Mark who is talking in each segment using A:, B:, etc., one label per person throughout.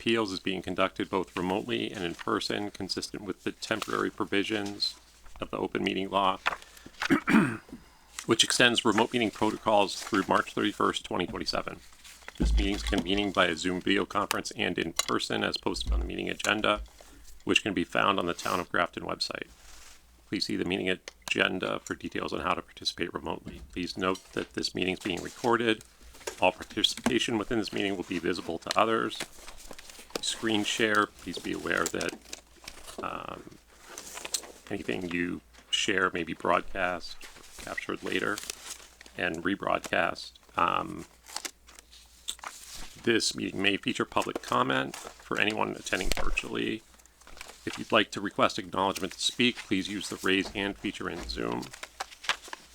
A: Appeals is being conducted both remotely and in person, consistent with the temporary provisions of the open meeting law, which extends remote meeting protocols through March 31st, 2027. This meeting is convening by a Zoom video conference and in person as posted on the meeting agenda, which can be found on the Town of Grafton website. Please see the meeting agenda for details on how to participate remotely. Please note that this meeting is being recorded. All participation within this meeting will be visible to others. Screen share, please be aware that anything you share may be broadcast, or captured later, and rebroadcast. This meeting may feature public comment for anyone attending virtually. If you'd like to request acknowledgement to speak, please use the raise hand feature in Zoom.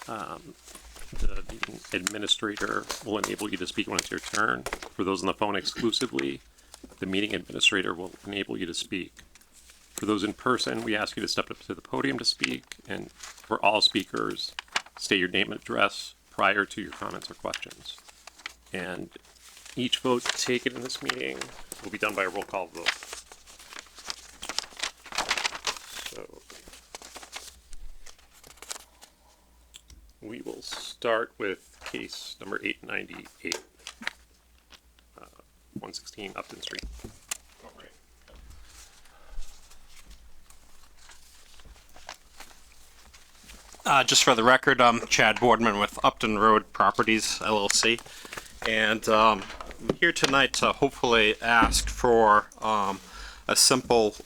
A: The meeting administrator will enable you to speak when it's your turn. For those on the phone exclusively, the meeting administrator will enable you to speak. For those in person, we ask you to step up to the podium to speak, and for all speakers, state your name and address prior to your comments or questions. And each vote taken in this meeting will be done by a roll call vote. So we will start with case number 898, 116 Upton Street. All right.
B: Just for the record, I'm Chad Boardman with Upton Road Properties, LLC. And I'm here tonight to hopefully ask for a simple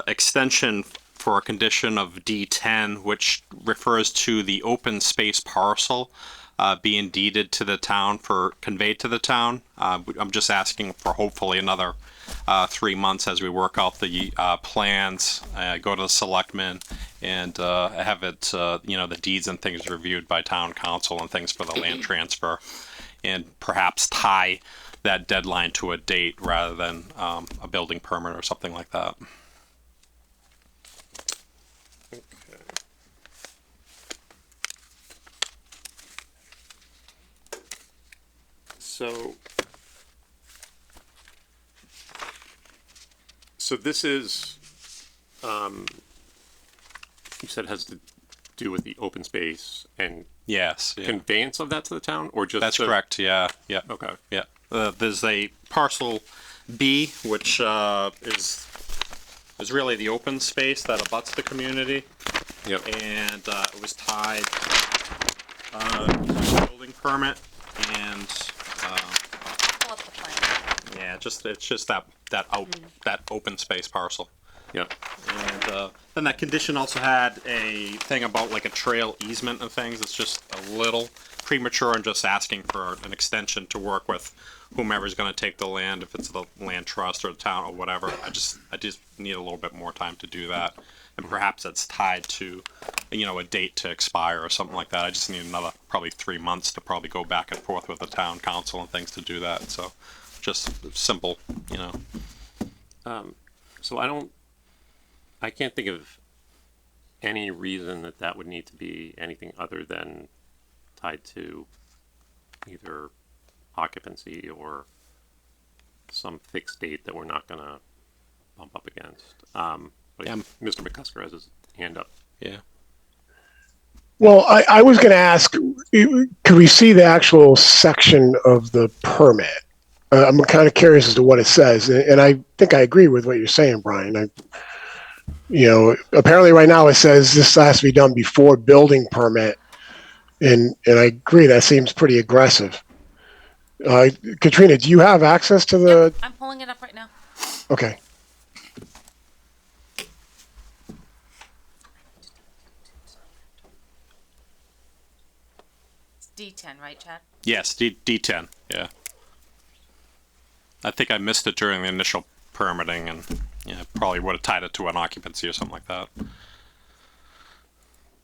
B: extension for a condition of D10, which refers to the open space parcel being deeded to the town conveyed to the town. I'm just asking for hopefully another 3 months as we work out the plans, go to the selectmen, and have it, the deeds and things reviewed by town council and things for the land transfer, and perhaps tie that deadline to a date rather than a building permit or something like that.
A: Okay. So this is, you said has to do with the open space and
B: Yes. Yeah.
A: conveyance of that to the town, or just
B: That's correct. Yeah. Yeah.
A: Okay.
B: Yeah. There's a parcel B, which is really the open space that abuts the community,
A: Yep.
B: and it was tied to a building permit, and
C: Pull up the plan.
B: yeah, it's just that open space parcel.
A: Yep.
B: And then that condition also had a thing about like a trail easement and things. It's just a little premature and just asking for an extension to work with whomever's going to take the land, if it's the land trust or the town or whatever. I just need a little bit more time to do that. And perhaps it's tied to, a date to expire or something like that. I just need another probably 3 months to probably go back and forth with the town council and things to do that. So just simple,
A: So I can't think of any reason that would need to be anything other than tied to either occupancy or some fixed date that we're not going to bump up against. But
B: Yeah.
A: Mr. McCusker has his hand up.
B: Yeah.
D: Well, I was going to ask, could we see the actual section of the permit? I'm kind of curious as to what it says, and I think I agree with what you're saying, Brian. Apparently right now it says this has to be done before building permit, and I agree, that seems pretty aggressive. Katrina, do you have access to the?
C: Yep, I'm pulling it up right now.
D: Okay.
C: It's D10, right, Chad?
B: Yes, D10. Yeah. I think I missed it during the initial permitting, and probably would have tied it to an occupancy or something like that.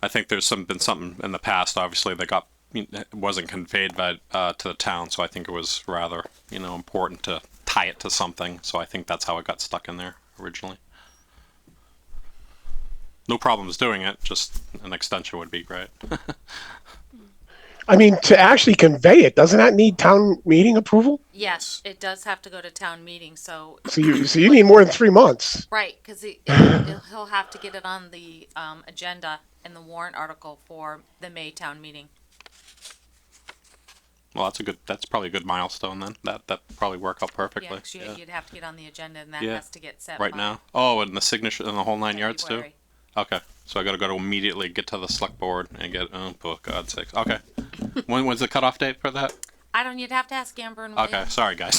B: I think there's been something in the past, obviously, that wasn't conveyed to the town, so I think it was rather, important to tie it to something. So I think that's how it got stuck in there originally. No problems doing it, just an extension would be great.
D: I mean, to actually convey it, doesn't that need town meeting approval?
C: Yes, it does have to go to town meeting, so,
D: So you need more than 3 months.
C: right, cause he'll have to get it on the, agenda in the warrant article for the May town meeting.
B: Well, that's probably a good milestone then. That probably work out
C: Yeah,
B: perfectly.
C: 'cause you'd have to get on the agenda and that
B: Yeah.
C: has to get set
B: Right
C: by
B: now. Oh, and the signature and the whole 9 yards too.
C: February.
B: Okay, so I gotta go to immediately get to the select board and get. Oh, for God's sakes. Okay. When's the cutoff date for that?
C: You'd have to ask Amber and Wade,
B: Okay, sorry guys.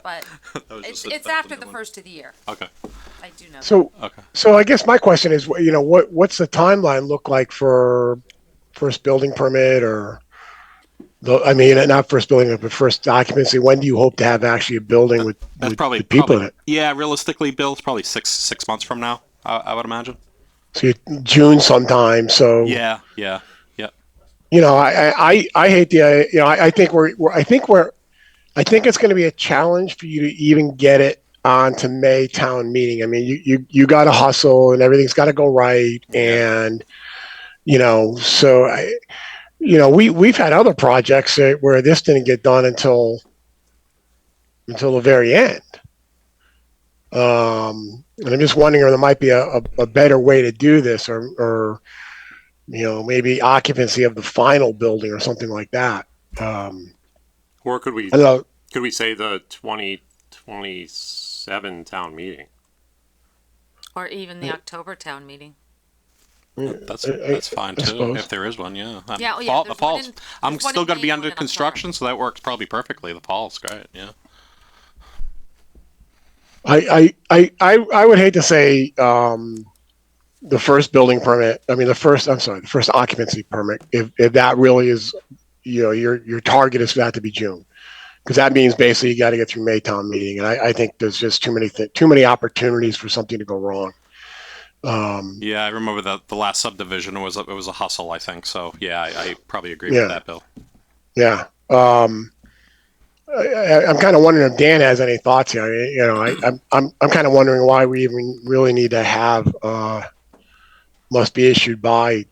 C: but
B: was
C: it's,
B: just a-
C: it's
B: that was
C: after
B: a
C: the
B: one.
C: first of the year.
B: Okay.
C: I do know that.
D: So,
B: Okay.
D: so I guess my question is, what's the timeline look like for first building permit or I mean, not first building, but first occupancy? When do you hope to have actually a building with,
B: That's
D: with
B: probably
D: the people
B: probably,
D: in it?
B: Yeah, realistically, Bill, it's probably six months from now. I would imagine.
D: So June sometime. So
B: Yeah.
D: I hate the I think I think it's going to be a challenge for you to even get it on to May town meeting. I mean, you got to hustle and everything's got to go right, and so we've had other projects where this didn't get done until the very end. And I'm just wondering if there might be a better way to do this, or maybe occupancy of the final building or something like that.
A: Or could
D: I don't know.
A: we say the 2027 town meeting?
C: Or even the October town meeting.
B: That's fine
D: I
B: too.
D: suppose.
B: If there is one, yeah.
C: Yeah, oh yeah,
B: Fall,
C: there's
B: the
C: one
B: fall's.
C: in-
B: I'm
C: there's one
B: still
C: in
B: going to be
C: May,
B: under
C: one in October.
B: construction, so that works probably perfectly. The fall's great. Yeah.
D: I would hate to say the first building permit. I mean, the first occupancy permit. If that really is, your target is for that to be June, because that means basically you got to get through Maytown meeting, and I think there's just too many opportunities for something to go wrong.
B: Yeah, I remember the last subdivision was a hustle. I think so. Yeah, I probably agree
D: Yeah.
B: with that, Bill.
D: Yeah. I'm kind of wondering if Dan has any thoughts here. I'm kind of wondering why we even really need to have must be issued by,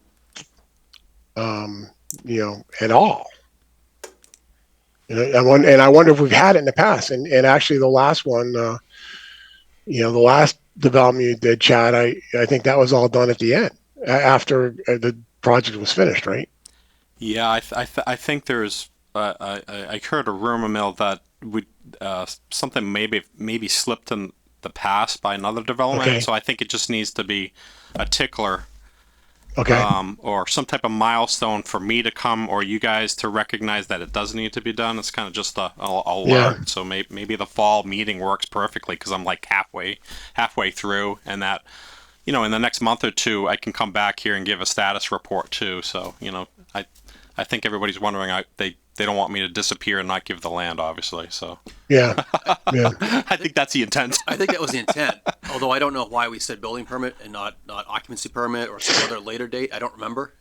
D: at all. And I wonder if we've had it in the past. And actually, the last one, the last development you did, Chad, I think that was all done at the end after the project was finished, right?
B: Yeah, I think there's. I heard a rumor mill that we something maybe slipped in the past by another development.
D: Okay.
B: So I think it just needs to be a tickler.
D: Okay.
B: Or some type of milestone for me to come or you guys to recognize that it does need to be done. It's kind of just a alert.
D: Yeah.
B: So maybe the fall meeting works perfectly because I'm like halfway through, and that in the next month or two I can come back here and give a status report too. So I think everybody's wondering. They don't want me to disappear and not give the land, obviously. So
D: Yeah. Yeah.
B: I think that's the intent.
E: I think that was the intent. Although I don't know why we said building permit and not occupancy permit or some other later date. I don't remember.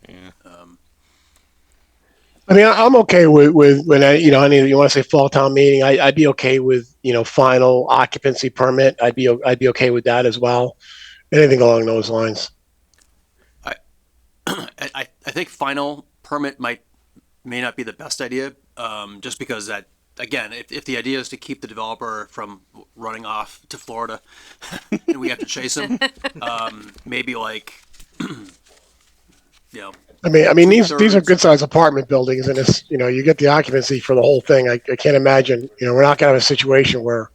D: I mean, I'm okay with when you want to say fall town meeting. I'd be okay with final occupancy permit. I'd be okay with that as well. Anything along those lines.
E: I think final permit may not be the best idea, just because that, again, if the idea is to keep the developer from running off to Florida and we have to chase him, maybe
D: I mean these are
E: Two-thirds.
D: good sized apartment buildings, and it's you get the occupancy for the whole thing. I can't imagine we're not gonna have a situation where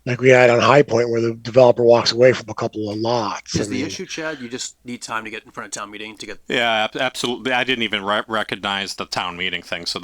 D: like we had on High Point where the developer walks away from a couple of lots.
E: is
D: I
E: the
D: mean,
E: issue, Chad, you just need time to get in front of town meeting to get.
B: Yeah, absolutely. I didn't even recognize the town meeting thing, so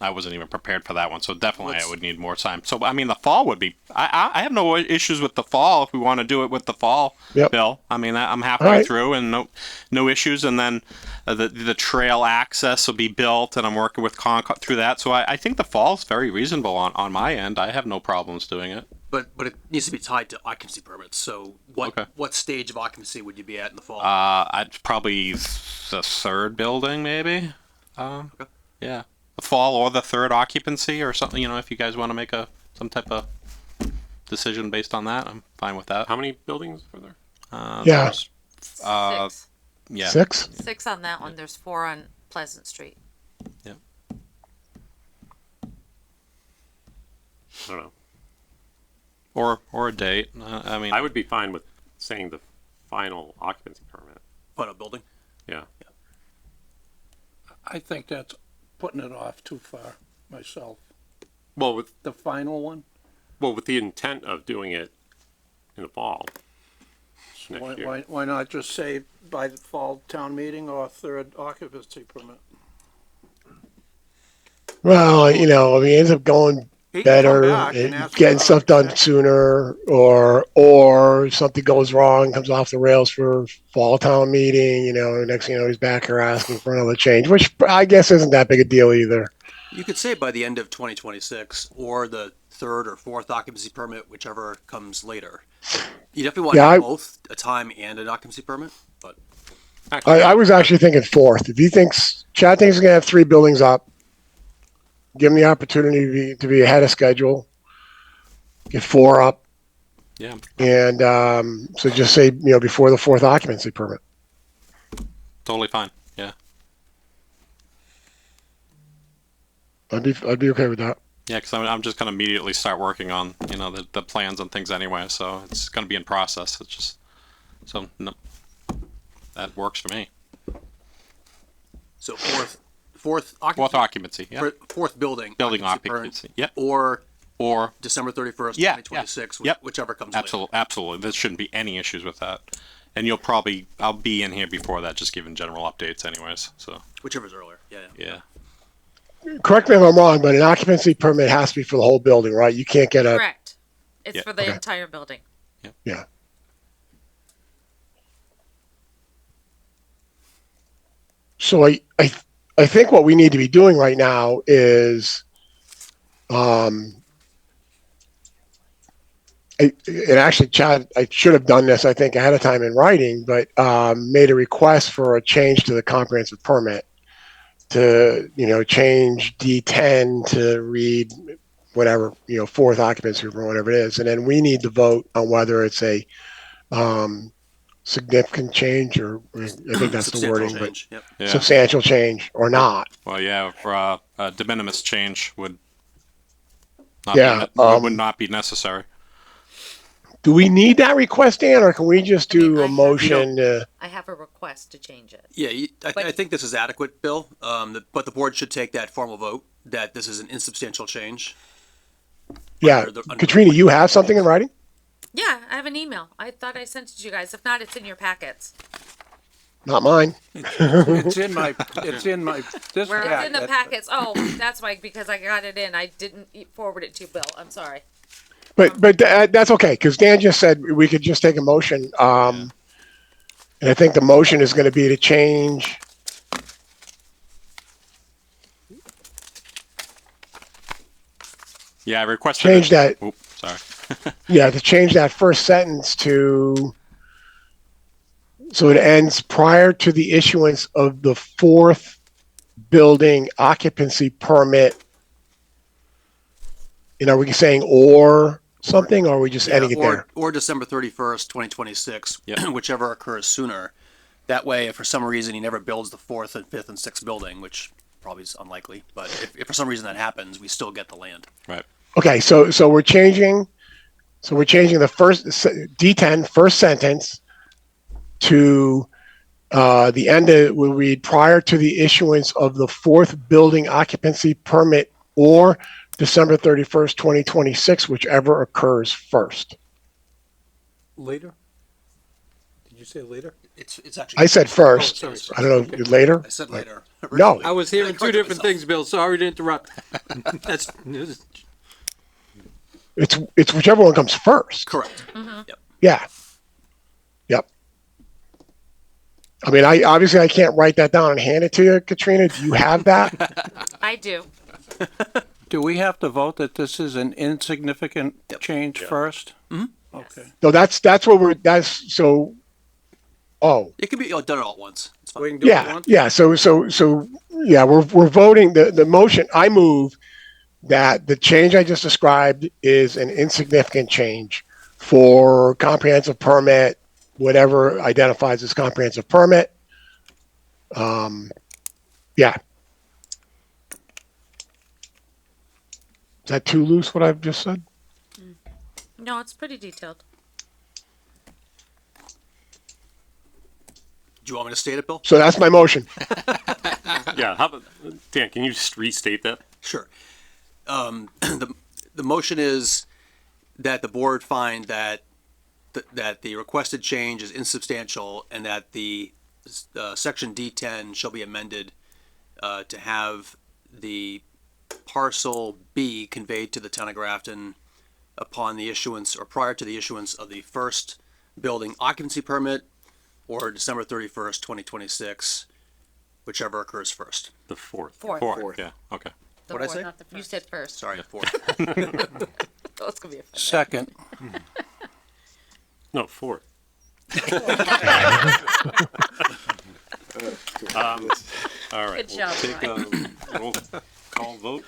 B: I wasn't even prepared for that one. So definitely, I would need more time. So I mean, the fall would be. I have no issues with the fall if we want to do it with the fall,
D: Yep.
B: Bill. I mean, I'm halfway
D: All right.
B: through and no issues, and then the trail access will be built, and I'm working with Concom through that. So I think the fall's very reasonable on my end. I have no problems doing it.
E: But it needs to be tied to occupancy permits. So
B: Okay.
E: what stage of occupancy would you be at in the fall?
B: I'd probably the third building, maybe.
E: Okay.
B: Yeah, the fall or the third occupancy or something. If you guys want to make some type of decision based on that, I'm fine with that.
A: How many buildings were there?
D: Yeah.
B: There's,
C: Six.
B: yeah.
D: 6.
C: 6 on that one. There's 4 on Pleasant Street.
A: I don't know.
B: Or a date. I mean,
A: I would be fine with saying the final occupancy permit.
E: Final building.
A: Yeah.
F: I think that's putting it off too far myself.
A: Well, with
F: The final one,
A: the intent of doing it in the fall next year.
F: why not just say by the fall town meeting or third occupancy permit?
D: Well, you know, I mean, it ends up going
F: He can come
D: better,
F: back and ask for
D: getting
F: another
D: stuff done
F: extension.
D: sooner, or something goes wrong, comes off the rails for fall town meeting, you know, next thing you know, he's back here asking for another change, which I guess isn't that big a deal either.
E: You could say by the end of 2026 or the third or fourth occupancy permit, whichever comes later. You definitely want to
D: Yeah,
E: have
D: I-
E: both a time and an occupancy permit, but
D: I was actually thinking fourth. If he thinks, Chad thinks he's gonna have 3 buildings up, give him the opportunity to be ahead of schedule, get 4 up,
B: yeah,
D: and, so just say, you know, before the 4th occupancy permit.
B: totally fine. Yeah,
D: I'd be okay with that.
B: yeah, because I'm just gonna immediately start working on the plans and things anyway. So it's gonna be in process. It's just no, that works for me.
E: so fourth
B: Fourth
E: occupancy,
B: occupancy. Yeah,
E: fourth building
B: building
E: permit,
B: occupancy. Yep.
E: or
B: Or
E: December 31st,
B: Yeah,
E: 2026,
B: Yep.
E: whichever comes later.
B: absolutely, absolutely. There shouldn't be any issues with that. And I'll be in here before that, just giving general updates, anyways. So
E: Whichever's earlier. Yeah.
B: yeah.
D: Correct me if I'm wrong, but an occupancy permit has to be for the whole building, right? You can't get a,
C: Correct. It's
B: Yeah.
C: for the
D: Okay.
C: entire building.
D: yeah. So I think what we need to be doing right now is, and actually, Chad, I should have done this, I think, ahead of time in writing, but made a request for a change to the comprehensive permit to, you know, change D10 to read whatever, you know, 4th occupancy or whatever it is. And then we need to vote on whether it's a significant change, or I think that's the
E: Substantial
D: wording, but
E: change. Yep.
B: Yeah.
D: substantial change or not.
B: Well, yeah. For a de minimis change would not
D: Yeah,
B: would not be necessary.
D: Do we need that request, Dan, or can we just
C: I mean,
D: do
C: I
D: a
C: have-
D: motion?
C: I have a request to change it.
E: Yeah, I
C: But-
E: think this is adequate, Bill. But the board should take that formal vote that this is an insubstantial change.
D: Yeah,
E: under the-
D: Katrina, you have something in writing?
C: Yeah, I have an email. I thought I sent it to you guys. If not, it's in your packets.
D: Not mine.
F: It's in my, this
C: Where it's in the
F: packet.
C: packets. Oh, that's why, because I got it in. I didn't forward it to Bill. I'm sorry.
D: But that's okay, because Dan just said we could just take a motion. And I think the motion is going to be to change.
B: Yeah, I requested
D: Change that.
B: Oop, sorry.
D: Yeah, to change that first sentence to, so it ends prior to the issuance of the 4th building occupancy permit. You know, are we saying or something, or are we just ending it there?
E: Or December 31st, 2026,
B: Yep.
E: whichever occurs sooner. That way, if for some reason he never builds the 4th and 5th and 6th building, which probably is unlikely, but if for some reason that happens, we still get the land.
B: Right.
D: Okay, so we're changing the first D10 first sentence to the end of, will read prior to the issuance of the 4th building occupancy permit or December 31st, 2026, whichever occurs first.
F: Later? Did you say later?
E: It's actually.
D: I said first.
F: Oh, sorry.
D: I don't know, later?
E: I said later.
D: No.
E: originally.
F: I was hearing two
E: corrected
F: different
E: myself.
F: things, Bill. Sorry to interrupt. That's,
D: It's whichever one comes first.
E: Correct. Yep.
D: Yeah. Yep. I mean, I can't write that down and hand it to you, Katrina. Do you have that?
C: I do.
F: do we have to vote that this is an insignificant change first? Mm-hmm. Okay.
D: No, that's so. Oh,
E: It could be done all at once. It's fine.
F: We can do it
D: yeah,
F: once?
D: yeah. So yeah, we're voting the motion. I move that the change I just described is an insignificant change for comprehensive permit, whatever identifies as comprehensive permit. Yeah. that too loose, what I've just said?
C: No, it's pretty detailed.
E: Do you want me to state it, Bill?
D: So that's my motion.
A: Yeah, how about, Dan, can you just restate that?
E: Sure. The motion is that the board find that that the requested change is insubstantial and that the section D10 shall be amended to have the parcel B conveyed to the town of Grafton upon the issuance or prior to the issuance of the first building occupancy permit or December 31st, 2026, whichever occurs first.
A: The fourth.
B: Fourth, yeah, okay.
C: The
E: What'd I
C: fourth.
E: say?
C: Not the first. You said first.
E: Sorry, fourth.
C: Oh, it's gonna be a fun day.
F: Second.
A: No, fourth. All right.
C: Good
A: we'll
C: job,
A: take a roll call vote.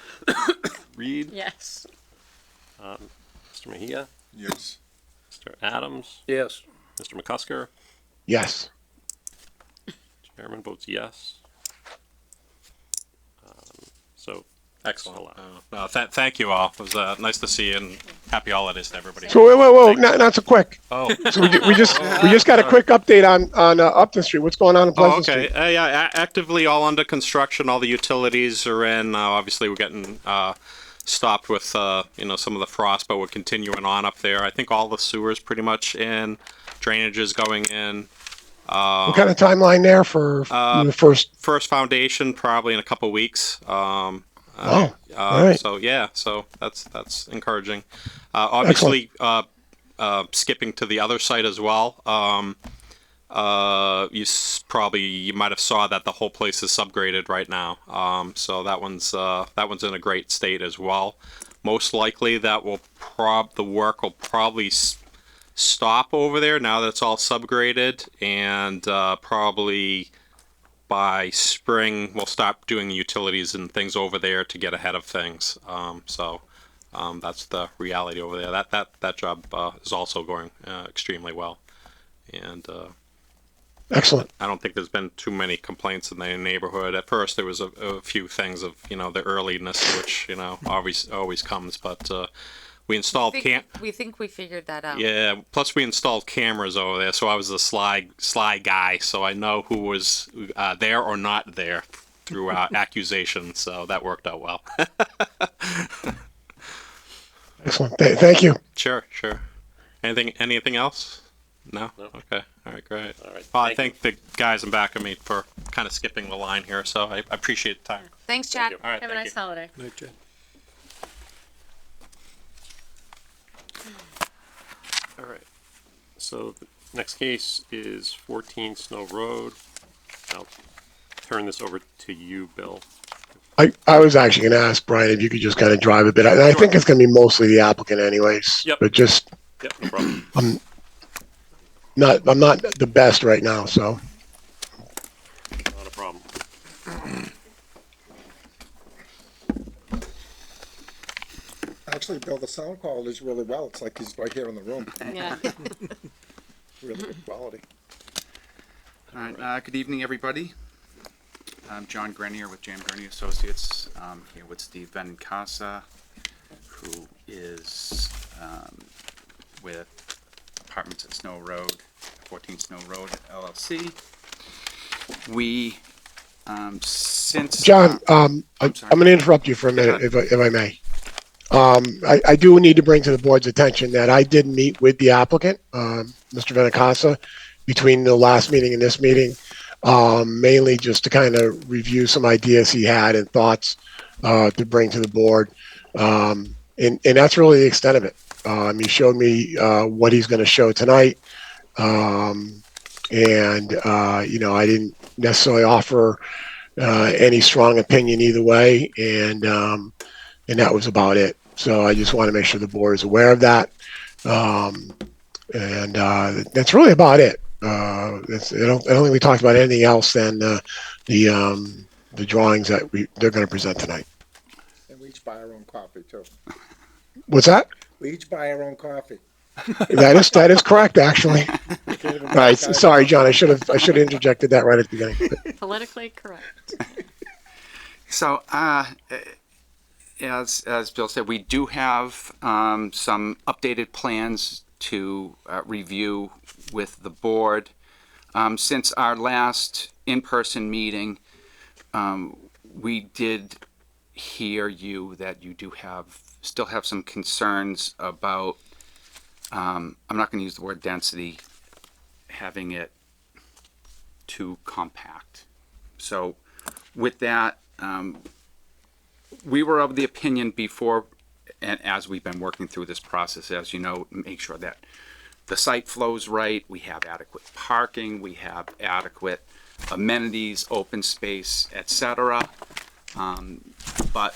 A: Reed,
C: Yes.
A: Mr. Mejia,
G: Yes.
A: Mr. Adams,
F: Yes.
A: Mr. McCusker.
D: Yes.
A: Chairman votes yes. So
B: Excellent.
A: allowed.
B: No, thank you all. It was nice to see you and happy holidays to everybody.
D: So whoa, not so quick.
B: Oh,
D: So we just got a quick update on Upton Street. What's going on in Pleasant
B: okay.
D: Street?
B: Yeah, actively all under construction. All the utilities are in. Obviously, we're getting stopped with some of the frost, but we're continuing on up there. I think all the sewers pretty much in. Drainage is going in.
D: What kind of timeline there for the first?
B: First foundation probably in a couple weeks. All
D: right.
B: So yeah, so that's encouraging. Obviously, skipping to the other site as well. You might have saw that the whole place is subgraded right now. So that one's in a great state as well. Most likely that will the work will probably stop over there now that it's all subgraded, and probably by spring we'll stop doing utilities and things over there to get ahead of things. That's the reality over there. That job is also going extremely well, and
D: Excellent.
B: I don't think there's been too many complaints in the neighborhood. At first, there was a few things of the earliness, which always comes. But we installed
C: We think we figured that out.
B: yeah. Plus, we installed cameras over there, so I was the sly guy, so I know who was there or not there through accusations. So that worked out well.
D: Excellent. Thank you.
B: Sure. Anything else? No? Okay. All right, great.
A: All right,
B: Well, I
A: thank
B: thank the guys in back of me for kind of skipping the line here, so I appreciate the time.
C: Thanks, Chad.
A: you.
B: All right,
H: Have a
B: thank
H: nice
B: you.
H: holiday.
A: All right. So the next case is 14 Snow Road. I'll turn this over to you, Bill.
D: I was actually going to ask Brian if you could just kind of drive a bit. I think it's going to be mostly the applicant anyways.
A: Yep.
D: But just
A: Yep, no problem.
D: I'm not the best right now, so.
A: Not a problem.
G: Actually, Bill, the sound quality is really well. It's like he's right here in the room.
H: Yeah.
G: Really good quality.
I: All right, good evening, everybody. I'm John Grenier with Jam Gurney Associates. I'm here with Steve Benincasa, who is with Apartments at Snow Road, 14 Snow Road LLC. We, since...
D: John, I'm
I: sorry.
D: going to interrupt you for a minute, if I may. I do need to bring to the board's attention that I did meet with the applicant, Mr. Venacasa, between the last meeting and this meeting, mainly just to kind of review some ideas he had and thoughts to bring to the board. And that's really the extent of it. He showed me what he's going to show tonight. I didn't necessarily offer any strong opinion either way. And that was about it. So I just want to make sure the board is aware of that. That's really about it. I don't think we talked about anything else than the drawings that they're going to present tonight.
G: And we each buy our own coffee, too.
D: What's that?
G: We each buy our own coffee.
D: That is correct, actually. All right. Sorry, John. I should have interjected that right at the beginning.
H: Politically correct.
I: So, as Bill said, we do have some updated plans to review with the board. Since our last in-person meeting, we did hear you that you do still have some concerns about, I'm not going to use the word density, having it too compact. So with that, we were of the opinion before, and as we've been working through this process, as you know, make sure that the site flows right, we have adequate parking, we have adequate amenities, open space, etc. But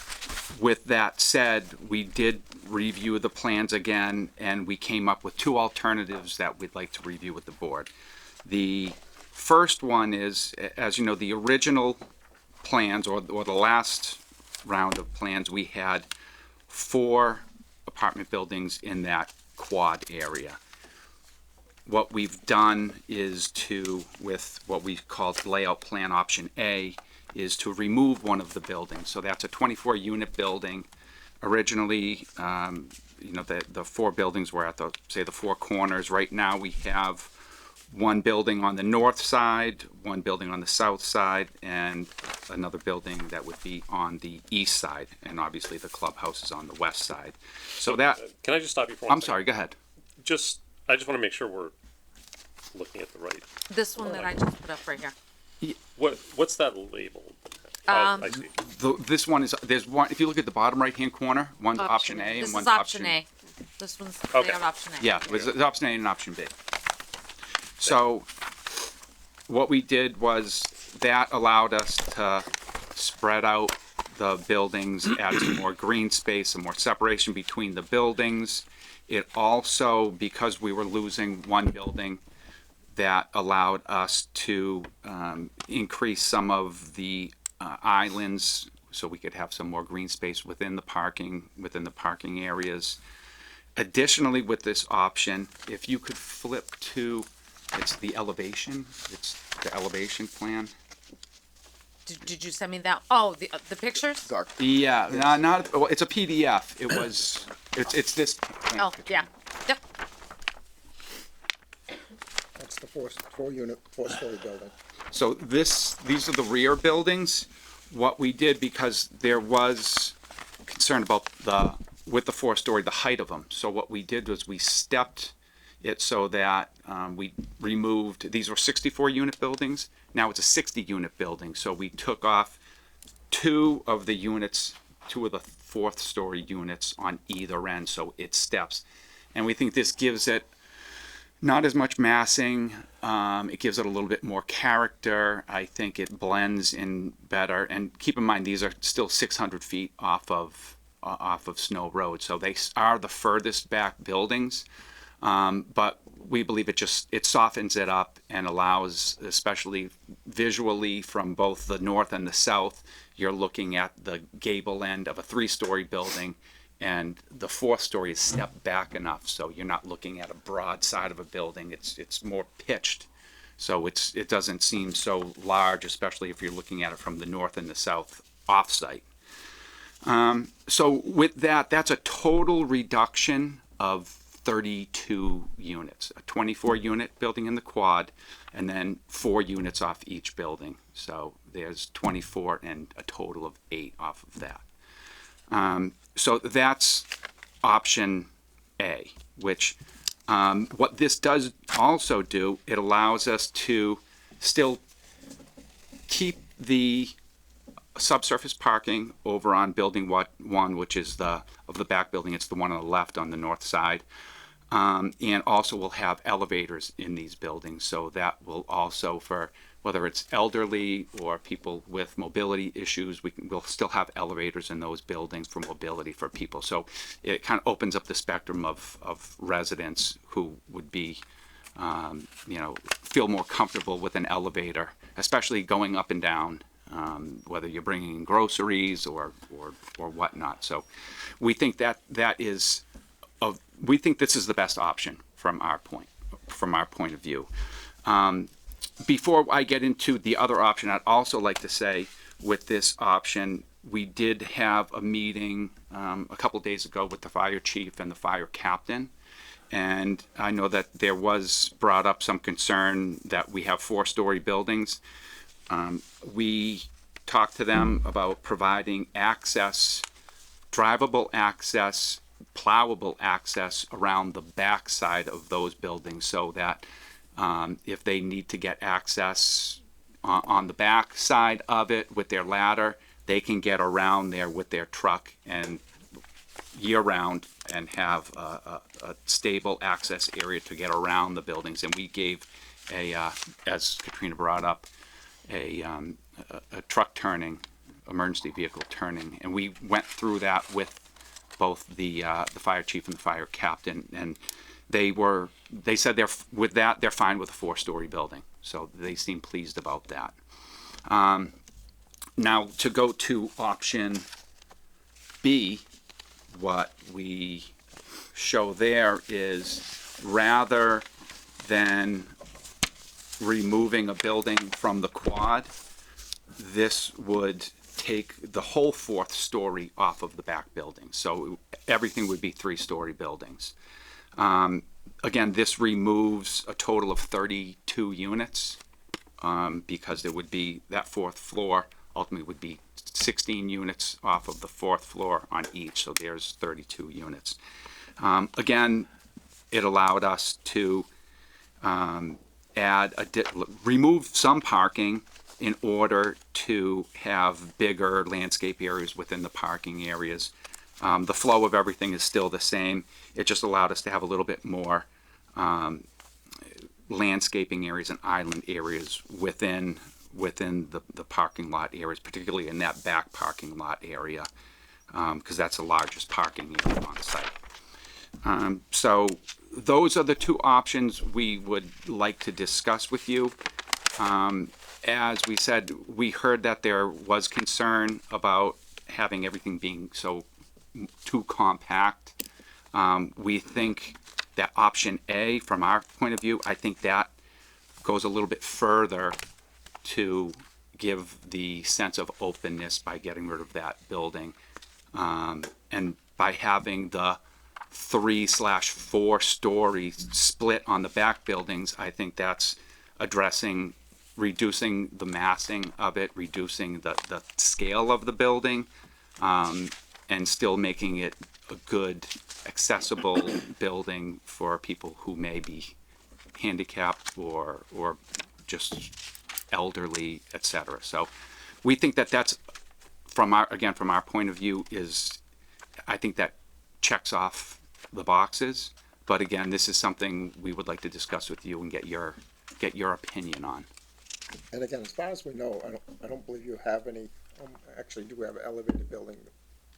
I: with that said, we did review the plans again, and we came up with two alternatives that we'd like to review with the board. The first one is, as you know, the original plans, or the last round of plans, we had 4 apartment buildings in that quad area. What we've done is with what we called layout plan option A, is to remove one of the buildings. So that's a 24-unit building. Originally, the 4 buildings were at the 4 corners. Right now we have one building on the north side, one building on the south side, and another building that would be on the east side. And obviously the clubhouse is on the west side. So that,
A: Can I just stop you for one
I: I'm
A: second?
I: sorry, go ahead.
A: I just want to make sure we're looking at the right.
C: This one that I just put up right here.
A: What's that labeled? Oh, I see.
I: This one there's one, if you look at the bottom right-hand corner, one's option A and
C: This
I: one's
C: is option A. This one's
A: Okay.
C: layout option A.
I: Yeah, it's option A and option B. So what we did was that allowed us to spread out the buildings, add some more green space, some more separation between the buildings. It also, because we were losing one building, that allowed us to increase some of the islands, so we could have some more green space within the parking areas. Additionally, with this option, if you could flip to, it's the elevation plan.
C: Did you send me that? Oh, the pictures?
I: Yeah, well, it's a PDF. It's this plan.
C: Oh, yeah. Yep.
G: That's the four-unit, four-story building.
I: So these are the rear buildings. What we did, because there was concern about with the 4-story, the height of them. So what we did was we stepped it so that we removed, these were 64-unit buildings. Now it's a 60-unit building. So we took off 2 of the 4th-story units on either end. So it steps. And we think this gives it not as much massing. It gives it a little bit more character. I think it blends in better. And keep in mind, these are still 600 feet off of Snow Road, so they are the furthest back buildings. But we believe it softens it up and allows, especially visually from both the north and the south, you're looking at the gable end of a 3-story building, and the 4th story is stepped back enough so you're not looking at a broad side of a building. It's more pitched, so it doesn't seem so large, especially if you're looking at it from the north and the south off-site. So with that, that's a total reduction of 32 units, a 24-unit building in the quad, and then 4 units off each building. So there's 24 and a total of 8 off of that. So that's option A, which what this does also do, it allows us to still keep the subsurface parking over on building 1, which is of the back building. It's the one on the left on the north side. And also we'll have elevators in these buildings. So that will also, for whether it's elderly or people with mobility issues, we'll still have elevators in those buildings for mobility for people. So it kind of opens up the spectrum of residents who would be, feel more comfortable with an elevator, especially going up and down, whether you're bringing in groceries or whatnot. So we think we think this is the best option from our point of view. Before I get into the other option, I'd also like to say with this option, We did have a meeting a couple days ago with the fire chief and the fire captain. And I know that there was brought up some concern that we have 4-story buildings. We talked to them about providing access, drivable access, plowable access around the back side of those buildings so that if they need to get access on the back side of it with their ladder, they can get around there with their truck and year round and have a stable access area to get around the buildings. And we gave as Katrina brought up, a truck turning, emergency vehicle turning, and we went through that with both the fire chief and the fire captain, and they said they're fine with a 4-story building, so they seem pleased about that. Now to go to option B, what we show there is rather than removing a building from the quad, this would take the whole 4th story off of the back building. So everything would be 3-story buildings. Again, this removes a total of 32 units because there would be that 4th floor ultimately would be 16 units off of the 4th floor on each. So there's 32 units. Again, it allowed us to remove some parking in order to have bigger landscape areas within the parking areas. The flow of everything is still the same. It just allowed us to have a little bit more landscaping areas and island areas within the parking lot areas, particularly in that back parking lot area, because that's the largest parking area on site. So those are the 2 options we would like to discuss with you. As we said, we heard that there was concern about having everything being too compact. We think that option A, from our point of view, I think that goes a little bit further to give the sense of openness by getting rid of that building. And by having the 3/4 story split on the back buildings, I think that's reducing the massing of it, reducing the scale of the building, and still making it a good, accessible building for people who may be handicapped or just elderly, etc. So we think that that's from our point of view I think that checks off the boxes. But again, this is something we would like to discuss with you and get your opinion on.
G: And again, as far as we know, I don't believe you have any, actually do have an elevated building,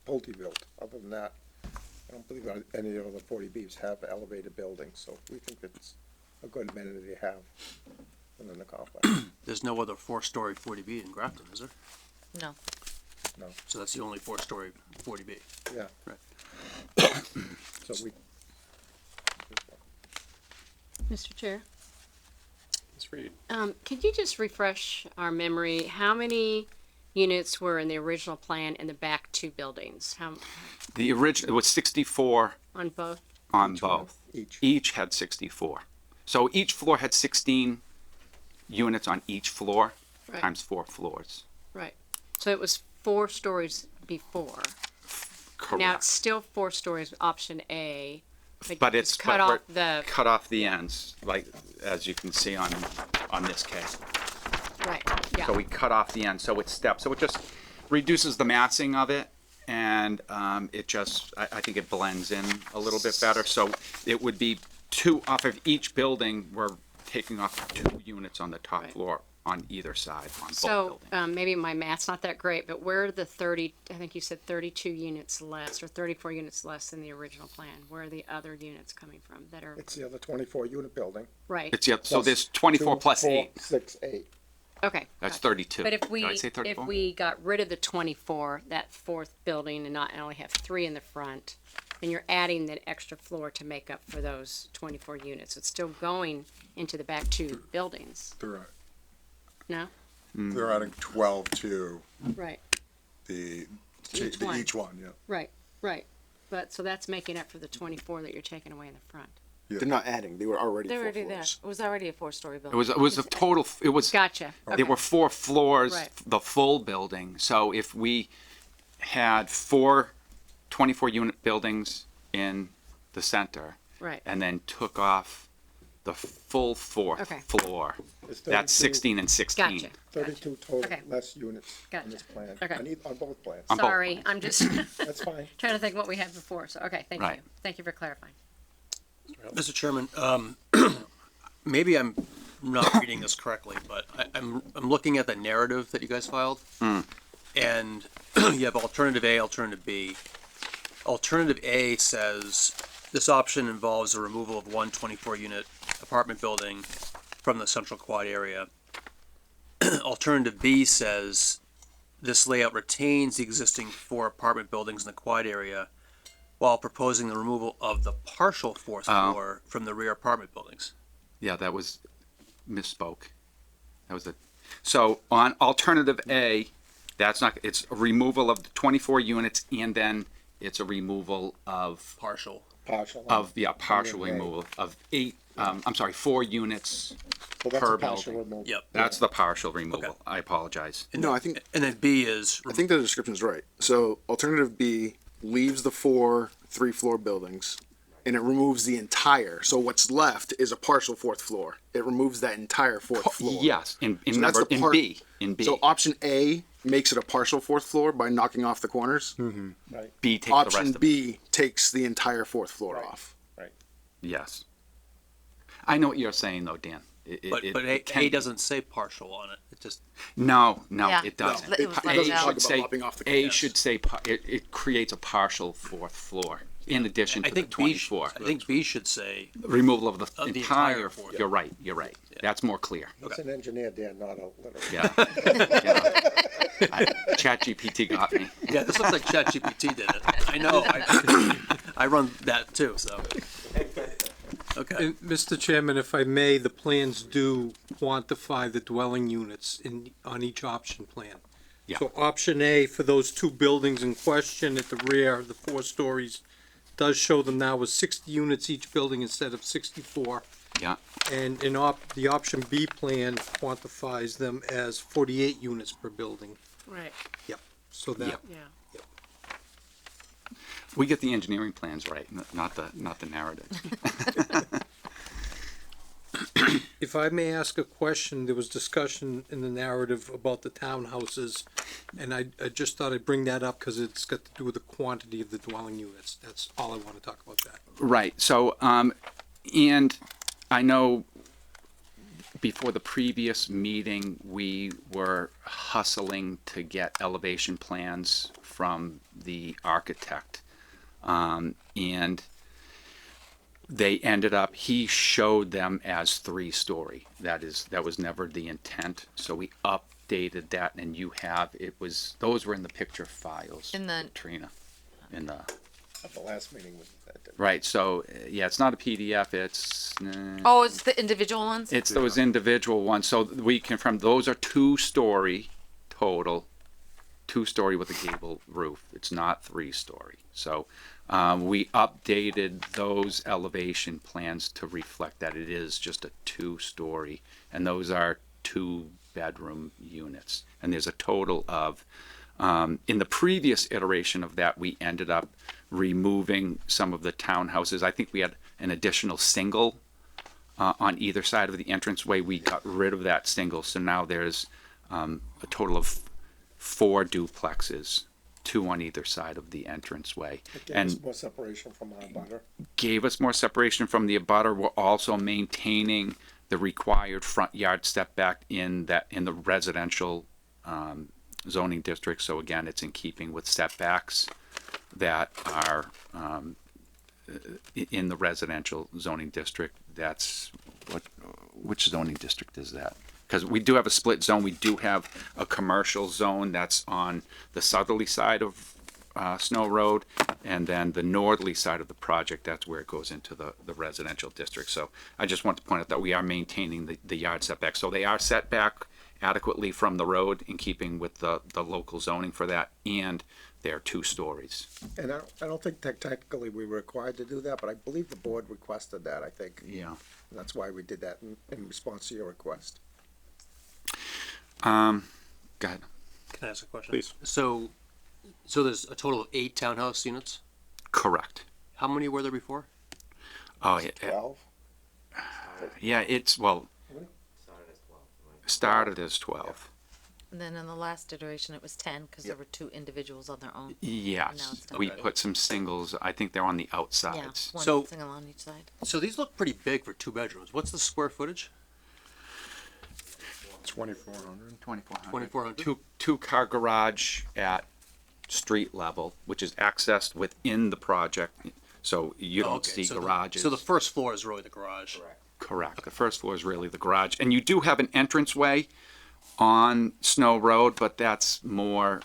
G: Pulte-built. Other than that, I don't believe any of the 40Bs have elevated buildings, so we think it's a good amenity to have within the complex.
E: There's no other 4-story 40B in Grafton, is there?
C: No.
G: No,
E: So that's the only 4-story 40B.
G: yeah.
E: Right.
G: So we,
H: Mr. Chair,
A: Ms. Reed.
H: could you just refresh our memory? How many units were in the original plan in the back 2 buildings? How,
I: The original, it was 64
H: on both?
I: on both.
G: each.
I: Each had 64. So each floor had 16 units on each floor,
H: Right.
I: times 4 floors.
H: Right. So it was 4 stories before.
I: Correct.
H: Now it's still 4 stories, option A,
I: but
H: you
I: it's
H: cut
I: but
H: off
I: we're-
H: the,
I: cut off the ends, like as you can see on this case.
H: right, yeah.
I: So we cut off the end, so it's steps. So it just reduces the massing of it, and it just I think it blends in a little bit better. So it would be 2 off of each building. We're taking off 2 units on the top
H: Right.
I: floor on either side on both
H: So,
I: buildings.
H: maybe my math's not that great, but where are the 30, I think you said 32 units less, or 34 units less than the original plan? Where are the other units coming from that are,
G: It's the other 24-unit building.
H: right,
I: It's so
G: plus
I: there's 24
G: 2,
I: plus
G: 4,
I: 8.
G: 6, 8.
H: okay.
I: That's
H: gotcha.
I: 32.
H: But if
I: Did I
H: we,
I: say 34?
H: if we got rid of the 24, that 4th building, and not only have 3 in the front, then you're adding that extra floor to make up for those 24 units. It's still going into the back 2 buildings,
J: They're,
H: no?
J: they're adding 12 to
H: Right. Each one.
J: Each one, yeah.
H: Right, right. But, so that's making up for the 24 that you're taking away in the front.
J: They're not adding, they were already
C: They're
J: four
C: already there.
J: floors.
C: It was already a four-story building.
I: It was a total, it was,
H: Gotcha.
I: there were 4 floors,
H: Right.
I: the full building. So if we had 4 24-unit buildings in the center
H: Right.
I: and then took off the full 4th
H: Okay.
I: floor,
G: It's
I: that's
G: 32
I: 16 and 16.
H: Gotcha.
G: 32 total
H: Okay.
G: less units on
H: Gotcha.
G: this plan,
H: Okay.
G: on both plans.
I: On both
H: Sorry, I'm just
G: That's fine.
H: trying to think what we had before. So, okay, thank
I: Right.
H: you. Thank you for clarifying.
E: Mr. Chairman, maybe I'm not reading this correctly, but I'm looking at the narrative that you guys filed. And you have alternative A, alternative B. Alternative A says this option involves the removal of one 24-unit apartment building from the central quad area. Alternative B says this layout retains the existing 4 apartment buildings in the quad area while proposing the removal of the partial 4th floor from the rear apartment buildings.
I: Yeah, that was misspoke. That was so on alternative A, that's not, it's a removal of the 24 units and then it's a removal of
E: Partial.
G: Partial.
I: partial
G: Right.
I: removal of 4 units
G: So that's
I: per
G: a partial
I: building.
G: removal.
E: Yep.
I: That's the partial removal.
E: Okay.
I: I apologize.
E: And
J: No,
E: then-
J: I think-
E: And then B is,
J: I think the description's right. So alternative B leaves the 4 3-floor buildings and it removes the entire. So what's left is a partial 4th floor. It removes that entire 4th floor.
I: Yes, in
J: So that's
I: number,
J: the
I: in
J: part-
I: B, in B.
J: So option A makes it a partial 4th floor by knocking off the corners.
G: Right,
I: B takes the
J: Option
I: rest of it.
J: B takes the entire 4th floor
G: Right.
J: off.
G: right.
I: Yes. I know what you're saying though, Dan.
E: but A doesn't say partial on it. It just,
I: No,
C: Yeah.
I: it doesn't.
C: It was
J: It
C: left
J: doesn't
C: out.
J: talk about
I: Say,
J: lopping off the
I: A
J: corners.
I: should say, it creates a partial 4th floor in addition
E: I
I: to the
E: think B,
I: 24.
E: I think B should say,
I: Removal of the
E: the
I: entire,
E: entire fourth.
I: you're right. That's more clear.
G: He's an engineer, Dan, not a literal.
I: Yeah. ChatGPT got me.
E: yeah, this looks like ChatGPT did it. I know, I run that too, so. Okay,
F: And, Mr. Chairman, if I may, the plans do quantify the dwelling units on each option plan.
I: Yeah.
F: So option A for those 2 buildings in question at the rear, the 4 stories, does show them now as 60 units each building instead of 64.
I: Yeah.
F: And in the option B plan quantifies them as 48 units per building.
H: Right.
F: So that,
H: Yeah.
I: We get the engineering plans right, not the narrative.
F: if I may ask a question, there was discussion in the narrative about the townhouses, and I just thought I'd bring that up because it's got to do with the quantity of the dwelling units. That's all I want to talk about that.
I: Right. So, and I know before the previous meeting, we were hustling to get elevation plans from the architect. And they ended up, he showed them as 3-story. That was never the intent. So we updated that and those were in the picture files.
C: In the-
I: Trina,
G: At the last meeting was that.
I: right. So yeah, it's not a PDF. It's,
C: Oh, it's the individual ones?
I: it's those individual ones. So we confirm those are 2-story total, 2-story with a gable roof. It's not 3-story. So we updated those elevation plans to reflect that it is just a 2-story, and those are 2-bedroom units. And there's a total of, in the previous iteration of that, we ended up removing some of the townhouses. I think we had an additional single on either side of the entranceway. We got rid of that single, so now there's a total of 4 duplexes, 2 on either side of the entranceway.
G: It gave us more separation from our butter.
I: Gave us more separation from the abutter. We're also maintaining the required front yard setback in the residential zoning district. So again, it's in keeping with setbacks that are in the residential zoning district. That's which zoning district is that? Because we do have a split zone. We do have a commercial zone that's on the southerly side of Snow Road, and then the northerly side of the project, that's where it goes into the residential district. So I just want to point out that we are maintaining the yard setback. So they are set back adequately from the road in keeping with the local zoning for that, and they're 2 stories.
G: And I don't think technically we were required to do that, but I believe the board requested that, I think.
I: Yeah.
G: And that's why we did that in response to your request.
I: Go ahead.
E: Can I ask a question?
A: Please.
E: So there's a total of 8 townhouse units?
I: Correct.
E: How many were there before?
I: Oh, yeah.
G: 12?
I: Yeah, it's, well, started as 12.
C: And then in the last iteration, it was 10 because there were 2 individuals on their own. Now
I: Yes,
C: it's done.
I: we put some singles, I think they're on the
C: Yeah,
I: outsides.
C: one
E: So-
C: single on each side.
E: So these look pretty big for 2 bedrooms. What's the square footage?
J: 2,400.
E: 2,400?
I: Two car garage at street level, which is accessed within the project, so you
E: Oh,
I: don't
E: okay.
I: see
E: So
I: garages.
E: So the first floor is really the garage?
I: Correct. The first floor is really the garage, and you do have an entranceway on Snow Road, but that's more,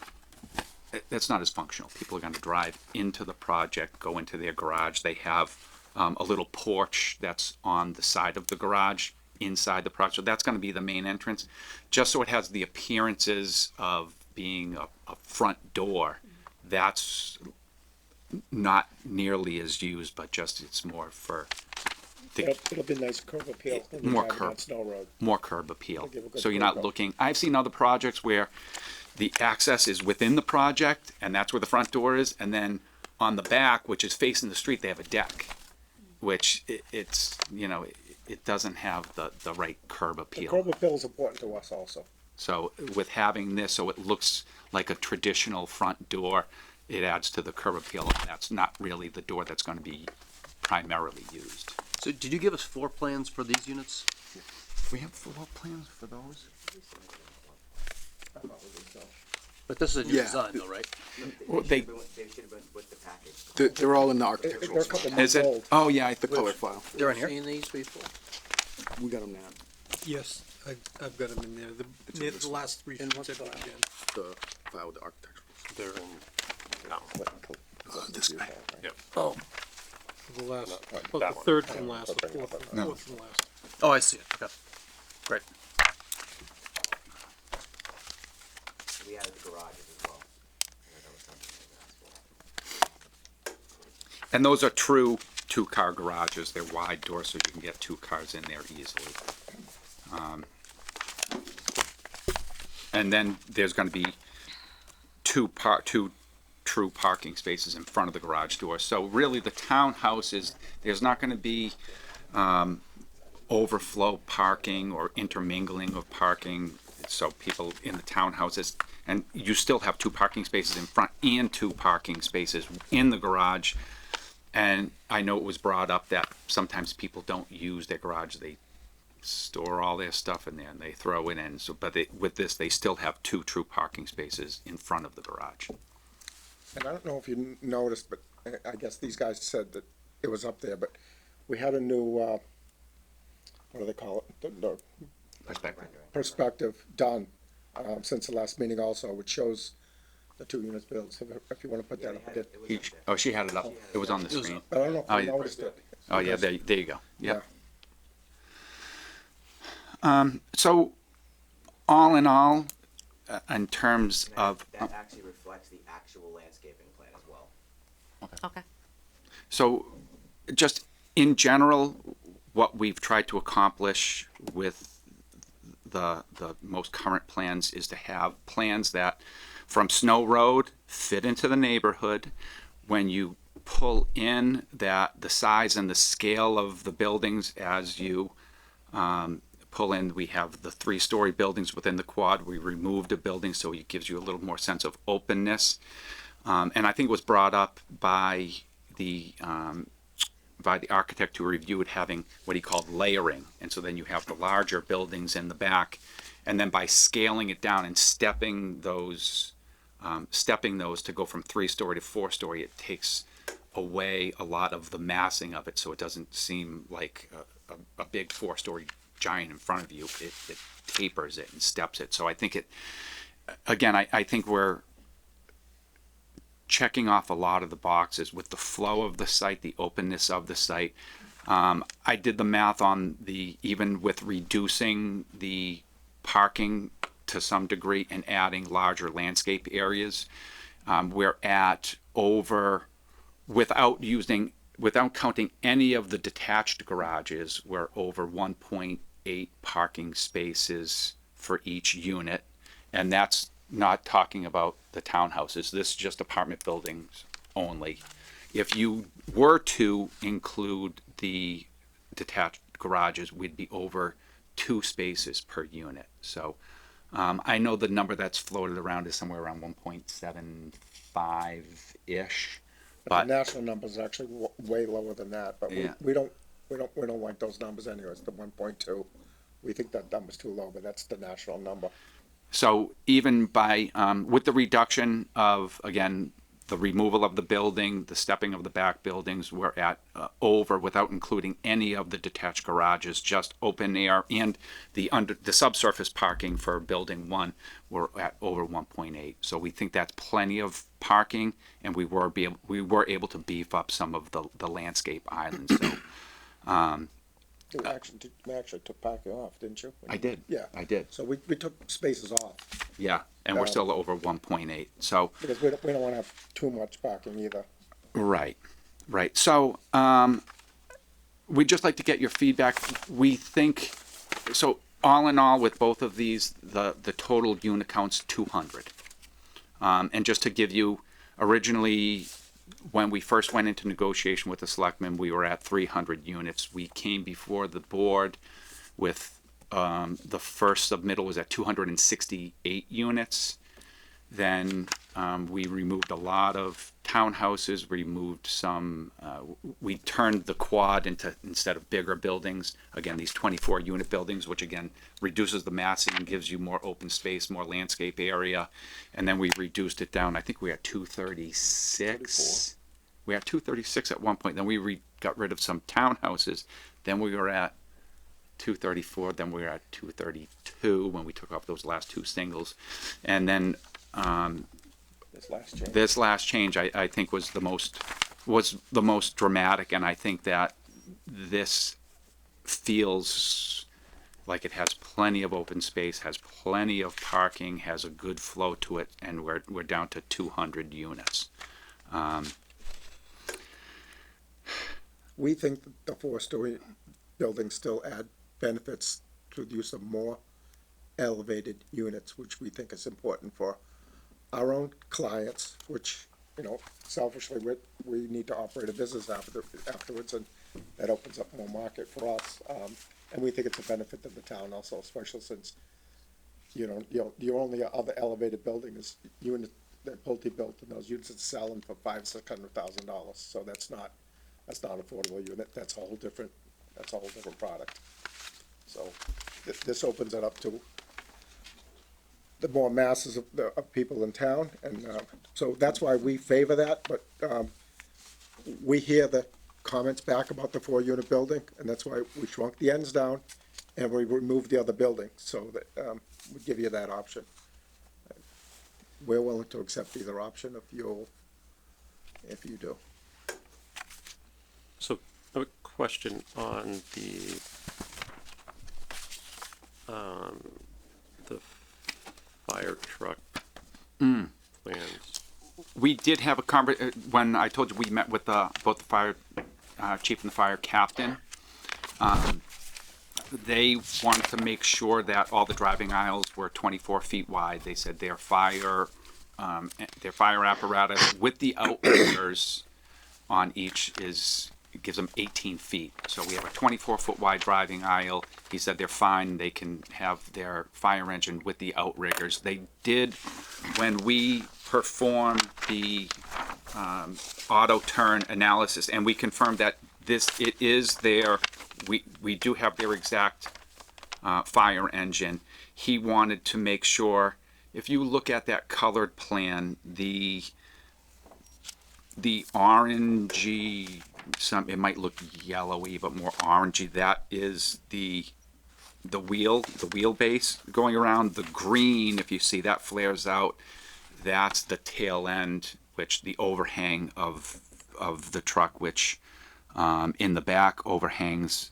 I: that's not as functional. People are gonna drive into the project, go into their garage. They have, a little porch that's on the side of the garage, inside the project. So that's gonna be the main entrance, just so it has the appearances of being a front door. That's not nearly as used, but just, it's more for the
G: It'll be nice curb appeal. when you
I: More
G: drive down
I: curb.
G: Snow Road.
I: more curb appeal.
G: give a good
I: So you're not
G: curb.
I: looking, I've seen other projects where the access is within the project and that's where the front door is. And then on the back, which is facing the street, they have a deck, which it's, you know, it doesn't have the right curb
G: The
I: appeal.
G: curb appeal is important to us also.
I: So with having this, so it looks like a traditional front door, it adds to the curb appeal. And that's not really the door that's going to be primarily used.
E: So did you give us floor plans for these units?
I: We have floor plans for those?
E: But this is a new
J: Yeah.
E: design though, right?
I: Well, they,
J: They're all in the
G: They're
J: architectural
G: a couple
J: file.
G: months
I: is it?
G: old.
I: Oh, yeah, I
J: The color file.
E: They're in here?
J: We got them now.
F: Yes, I've got them in there. The last 3 sheets I put in.
J: The file with the architectural.
A: They're in,
J: This guy.
E: Oh.
F: The last,
A: that
F: about the
A: one.
F: third from last, the fourth from last.
E: Oh, I see it. Okay. Great.
K: We added the garages as well.
I: and those are true 2-car garages. They're wide doors, so you can get 2 cars in there easily. And then there's gonna be two true parking spaces in front of the garage door. So really, the townhouse is, there's not gonna be, overflow parking or intermingling of parking. So people in the townhouses, and you still have 2 parking spaces in front and 2 parking spaces in the garage. And I know it was brought up that sometimes people don't use their garage. They store all their stuff in there and they throw it in. So, but with this, they still have 2 true parking spaces in front of the garage.
G: And I don't know if you noticed, but I guess these guys said that it was up there, but we had a new, what do they call it? The perspective done, since the last meeting also, which shows the 2 units built, so if you wanna put that up again.
I: She had it up. It was on the screen.
G: I don't know if
I: Oh,
G: you
I: yeah.
G: noticed it.
I: Oh, yeah, there you go.
G: Yeah.
I: Yep. So, all in all, in terms of,
K: That actually reflects the actual landscaping plan as well.
C: Okay.
I: so just in general, what we've tried to accomplish with the most current plans is to have plans that from Snow Road fit into the neighborhood. When you pull in, that the size and the scale of the buildings as you pull in, we have the 3-story buildings within the quad. We removed a building, so it gives you a little more sense of openness. And I think it was brought up by the architect who reviewed having what he called layering. And so then you have the larger buildings in the back, and then by scaling it down and stepping those to go from 3-story to 4-story, it takes away a lot of the massing of it, so it doesn't seem like a big 4-story giant in front of you. It tapers it and steps it. So I think I think we're checking off a lot of the boxes with the flow of the site, the openness of the site. I did the math on even with reducing the parking to some degree and adding larger landscape areas. We're at over, without counting any of the detached garages, we're over 1.8 parking spaces for each unit. And that's not talking about the townhouses. This is just apartment buildings only. If you were to include the detached garages, we'd be over 2 spaces per unit. So I know the number that's floated around is somewhere around 1.75-ish.
G: But the national number is actually way lower than that, but
I: Yeah.
G: we don't like those numbers anyways, the 1.2. We think that number's too low, but that's the national number.
I: So even by, with the reduction of, again, the removal of the building, the stepping of the back buildings, we're at over, without including any of the detached garages, just open air and the subsurface parking for building 1, we're at over 1.8. So we think that's plenty of parking, and we were able to beef up some of the landscape islands. So
G: You actually took parking off, didn't you?
I: I did.
G: Yeah.
I: I did.
G: So we took spaces off,
I: Yeah, and we're still over 1.8. So
G: because we don't wanna have too much parking either.
I: right. So we'd just like to get your feedback. We think, so all in all, with both of these, the total unit count's 200. And just to give you, originally, when we first went into negotiation with the selectmen, we were at 300 units. We came before the board with, the first submittal was at 268 units. Then we removed a lot of townhouses, removed some, we turned the quad into, instead of bigger buildings, again, these 24 unit buildings, which again reduces the massing and gives you more open space, more landscape area. And then we reduced it down, I think we had 236. We had 236 at one point, then we got rid of some townhouses, then we were at 234, then we were at 232 when we took off those last 2 singles. And then this last change I think was the most dramatic, and I think that this feels like it has plenty of open space, has plenty of parking, has a good flow to it, and we're down to 200 units.
G: We think that the 4-story buildings still add benefits through the use of more elevated units, which we think is important for our own clients, which, selfishly, we need to operate a business afterwards, and that opens up more market for us. And we think it's a benefit to the town also, especially since, the only other elevated building is unit that Pulte built, and those units that sell them for $500,000-$600,000. So that's not affordable unit. That's a whole different product. So this opens it up to the more masses of people in town, and so that's why we favor that. But we hear the comments back about the 4-unit building, and that's why we shrunk the ends down and we removed the other building, so that we give you that option. We're willing to accept either option if you do.
A: So I have a question on the fire truck plans.
I: We did have a when I told you we met with both the fire chief and the fire captain. They wanted to make sure that all the driving aisles were 24 feet wide. They said their fire apparatus with the outriggers on each gives them 18 feet. So we have a 24-foot wide driving aisle. He said they're fine. They can have their fire engine with the outriggers. They did, when we performed the auto turn analysis, and we confirmed that it is their, we do have their exact fire engine. He wanted to make sure, if you look at that colored plan, the orangey, it might look yellowy, but more orangey, that is the wheelbase going around. The green, if you see that flares out, that's the tail end, which the overhang of the truck, which in the back overhangs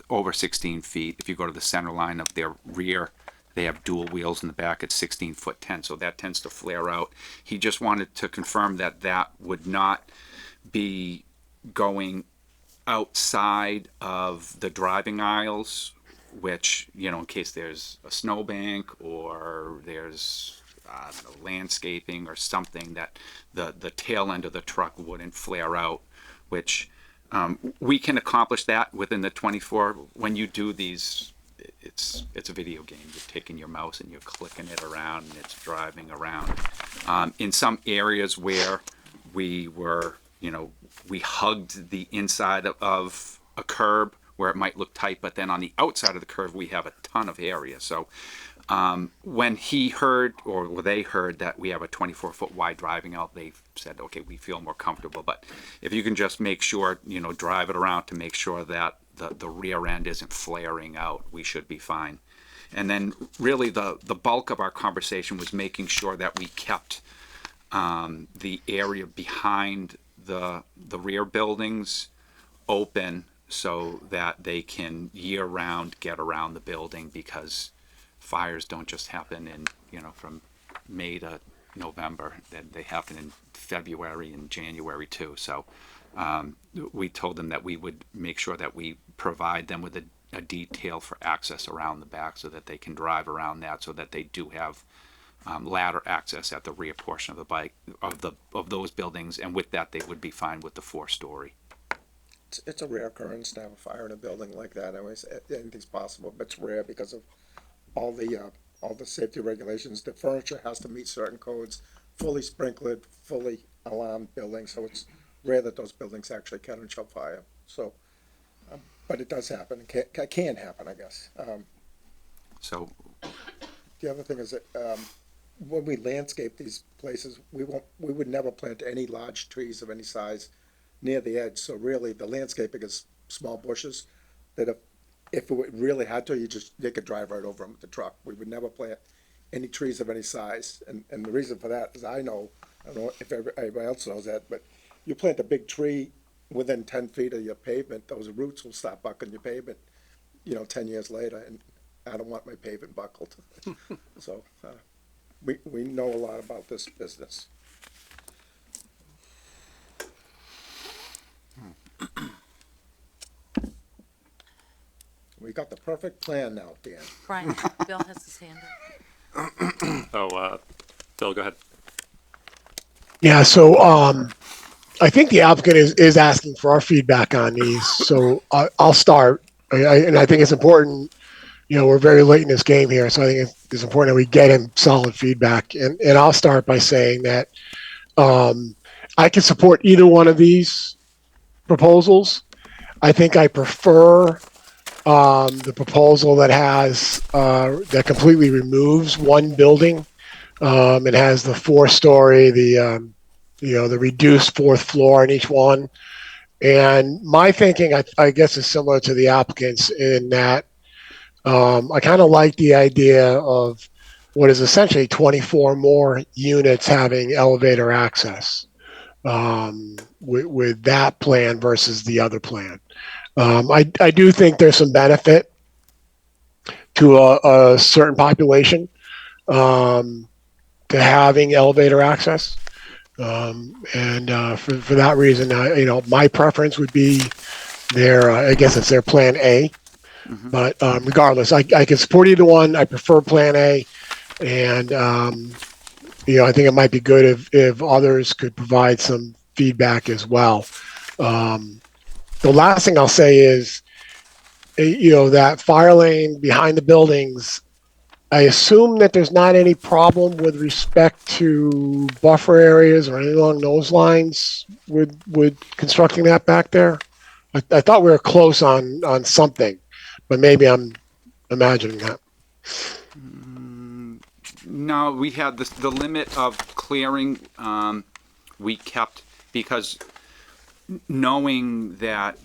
I: over 16 feet. If you go to the center line of their rear they have dual wheels in the back at 16-foot 10, so that tends to flare out. He just wanted to confirm that that would not be going outside of the driving aisles, which, you know, in case there's a snowbank or there's landscaping or something, that the tail end of the truck wouldn't flare out, which we can accomplish that within the 24. When you do these, it's a video game. You're taking your mouse and you're clicking it around and it's driving around. In some areas where we were, you know, we hugged the inside of a curb where it might look tight, but then on the outside of the curve we have a ton of area. So when he heard, or they heard, that we have a 24-foot wide driving aisle, they said, okay, we feel more comfortable. But if you can just make sure, you know, drive it around to make sure that the rear end isn't flaring out, we should be fine. And then really the bulk of our conversation was making sure that we kept the area behind the rear buildings open so that they can year-round get around the building, because fires don't just happen in, you know, from May to November. They happen in February and January too. So we told them that we would make sure that we provide them with a detail for access around the back so that they can drive around that, so that they do have ladder access at the rear portion of the bike of those buildings, and with that they would be fine with the 4-story.
G: It's a rare occurrence to have a fire in a building like that. I always, anything's possible, but it's rare because of all the safety regulations. The furniture has to meet certain codes, fully sprinkled, fully alarmed building, so it's rare that those buildings actually catch on fire. So, but it does happen. It can happen, I guess.
I: So
G: The other thing is that when we landscape these places, we would never plant any large trees of any size near the edge. So really, the landscaping is small bushes that if it really had to, they could drive right over them with the truck. We would never plant any trees of any size. And the reason for that is I don't know if everybody else knows that, but you plant a big tree within 10 feet of your pavement, those roots will stop buckling your pavement, 10 years later, and I don't want my pavement buckled. So we know a lot about this business. We got the perfect plan now, Dan.
C: Brian, Bill has his hand up.
A: Bill, go ahead.
D: Yeah, so I think the applicant is asking for our feedback on these. So I'll start, and I think it's important. We're very late in this game here, so I think it's important that we get him solid feedback. And I'll start by saying that I can support either one of these proposals. I think I prefer the proposal that has that completely removes one building. It has the 4-story, the reduced 4th floor on each one. And my thinking, I guess, is similar to the applicants in that I kind of like the idea of what is essentially 24 more units having elevator access with that plan versus the other plan. I do think there's some benefit to a certain population to having elevator access. And for that reason, my preference would be I guess it's their plan A. Mm-hmm. But regardless, I can support either one. I prefer plan A. And, I think it might be good if others could provide some feedback as well. The last thing I'll say is, that fire lane behind the buildings, I assume that there's not any problem with respect to buffer areas or anything along those lines with constructing that back there. I thought we were close on something, but maybe I'm imagining that.
I: No, we had the limit of clearing we kept, because knowing that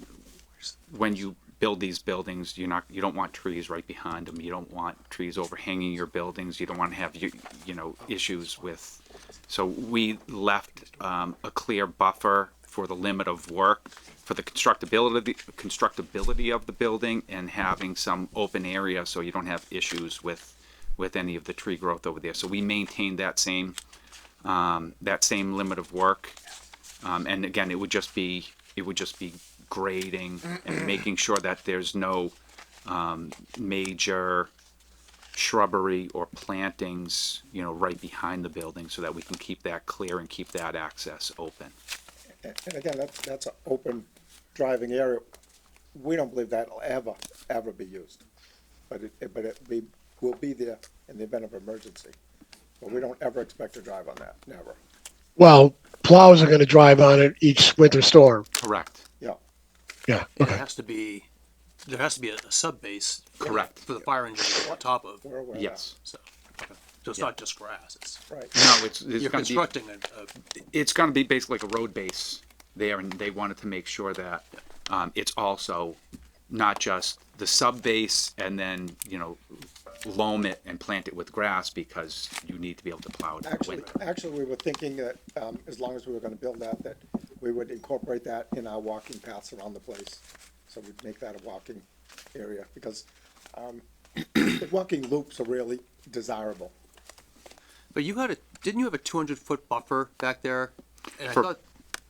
I: when you build these buildings, you don't want trees right behind them. You don't want trees overhanging your buildings. You don't want to have issues with. So we left a clear buffer for the limit of work, for the constructability of the building, and having some open area so you don't have issues with with any of the tree growth over there. So we maintained that same limit of work. And again, it would just be grading and making sure that there's no major shrubbery or plantings, right behind the building, so that we can keep that clear and keep that access open.
G: And again, that's an open driving area. We don't believe that'll ever be used. But it will be there in the event of emergency. But we don't ever expect to drive on that, never.
D: Well, plows are going to drive on it each winter storm.
I: Correct.
G: Yeah.
D: Yeah.
E: And
D: Okay.
E: there has to be a sub base.
I: Correct.
E: For the fire engine to go on top of,
G: We're aware of
I: Yes.
E: so it's not just grass, it's,
G: that. Right.
I: No, it's
E: you're
I: gonna be,
E: constructing
I: it's gonna be basically like a road base there, and they wanted to make sure that, it's also not just the sub base and then, loam it and plant it with grass, because you need to be able to plow it in the winter.
G: Actually, we were thinking that, as long as we were gonna build that we would incorporate that in our walking paths around the place. So we'd make that a walking area, because, the walking loops are really desirable.
E: But didn't you have a 200-foot buffer back there? And I
I: For-
E: thought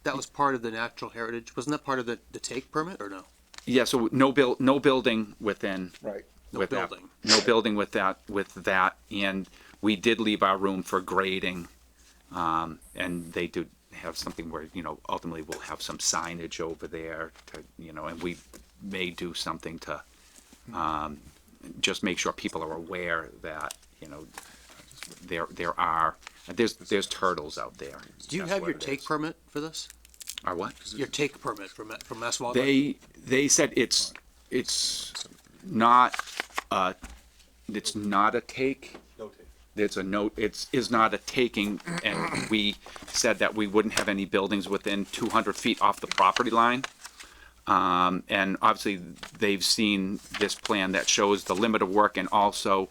E: that was part of the natural heritage. Wasn't that part of the take permit or no?
I: Yeah, so no building within.
G: Right.
I: with that.
E: building.
I: No building with that, and we did leave our room for grading, and they do have something where, ultimately we'll have some signage over there to, and we may do something to, just make sure people are aware that, there's turtles out there.
E: Do you
I: That's
E: have
I: what
E: your
I: it
E: take
I: is.
E: permit for this?
I: Our what?
E: Your take permit from Mass Wildlife?
I: They said it's not a take. It's a note, is not a taking, and we said that we wouldn't have any buildings within 200 feet off the property line. And obviously, they've seen this plan that shows the limit of work and also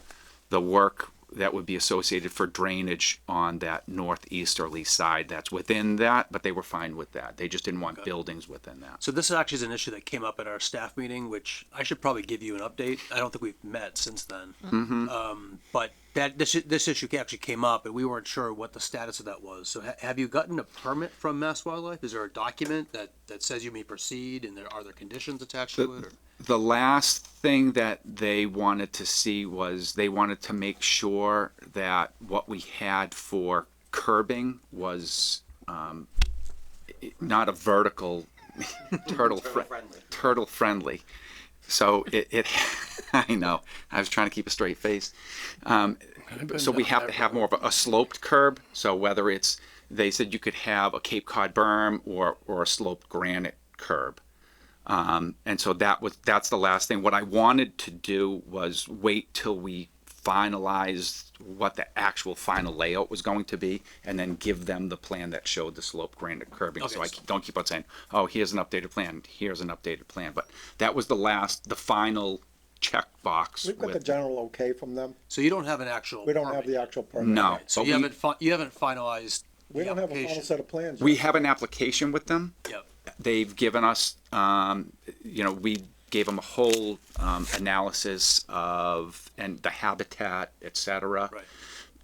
I: the work that would be associated for drainage on that northeasterly side. That's within that, but they were fine with that. They just didn't want buildings within that.
E: So this actually is an issue that came up at our staff meeting, which I should probably give you an update. I don't think we've met since then. But this issue actually came up, and we weren't sure what the status of that was. So have you gotten a permit from Mass Wildlife? Is there a document that says you may proceed, and are there conditions attached to it? Or?
I: The last thing that they wanted to see was they wanted to make sure that what we had for curbing was not a vertical turtle friendly. So it I know, I was trying to keep a straight face. So we have to have more of a sloped curb. So whether they said you could have a Cape Cod berm or a sloped granite curb. And so that's the last thing. What I wanted to do was wait till we finalized what the actual final layout was going to be, and then give them the plan that showed the slope granite curbing.
E: Okay,
I: so I don't keep on saying, oh, here's an updated plan, here's an updated plan. But that was the final check box.
G: We've got the general okay from them.
E: So you don't have an actual
G: We don't
E: permit
G: have the
E: yet.
G: actual permit.
I: No.
E: Right, so
I: but
E: you haven't finalized
G: We
E: the
G: don't have a final
E: application.
G: set of plans yet.
I: we have an application with them.
E: Yep.
I: They've given us, we gave them a whole analysis of and the habitat, et cetera.
E: Right.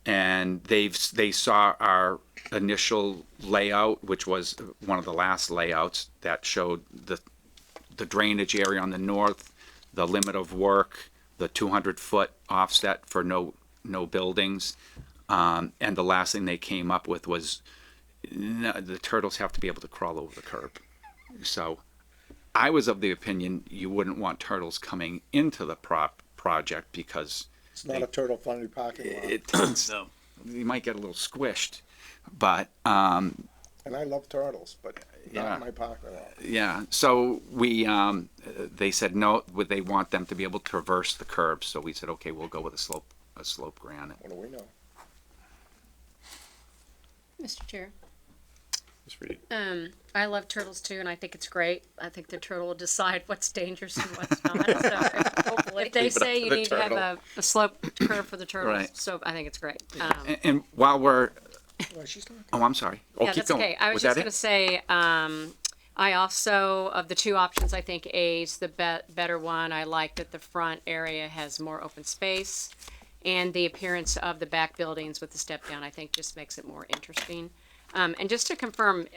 I: And they saw our initial layout, which was one of the last layouts that showed the drainage area on the north, the limit of work, the 200-foot offset for no buildings, and the last thing they came up with was the turtles have to be able to crawl over the curb. So I was of the opinion you wouldn't want turtles coming into the project because
G: It's not a turtle-friendly parking lot.
I: it's,
E: No.
I: you might get a little squished. But
G: And I love turtles, but
I: Yeah.
G: not in my parking lot.
I: yeah, so they said no, they want them to be able to traverse the curb. So we said, okay, we'll go with a slope granite.
G: What do we know?
H: Mr. Chair.
A: Just read it.
H: I love turtles too, and I think it's great. I think the turtle will decide what's dangerous and what's not. So if they say you
I: the
H: need to have
I: turtle.
H: a sloped curve for the turtles,
I: Right.
H: so I think it's great.
I: And while we're,
G: Well, she's talking.
I: oh, I'm sorry. Oh,
H: Yeah,
I: keep
H: that's
I: going.
H: okay. I was
I: that
H: just
I: it?
H: gonna say, I also, of the two options, I think A's the better one. I like that the front area has more open space. and the appearance of the back buildings with the step down, I think just makes it more interesting. And just to confirm,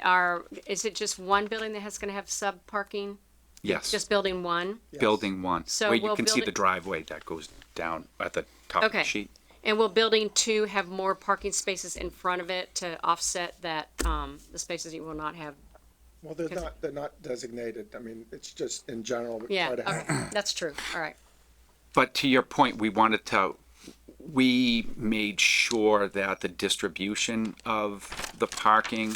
H: is it just one building that has gonna have sub parking?
I: Yes,
H: Just building one?
I: building one.
H: So
I: Where you
H: we'll
I: can see
H: build
I: the
H: it-
I: driveway that goes down at the top of
H: Okay.
I: the sheet.
H: And will building two have more parking spaces in front of it to offset that, the spaces you will not have?
G: Well, they're not designated. I mean, it's just in general, we
H: Yeah,
G: try to have.
H: okay, that's true, all right.
I: But to your point, we made sure that the distribution of the parking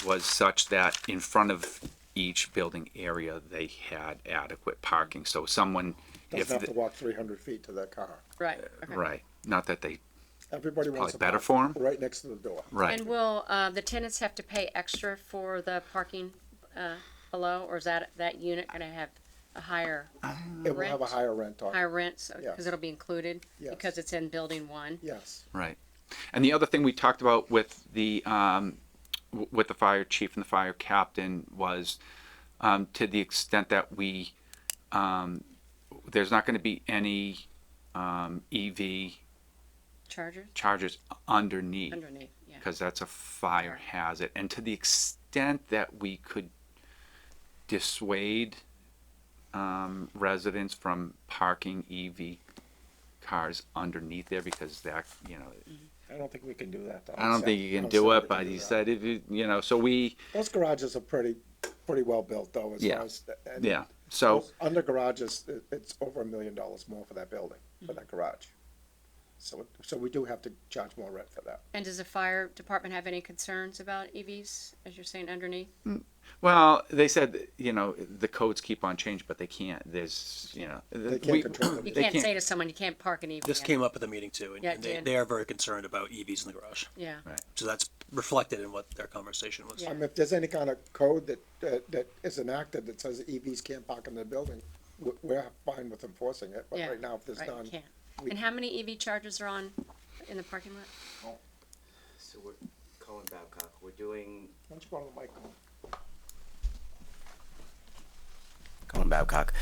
I: was such that in front of each building area, they had adequate parking. So someone, if,
G: Doesn't have to walk 300 feet to their car.
H: Right, okay.
I: right, not that they,
G: Everybody wants
I: Probably
G: to
I: better
G: park
I: for 'em.
G: right next to the door.
I: right.
H: And will, the tenants have to pay extra for the parking, below, or is that unit gonna have a higher,
G: It will have a
H: Rent.
G: higher rent on it.
H: higher rent, so,
G: Yes.
H: cause it'll be included?
G: Yes.
H: Because it's in building one?
G: Yes.
I: Right. And the other thing we talked about with the fire chief and the fire captain was, to the extent that we, there's not gonna be any, EV
H: Chargers?
I: chargers underneath.
H: Underneath, yeah.
I: Because that's a fire hazard. And to the extent that we could dissuade, residents from parking EV cars underneath there, because that,
G: I don't think we can do that though.
I: I don't think you can do it, but he said it, so we,
G: Those garages are pretty well built though, as
I: Yeah.
G: far as. And
I: yeah, so,
G: those under garages, it's over $1 million more for that building, for that garage. So we do have to charge more rent for that.
H: And does the fire department have any concerns about EVs, as you're saying, underneath?
I: well, they said, the codes keep on changing, but they can't, there's,
G: They can't control them.
H: You
I: They
H: can't
I: can't-
H: say to someone, you can't park an EV.
E: This
H: in
E: came up at the meeting too,
H: Yeah,
E: and
H: it did.
E: they are very concerned about EVs in the garage.
H: Yeah,
E: So that's reflected in what their conversation was.
H: Yeah.
G: If there's any kind of code that is enacted that says EVs can't park in the building, we're fine with enforcing it, but
H: yeah.
G: right now, if there's
H: Right,
G: none.
H: you can't.
G: we-
H: And how many EV chargers are on, in the parking lot?
K: So we're, Colin Babcock, we're doing,
G: Why don't you go to the mic?
K: Colin Babcock,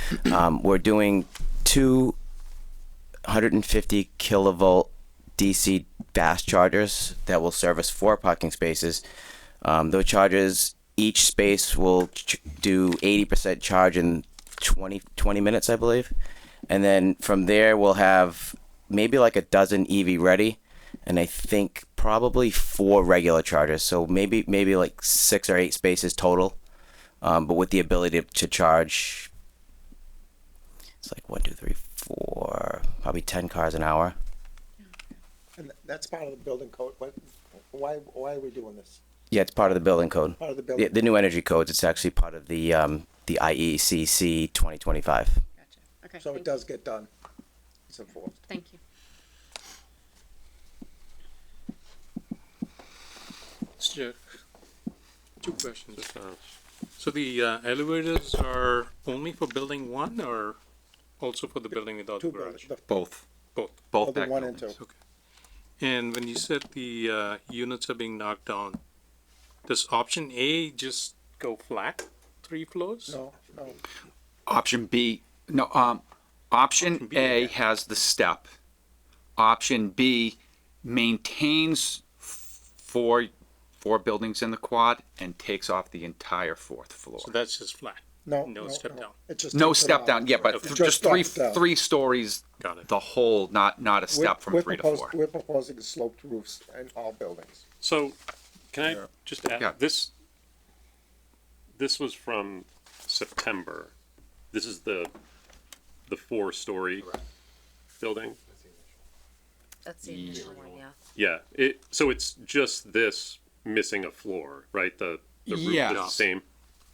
K: we're doing 250 kilovolt DC fast chargers that will service 4 parking spaces. Those chargers, each space will do 80% charge in 20 minutes, I believe. And then from there, we'll have maybe like a dozen EV ready, and I think probably 4 regular chargers. So maybe like 6 or 8 spaces total, but with the ability to charge. It's like 1, 2, 3, 4, probably 10 cars an hour.
G: And that's part of the building code. Why are we doing this?
K: Yeah, it's part of the building code.
G: Part of the building.
K: The new energy codes. It's actually part of the IECC 2025.
H: Gotcha, okay,
G: So it does get done. It's enforced.
H: thank you.
F: Sure. Two questions. So the elevators are only for building one or also for the building without
G: Two
F: garage?
G: buildings,
I: both,
F: Both.
I: both
G: building
I: back
G: 1 and
I: buildings.
G: 2.
F: Okay. And when you said the units are being knocked down, does option A just go flat, 3 floors?
G: No.
I: Option B, no, option
F: B,
I: A
F: yeah.
I: has the step. Option B maintains 4 buildings in the quad and takes off the entire 4th floor.
F: So that's just flat. No step down.
G: It just
I: No
G: takes it
I: step
G: off.
I: down, yeah, but
F: Okay.
I: just
G: drops down.
I: 3 stories,
F: Got it.
I: the whole, not a step from 3 to 4.
G: We're proposing sloped roofs in all buildings.
A: So, can I just add,
I: Yeah.
A: this was from September. This is the 4-story building.
C: That's the initial one, yeah.
A: Yeah, so it's just this missing a floor, right? The roof is the
I: Yes.
A: same.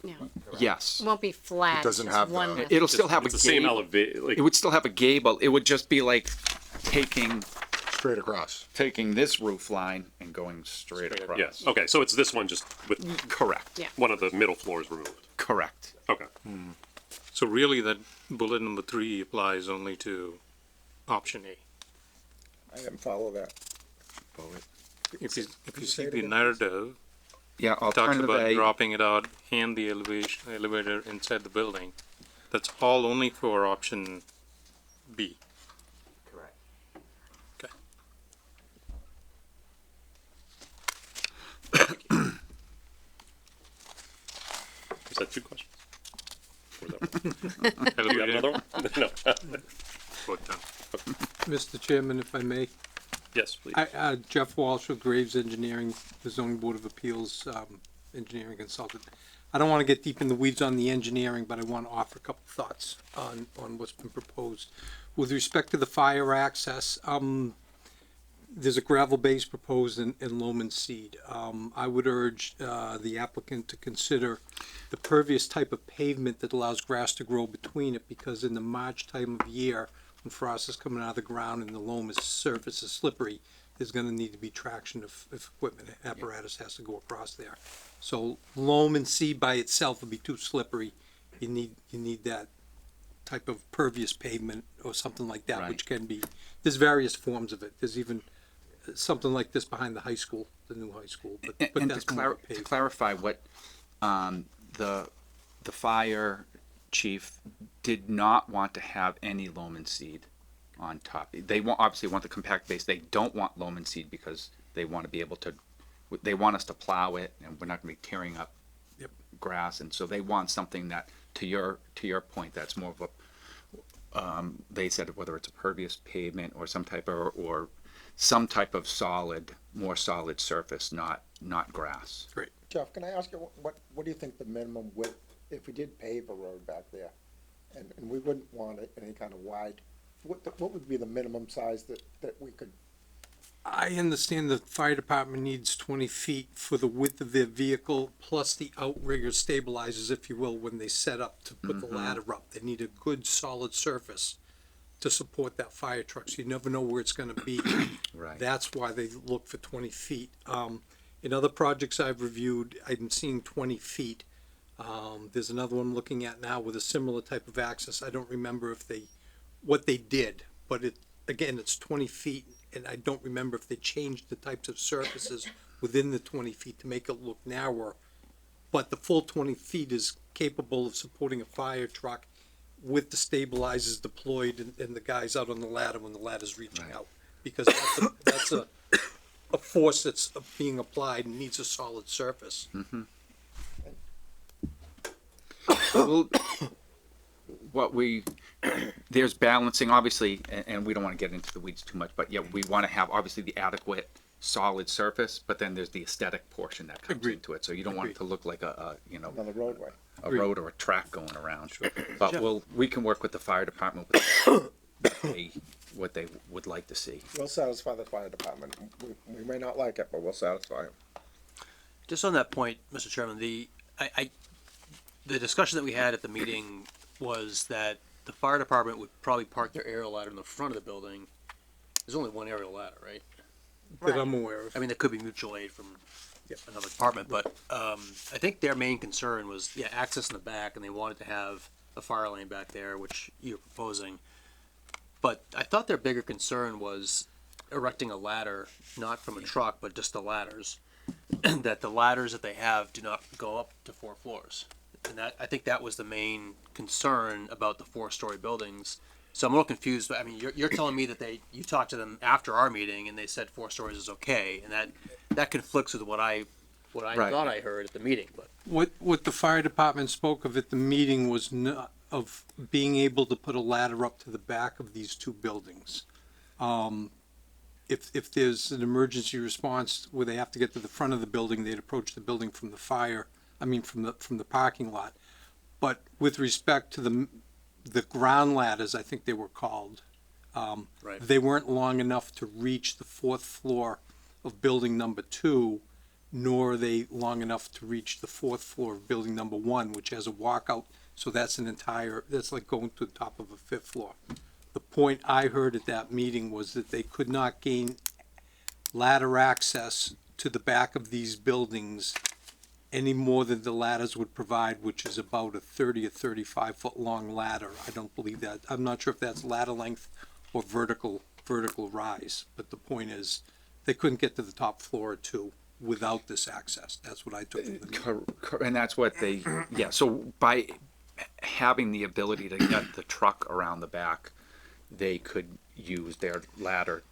H: Yeah,
I: Yes.
H: it won't be flat.
J: doesn't
H: just
J: have
H: one
J: the-
H: with-
I: It'll still have a
A: It's the same
I: gable.
A: elevate, like,
I: It would still have a gable. It would just be like taking
J: Straight across.
I: this roof line and going straight across.
A: yes, okay, so it's this one just with
I: Correct.
H: Yeah.
A: one of the middle floors removed.
I: Correct.
A: Okay.
F: So really that bullet number 3 applies only to option A.
G: I didn't follow that.
F: If you
G: say
F: see
G: it
F: the
G: again,
F: narrative,
I: Yeah,
F: it talks
I: alternative
F: about
I: A.
F: dropping it out and the elevator inside the building. That's all only for option B.
K: correct.
A: Do you have another one? No. Vote down.
F: Mr. Chairman, if I may,
A: Yes, please.
F: Jeff Walsh of Graves Engineering, the zoning board of appeals, engineering consultant. I don't want to get deep in the weeds on the engineering, but I want to offer a couple thoughts on what's been proposed. With respect to the fire access, there's a gravel base proposed in Loman Seed. I would urge the applicant to consider the pervious type of pavement that allows grass to grow between it, because in the March time of year, when frost is coming out of the ground and the loam surface is slippery, there's gonna need to be traction if equipment apparatus has to go across there. So loam and seed by itself would be too slippery. You need that type of pervious pavement or something like that, which can be, there's various forms of it. There's even something like this behind the high school, the new high school, but
I: And
F: that's
I: to,
F: more
I: to
F: paved.
I: clarify what, the fire chief did not want to have any loam and seed on top. They obviously want the compact base. They don't want loam and seed because they want to be able to, they want us to plow it and we're not gonna be tearing up
F: Yep.
I: grass. And so they want something that, to your point, that's more of a, they said whether it's a pervious pavement or some type of solid, more solid surface, not grass.
F: Great.
G: Jeff, can I ask you, what do you think the minimum width, if we did pave a road back there, and we wouldn't want it any kind of wide, what would be the minimum size that we could,
F: I understand the fire department needs 20 feet for the width of their vehicle, plus the outrigger stabilizers, if you will, when they set up to put the ladder up. They need a good solid surface to support that fire truck, so you never know where it's gonna be.
I: Right.
F: That's why they look for 20 feet. In other projects I've reviewed, I'm seeing 20 feet. There's another one I'm looking at now with a similar type of access. I don't remember what they did, but again, it's 20 feet, and I don't remember if they changed the types of surfaces within the 20 feet to make it look narrower. But the full 20 feet is capable of supporting a fire truck with the stabilizers deployed and the guys out on the ladder when the ladder's reaching out. Because that's a force that's being applied and needs a solid surface.
I: Well, there's balancing, obviously, and we don't want to get into the weeds too much, but yeah, we want to have obviously the adequate solid surface, but then there's the aesthetic portion that comes
F: Agreed.
I: into it. So you don't want it to look like a
G: another roadway?
I: a road or a track going around. But we can work with the fire department with what they would like to see.
G: We'll satisfy the fire department. We may not like it, but we'll satisfy them.
E: Just on that point, Mr. Chairman, the discussion that we had at the meeting was that the fire department would probably park their aerial ladder in the front of the building. There's only one aerial ladder, right?
F: That I'm aware of.
E: I mean, there could be mutual aid from another department, but I think their main concern was, access in the back, and they wanted to have a fire lane back there, which you're proposing. But I thought their bigger concern was erecting a ladder, not from a truck, but just the ladders. That the ladders that they have do not go up to 4 floors. And I think that was the main concern about the 4-story buildings. So I'm a little confused. I mean, you're telling me that you talked to them after our meeting and they said 4 stories is okay, and that conflicts with what I
I: Right.
E: thought I heard at the meeting. But
F: What the fire department spoke of at the meeting was of being able to put a ladder up to the back of these 2 buildings. If there's an emergency response where they have to get to the front of the building, they'd approach the building from the from the parking lot. But with respect to the ground ladders, I think they were called,
E: right.
F: they weren't long enough to reach the 4th floor of building number 2, nor are they long enough to reach the 4th floor of building number 1, which has a walkout. So that's that's like going to the top of a 5th floor. The point I heard at that meeting was that they could not gain ladder access to the back of these buildings any more than the ladders would provide, which is about a 30 or 35 foot long ladder. I don't believe that. I'm not sure if that's ladder length or vertical rise, but the point is they couldn't get to the top floor or 2 without this access. That's what I took from the meeting.
I: And that's what they, so by having the ability to get the truck around the back, they could use their ladder,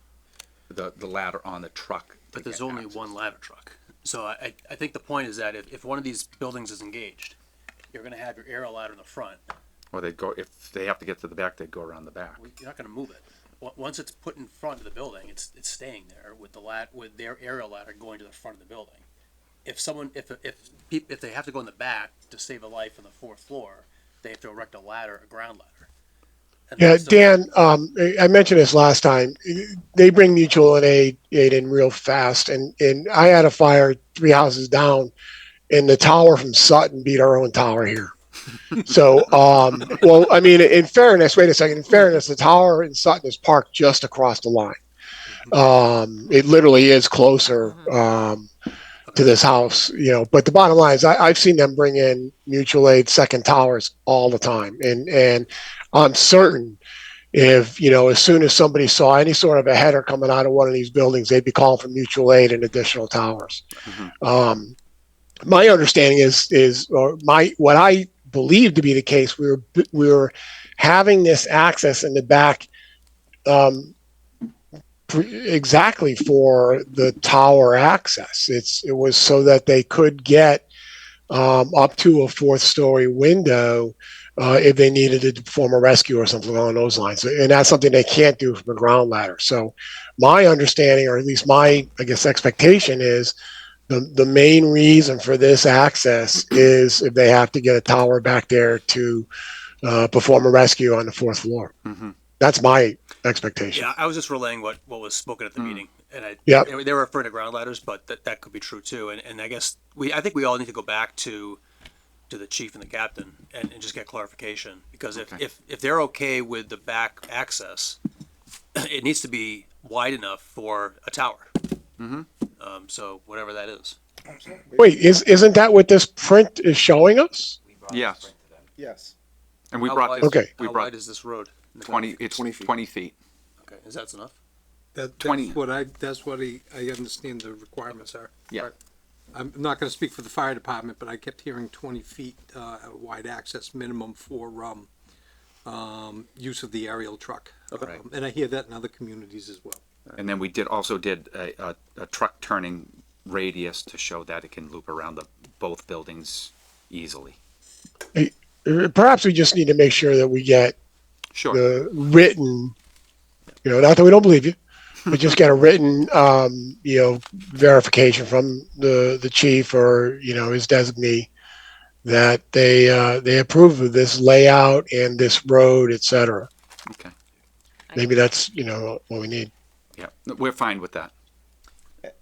I: the ladder on the truck.
E: But there's only one ladder truck. So I think the point is that if one of these buildings is engaged, you're gonna have your aerial ladder in the front,
I: Or they'd go, if they have to get to the back, they'd go around the back.
E: You're not gonna move it. Once it's put in front of the building, it's staying there with with their aerial ladder going to the front of the building. If someone, if they have to go in the back to save a life on the fourth floor, they have to erect a ladder, a ground ladder. And
D: Yeah,
E: that's the-
D: Dan, I mentioned this last time. They bring mutual aid in real fast, and I had a fire 3 houses down, and the tower from Sutton beat our own tower here. So, well, I mean, in fairness, wait a second. In fairness, the tower in Sutton is parked just across the line. It literally is closer to this house, you know. But the bottom line is, I've seen them bring in mutual aid second towers all the time, and I'm certain if, you know, as soon as somebody saw any sort of a header coming out of one of these buildings, they'd be calling for mutual aid and additional towers. My understanding is, or what I believe to be the case, we were having this access in the back, exactly for the tower access. It was so that they could get up to a fourth story window if they needed to perform a rescue or something along those lines. And that's something they can't do from a ground ladder. So my understanding, or at least my, I guess, expectation is the main reason for this access is if they have to get a tower back there to perform a rescue on the fourth floor. That's my expectation.
E: Yeah, I was just relaying what was spoken at the meeting, and
D: Yeah.
E: they were referring to ground ladders, but that could be true too. And I guess I think we all need to go back to the chief and the captain and just get clarification, because if they're okay with the back access, it needs to be wide enough for a tower. So whatever that is.
D: Wait, isn't that what this print is showing us?
I: Yes,
G: Yes.
I: and we
E: How
I: brought
E: wide-
I: this,
D: Okay.
I: we
E: How
I: brought
E: wide is this road?
I: 20, it's
J: 20 feet.
I: 20 feet.
E: Okay, is that enough?
F: That's
I: 20.
F: what I understand the requirements are.
I: Yeah.
F: I'm not gonna speak for the fire department, but I kept hearing 20 feet, wide access minimum for, use of the aerial truck.
I: Okay.
F: And I hear that in other communities as well.
I: And then we also did a truck turning radius to show that it can loop around both buildings easily.
D: Perhaps we just need to make sure that we get
I: Sure.
D: the written, you know, not that we don't believe you, but just get a written, you know, verification from the chief or, you know, his designee that they approve of this layout and this road, et cetera.
I: Okay.
D: Maybe that's, you know, what we need.
I: Yeah, we're fine with that.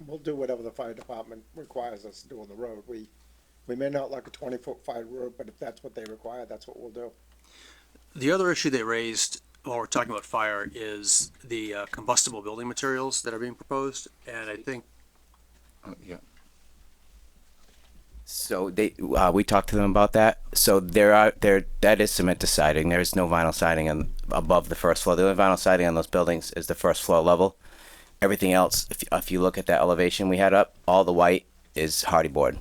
G: We'll do whatever the fire department requires us to do on the road. We may not like a 20-foot wide road, but if that's what they require, that's what we'll do.
E: The other issue they raised while we're talking about fire is the combustible building materials that are being proposed, and I think
I: Yeah.
K: So we talked to them about that. So that is cement to siding. There is no vinyl siding above the first floor. The only vinyl siding on those buildings is the first floor level. Everything else, if you look at that elevation we had up, all the white is hardy board.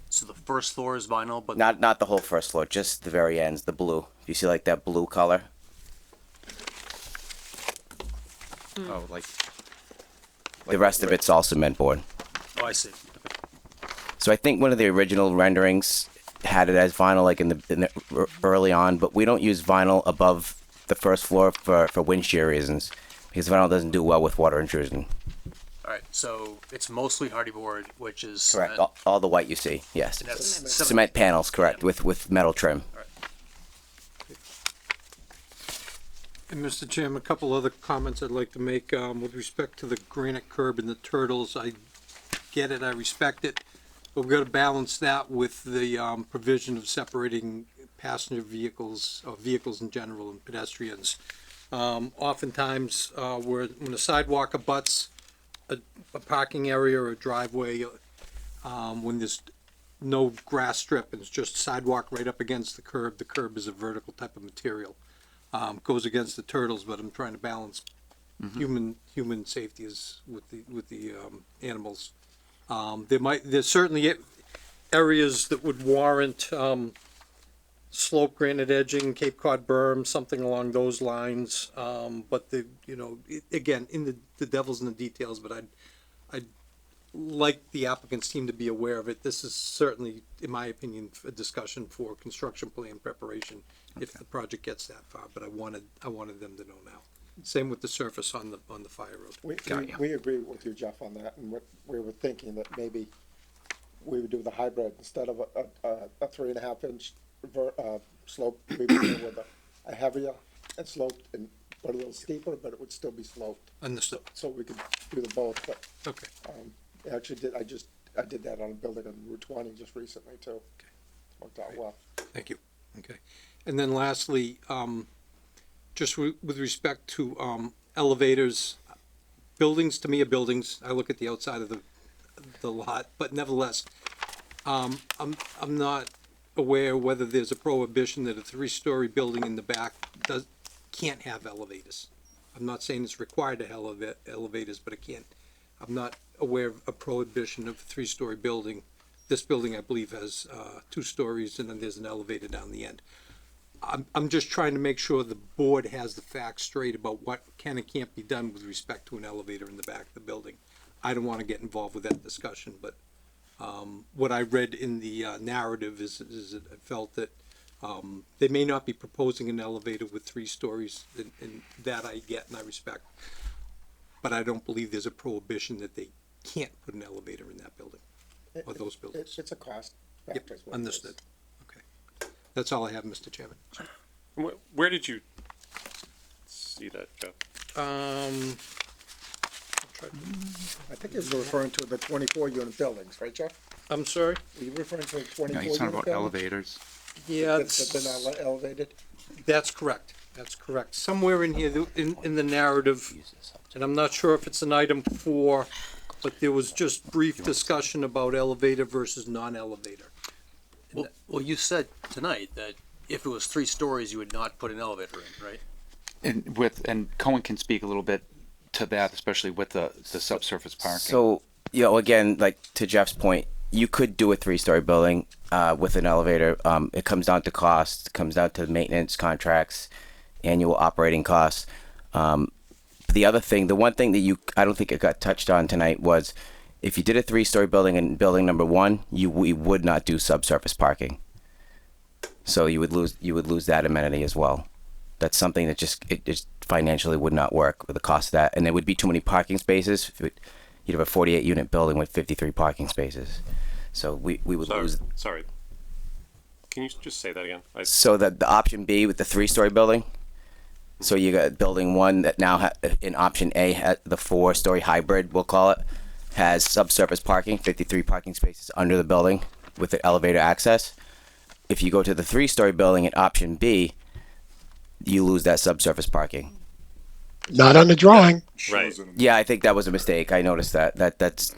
E: so the first floor is vinyl, but
K: Not the whole first floor, just the very ends, the blue. You see like that blue color?
I: Oh, like.
K: The rest of it's all cement board.
E: oh, I see.
K: So I think one of the original renderings had it as vinyl, like in the early on, but we don't use vinyl above the first floor for wind shear reasons, because vinyl doesn't do well with water intrusion.
E: All right, so it's mostly hardy board, which is
K: Correct.
E: cement,
K: All the white you see, yes.
E: and that's
K: Cement panels, correct, with metal trim.
F: And Mr. Chairman, a couple other comments I'd like to make, with respect to the granite curb and the turtles. I get it, I respect it, but we've got to balance that with the, provision of separating passenger vehicles, or vehicles in general, and pedestrians. Oftentimes, when a sidewalk abuts a parking area or a driveway, when there's no grass strip and it's just sidewalk right up against the curb is a vertical type of material. Goes against the turtles, but I'm trying to balance human safety with the animals. There's certainly areas that would warrant slope granite edging, Cape Cod berm, something along those lines. But again, the devil's in the details. But I'd like the applicants team to be aware of it. This is certainly, in my opinion, a discussion for construction plan preparation if the project gets that far, but I wanted them to know now. Same with the surface on the fire road.
G: We agree with you, Jeff, on that, and what we were thinking that maybe we would do the hybrid instead of a 3.5 inch slope. We would go with a heavier and sloped and but a little steeper, but it would still be sloped.
F: Understood.
G: So we could do the both, but
F: Okay.
G: actually I did that on a building on Route 20 just recently too. Worked out well.
F: Thank you. Okay. And then lastly, just with respect to elevators, buildings to me are buildings. I look at the outside of the lot, but nevertheless, I'm not aware whether there's a prohibition that a 3-story building in the back can't have elevators. I'm not saying it's required to have elevators, but it can't. I'm not aware of a prohibition of a 3-story building. This building, I believe, has 2 stories, and then there's an elevator down the end. I'm just trying to make sure the board has the facts straight about what can and can't be done with respect to an elevator in the back of the building. I don't want to get involved with that discussion, but what I read in the narrative is that I felt that they may not be proposing an elevator with 3 stories, and that I get and I respect. But I don't believe there's a prohibition that they can't put an elevator in that building or those buildings.
G: It's a cost
F: Yep,
G: factor. is what it is.
F: understood. Okay. That's all I have, Mr. Chairman.
A: Where did you see that, Jeff?
G: I think you're referring to the 24 unit buildings, right, Jeff?
F: I'm sorry?
G: Were you referring to the 24
I: No,
G: unit
I: he's talking about
G: buildings?
I: elevators.
F: Yeah,
G: That they're not elevated?
F: that's correct. That's correct. Somewhere in here, in the narrative, and I'm not sure if it's an item 4, but there was just brief discussion about elevator versus non-elevator.
E: Well, you said tonight that if it was 3 stories, you would not put an elevator in, right?
I: And Cohen can speak a little bit to that, especially with the subsurface parking.
K: So, again, like to Jeff's point, you could do a 3-story building with an elevator. It comes down to cost, it comes down to maintenance contracts, annual operating costs. The other thing, the one thing that I don't think it got touched on tonight was if you did a 3-story building in building number 1, we would not do subsurface parking. So you would lose that amenity as well. That's something that just financially would not work with the cost of that, and there would be too many parking spaces. You'd have a 48 unit building with 53 parking spaces. So we would lose.
A: Sorry. Can you just say that again?
K: So that the option B with the 3-story building. So you got building 1 that now in option A, the 4-story hybrid, we'll call it, has subsurface parking, 53 parking spaces under the building with the elevator access. If you go to the 3-story building at option B, you lose that subsurface parking.
D: Not on the drawing.
A: Right.
K: Yeah, I think that was a mistake. I noticed that. That's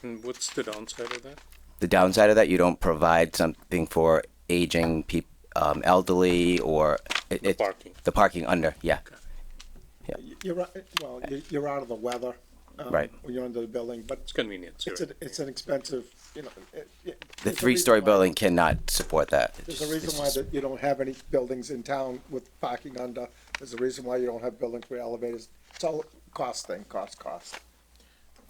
F: And what's the downside of that?
K: the downside of that. You don't provide something for aging people, elderly, or the parking under. Yeah.
G: You're right, well, you're out of the weather.
K: Right.
G: When you're under the building, but
F: It's convenient,
G: it's an expensive,
K: The
G: there's a
K: 3-story
G: reason why-
K: building cannot support that.
G: There's a reason why that you don't have any buildings in town with parking under. There's a reason why you don't have buildings with elevators. It's all cost thing, cost.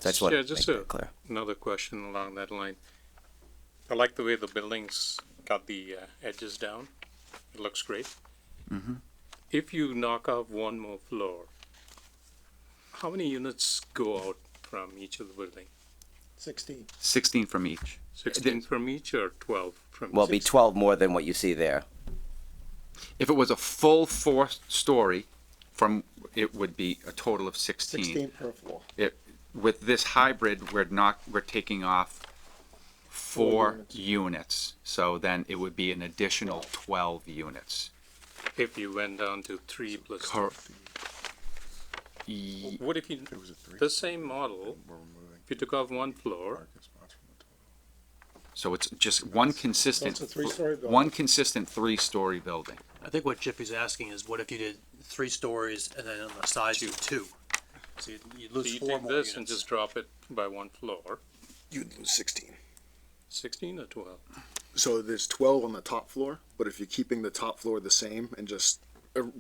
K: That's what.
F: Yeah, just
K: make that clear.
F: another question along that line. I like the way the building's got the edges down. It looks great.
I: Mm-hmm.
F: If you knock off one more floor, how many units go out from each of the building?
G: 16.
I: 16 from each.
F: 16 from each or 12 from
K: Well, it'd be
F: each?
K: 12 more than what you see there.
I: If it was a full 4-story, it would be a total of 16.
G: 16 per floor.
I: With this hybrid, we're taking off 4
G: units.
I: units. So then it would be an additional 12 units.
F: If you went down to 3 plus
I: Cor-
F: 2. What if you, the same model, if you took off one floor,
I: So it's just one consistent,
G: So it's a 3-story building.
I: one consistent 3-story building.
E: I think what Jiffy's asking is what if you did 3 stories and then on the sides you 2? So you'd
F: so
E: lose
F: you
E: 4
F: take
E: more
F: this
E: units.
F: and just drop it by one floor,
J: You'd lose 16.
F: 16 or 12?
J: So there's 12 on the top floor, but if you're keeping the top floor the same and just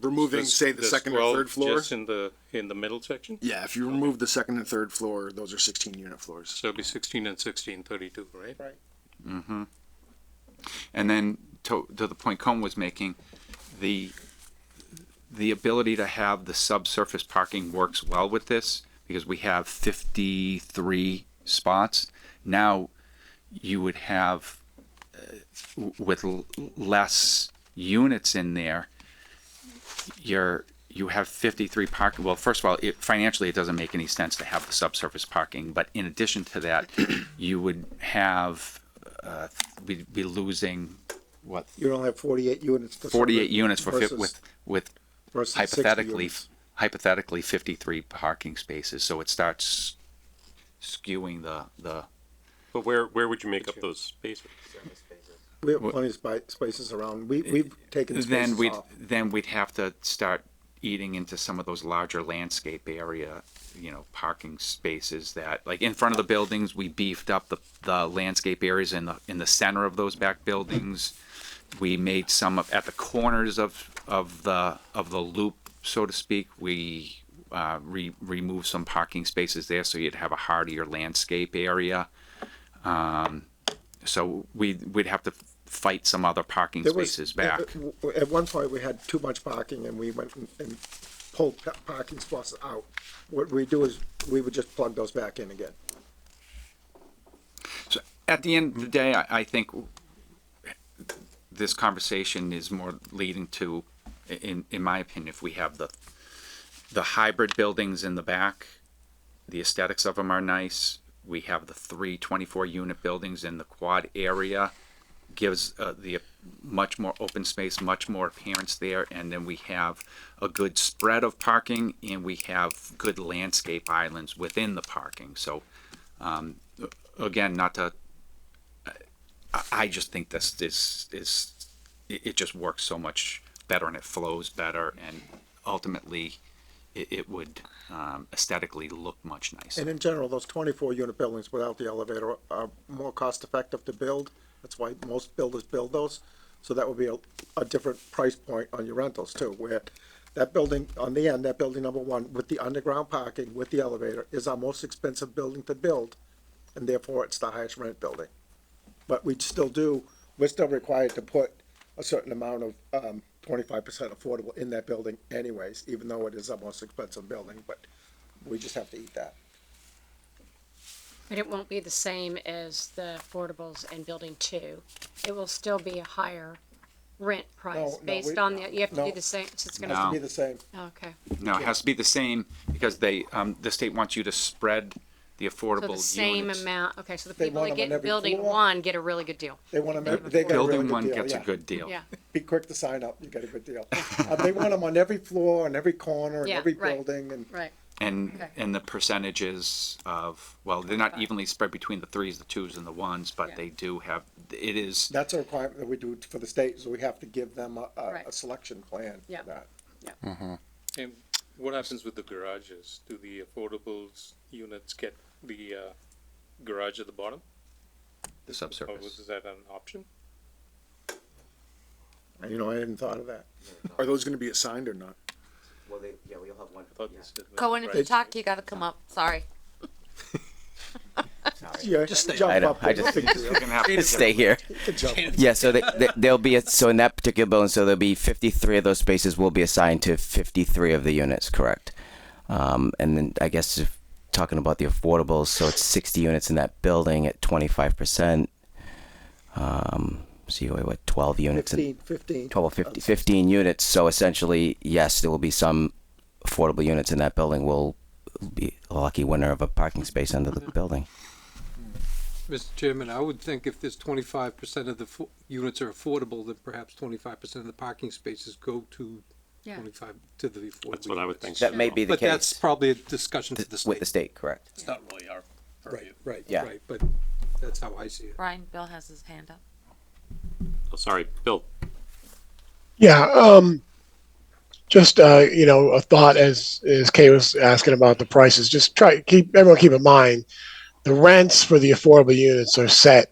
J: removing, say, the
F: There's
J: second or
F: 12
J: third floor.
F: Just in the middle section?
J: Yeah, if you remove the second and third floor, those are 16 unit floors.
F: So it'd be 16 and 16, 32, right?
G: Right.
I: Mm-hmm. And then to the point Cone was making, the ability to have the subsurface parking works well with this because we have 53 spots. Now you would have with less units in there, you have 53 parking. Well, first of all, financially, it doesn't make any sense to have the subsurface parking. But in addition to that, you would have, we'd be losing, what,
G: You only have 48 units. To
I: 48
G: serve
I: units for,
G: versus-
I: with
G: versus 60 units.
I: hypothetically 53 parking spaces. So it starts skewing the
A: But where would you make up those spaces?
G: We have plenty of spaces around. We've taken spaces off.
I: then we'd have to start eating into some of those larger landscape area, parking spaces that, like in front of the buildings, we beefed up the landscape areas in the center of those back buildings. We made some at the corners of the loop, so to speak. We removed some parking spaces there, so you'd have a hardier landscape area. So we'd have to fight some other parking spaces back.
G: At one point, we had too much parking and we went and pulled parking spots out. What we do is we would just plug those back in again.
I: So at the end of the day, I think this conversation is more leading to, in my opinion, if we have the hybrid buildings in the back, the aesthetics of them are nice. We have the 3 24-unit buildings in the quad area, gives the much more open space, much more appearance there, and then we have a good spread of parking, and we have good landscape islands within the parking. So, again, not to, I just think this is it just works so much better and it flows better, and ultimately it would aesthetically look much nicer.
G: And in general, those 24-unit buildings without the elevator are more cost-effective to build. That's why most builders build those. So that would be a different price point on your rentals too, where that building, on the end, that building number one, with the underground parking, with the elevator, is our most expensive building to build, and therefore it's the highest rent building. But we're still required to put a certain amount of 25% affordable in that building anyways, even though it is our most expensive building, but we just have to eat that.
H: But it won't be the same as the affordables in building 2. It will still be a higher rent price
G: No,
H: based on you have to
G: no.
H: do the same, so it's
G: It
H: gonna,
G: has to be the same.
H: okay.
I: No, it has to be the same because the state wants you to spread the
H: So
I: affordable
H: the same
I: units.
H: amount, okay, so the
G: They
H: people
G: want
H: that
G: them on
H: get
G: every
H: building
G: floor.
H: 1 get a really good deal.
G: They want them,
H: They have
G: they got a really
I: Building
G: good
I: one
G: deal,
I: gets
G: yeah.
I: a good deal.
H: Yeah,
G: Be quick to sign up, you got a good deal. They want them on every floor, and every corner, and
H: Yeah,
G: every
H: right.
G: building, and
H: right.
I: And
H: Okay.
I: and the percentages of, well, they're not evenly spread between the 3s, the 2s, and the 1s, but
H: Yeah.
I: they do have, it is,
G: that's a requirement that we do for the state, so we have to give them a
H: Right.
G: selection plan
H: Yeah.
G: for that.
L: And what happens with the garages? Do the affordables units get the garage at the bottom?
I: the
L: Or
I: subsurface.
L: is that an option?
G: And, I hadn't thought of that.
J: Are those gonna be assigned or not?
K: Well, we'll have one.
L: I thought this did.
C: Cohen, if you talk, you gotta come up. Sorry.
G: Yeah,
F: Just stay-
G: jump
K: I know,
G: up
K: I
G: there.
K: just-
G: Big deal.
I: You're gonna have to
K: Stay here.
G: You can jump.
K: Yeah, so there'll be so in that particular building, so there'll be 53 of those spaces will be assigned to 53 of the units, correct? And then I guess if talking about the affordables, so it's 60 units in that building at 25%. So you what 12 units in
G: 15.
K: 12 or 50, 15 units. So essentially, yes, there will be some affordable units in that building. Will be a lucky winner of a parking space under the building.
F: Mr. Chairman, I would think if there's 25% of the units are affordable, then perhaps 25% of the parking spaces go to
H: Yeah.
F: 25 to the affordable.
A: That's what I would think.
K: That may be the
F: But that's
K: case
F: probably a discussion for the
K: with the
F: state.
K: state, correct?
L: It's not really our purview.
F: Right,
K: Yeah.
F: right, but that's how I see it.
C: Brian, Bill has his hand up.
A: Oh, sorry, Bill.
D: Yeah, just, a thought as Kay was asking about the prices, just everyone keep in mind, the rents for the affordable units are set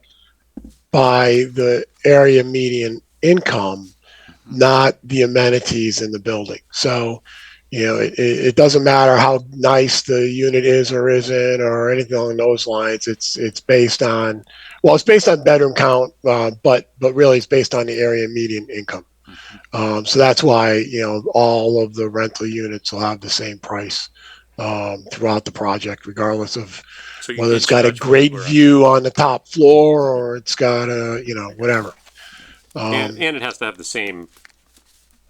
D: by the area median income, not the amenities in the building. So It doesn't matter how nice the unit is or isn't or anything along those lines. It's based on, well, it's based on bedroom count, but really it's based on the area median income. So that's why, all of the rental units will have the same price throughout the project, regardless of
A: So you
D: whether
A: can't
D: it's got a
A: charge for
D: great
A: garage.
D: view on the top floor or it's got a, whatever.
A: And it has to have the same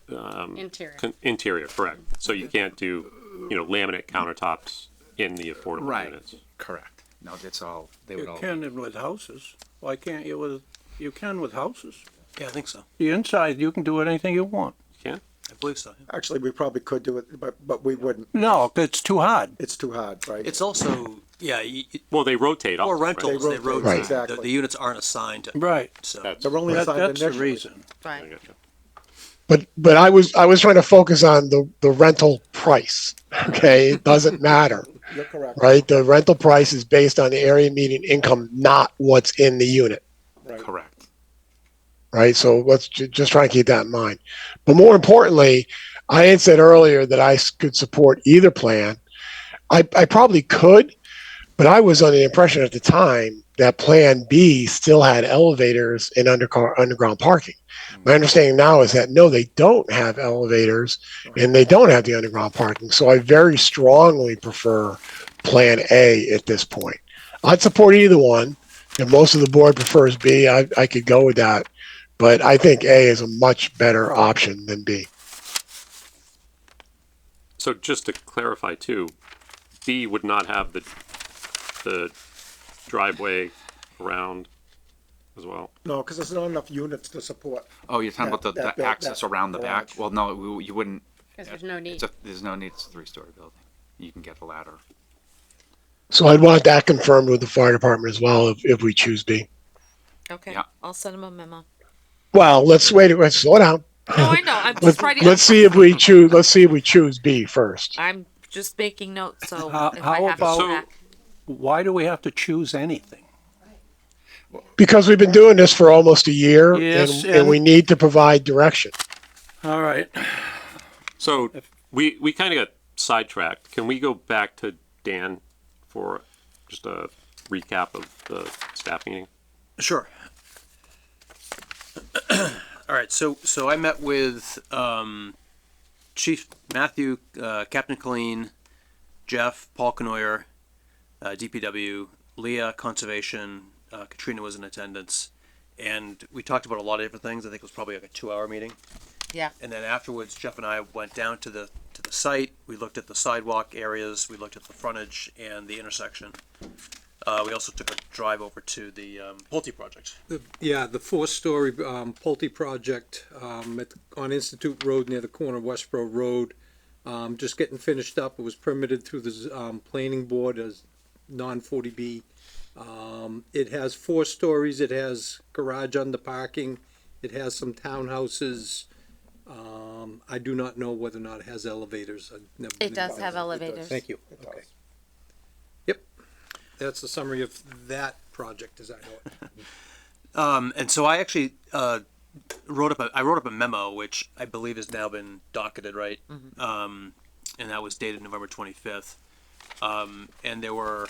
H: Interior.
A: interior, correct. So you can't do, laminate countertops in the affordable
I: Right.
A: units.
I: Correct. No, that's all, they would
M: You
I: all.
M: can with houses. Why can't you you can with houses.
E: Yeah, I think so.
M: The inside, you can do anything you want.
A: Can't?
E: I believe so. Yeah.
G: Actually, we probably could do it, but we wouldn't.
M: No, it's too hard.
G: It's too hard, right?
E: It's also, yeah,
A: Well, they rotate off.
E: for rentals,
G: They
E: they
G: rotate,
E: rotate.
G: exactly.
E: The units aren't assigned to,
M: Right.
E: so.
G: They're only assigned
M: That's the
G: initially.
M: reason.
C: Right.
D: But I was trying to focus on the rental price. Okay, it doesn't matter,
G: You're correct.
D: right? The rental price is based on the area median income, not what's in the unit,
G: Right.
I: Correct.
D: right? So let's just try and keep that in mind. But more importantly, I had said earlier that I could support either plan. I probably could, but I was under the impression at the time that Plan B still had elevators and underground parking. My understanding now is that no, they don't have elevators and they don't have the underground parking. So I very strongly prefer Plan A at this point. I'd support either one. If most of the board prefers B, I could go with that. But I think A is a much better option than B.
A: So just to clarify too, B would not have the driveway around as well.
G: No, because there's not enough units to support.
I: Oh, you're talking
G: That-
I: about
G: that
I: the
G: built-
I: access
G: that
I: around the back?
G: garage.
I: Well, no, you wouldn't.
H: Because there's no need.
I: There's no need, it's a three-story building. You can get a ladder.
D: So I'd want that confirmed with the fire department as well if we choose B.
C: Okay,
I: Yeah.
C: I'll send him a memo.
D: Well, let's slow down.
C: No, I know, I'm
D: Let's,
C: just writing.
D: let's see if we choose B first.
C: I'm just making notes, so
M: How-
C: if
M: how
C: I have to
M: about-
C: go back.
M: Why do we have to choose anything?
D: Because we've been doing this for almost a year
M: Yes,
D: and we need to provide direction.
M: All right.
A: So we kind of got sidetracked. Can we go back to Dan for just a recap of the staff meeting?
E: Sure. All right, so I met with Chief Matthew, Captain Colleen, Jeff, Paul Canoyer, DPW, Leah, Conservation, Katrina was in attendance, and we talked about a lot of different things. I think it was probably like a 2-hour meeting.
C: Yeah.
E: And then afterwards, Jeff and I went down to the site. We looked at the sidewalk areas. We looked at the frontage and the intersection. We also took a drive over to the Pulte project.
F: The four-story Pulte project on Institute Road near the corner of Westboro Road. Just getting finished up. It was permitted through the planning board as non-40B. It has 4 stories. It has garage under parking. It has some townhouses. I do not know whether or not it has elevators. I've never
C: It
F: been
C: does
F: involved.
C: have elevators.
F: Thank you.
G: It
F: Okay.
G: does.
F: Yep. That's the summary of that project as I know it.
E: And so I actually wrote up a memo, which I believe has now been docketed, right? And that was dated November 25th. And there were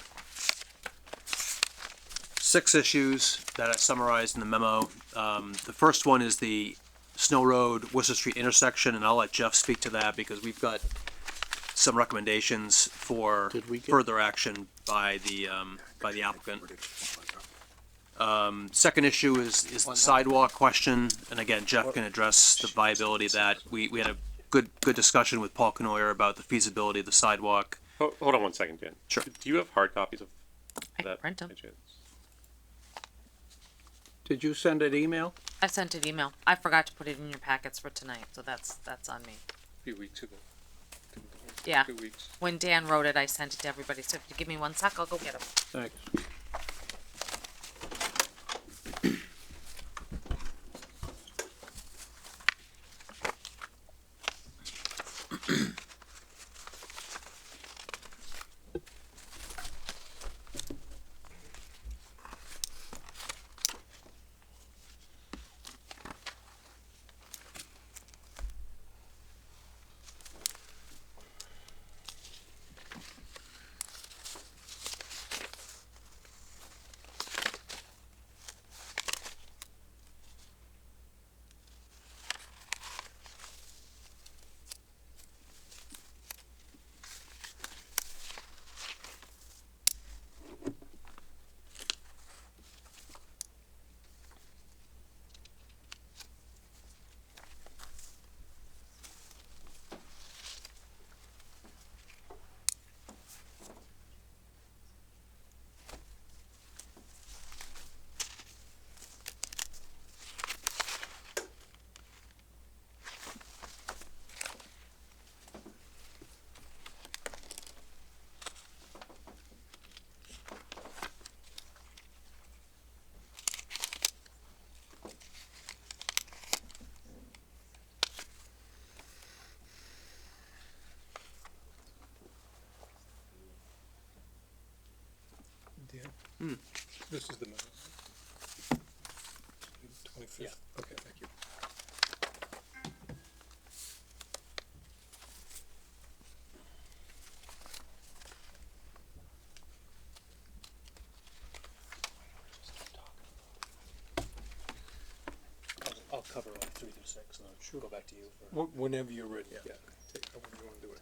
E: 6 issues that I summarized in the memo. The first one is the Snow Road, Worcester Street intersection, and I'll let Jeff speak to that because we've got some recommendations for further action by the applicant. Second issue is the sidewalk question, and again, Jeff can address the viability of that. We had a good discussion with Paul Canoyer about the feasibility of the sidewalk.
A: Hold on one second, Dan.
E: Sure.
A: Do you have hard copies of
C: I can
A: that?
C: print 'em.
A: by chance?
M: Did you send an email?
C: I sent an email. I forgot to put it in your packets for tonight, so that's on me.
L: A few weeks ago.
C: Yeah.
L: 2 weeks.
C: When Dan wrote it, I sent it to everybody. So if you give me 1 sec, I'll go get them.
M: Thanks.
F: Dan? This is the memo. 25th? Okay, thank you.
E: I'll cover like 3 through 6, and then go back to you for.
F: Whenever you're ready, yeah. Take however you wanna do it.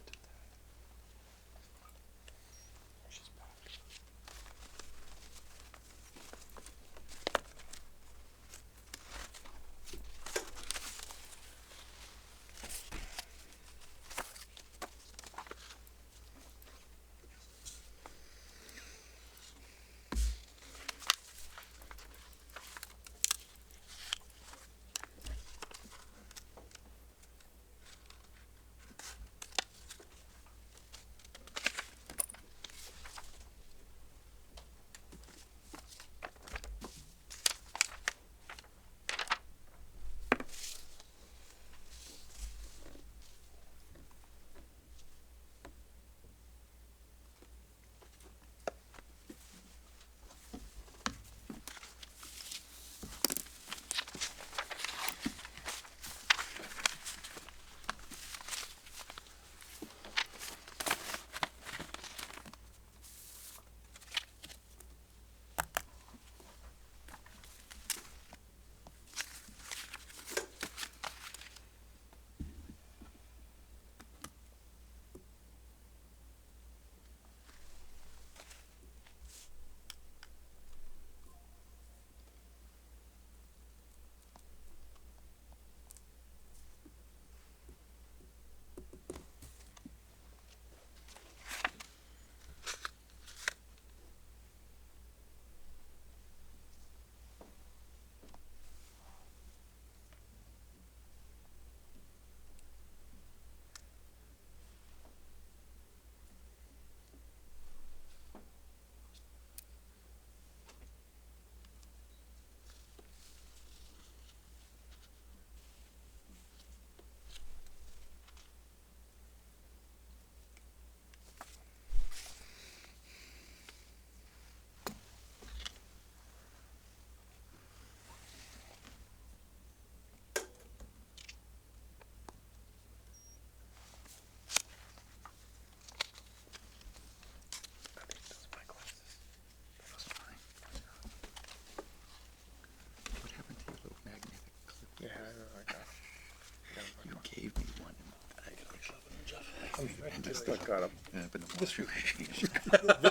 G: I still got them.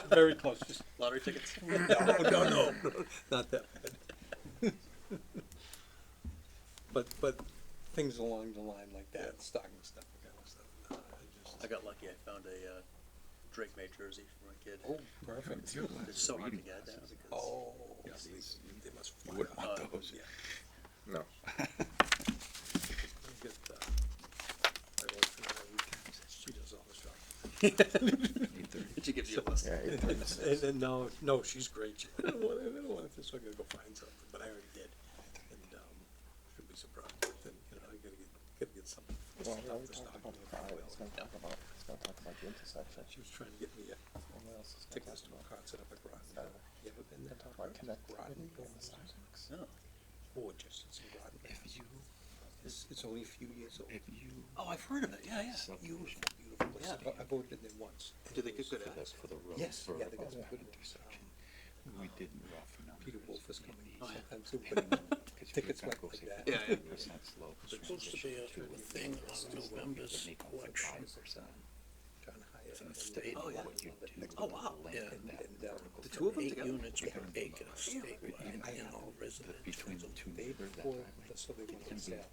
F: Very close, just.
E: Lottery tickets?
F: No, not that bad. But things along the line like that, stocking stuff, kind of stuff.
E: I got lucky. I found a Drake May jersey for my kid.
F: Oh, perfect.
E: It's so hard to get now because.
F: Oh, they must fly
I: wouldn't
F: out.
I: want those.
F: Yeah.
G: No.
F: Get, my wife and I, she does all the shopping.
E: She gives you a list.
G: Yeah,
F: No, she's great. I don't want it, so I gotta go find something, but I already did. And, should be surprised, but then, I gotta get something.
G: Well,
F: stuff
G: we
F: for
G: talked
F: stocking
G: about the crowd. It's gonna talk about, the intersection.
F: She was trying to get me a
G: What else is
F: tickets to a concert up at Groton. You ever been there?
G: talk about
F: Groton?
G: connectivity on the sidewalks.
E: No.
F: Gorgeous, it's in Groton. It's only a few years old.
E: Oh, I've heard of it. Yeah, yeah.
F: Beautiful, beautiful place.
E: Yeah.
F: I voted in there once.
E: Do they get good ads?
F: Yes, yeah, they got some good intersection.
I: We didn't roughen up.
F: Peter Wolf is coming
E: Oh, yeah.
F: sometime soon, but tickets went like that.
E: Yeah, yeah.
M: There's supposed to be a thing on November's election.
F: John Hyatt.
M: In the state.
E: Oh, yeah.
M: Oh,
E: wow.
M: Yeah.
E: The two of them
M: 8
E: together?
M: units per acre statewide, and all residential.
I: Between the two neighbors,
F: So they went on sale.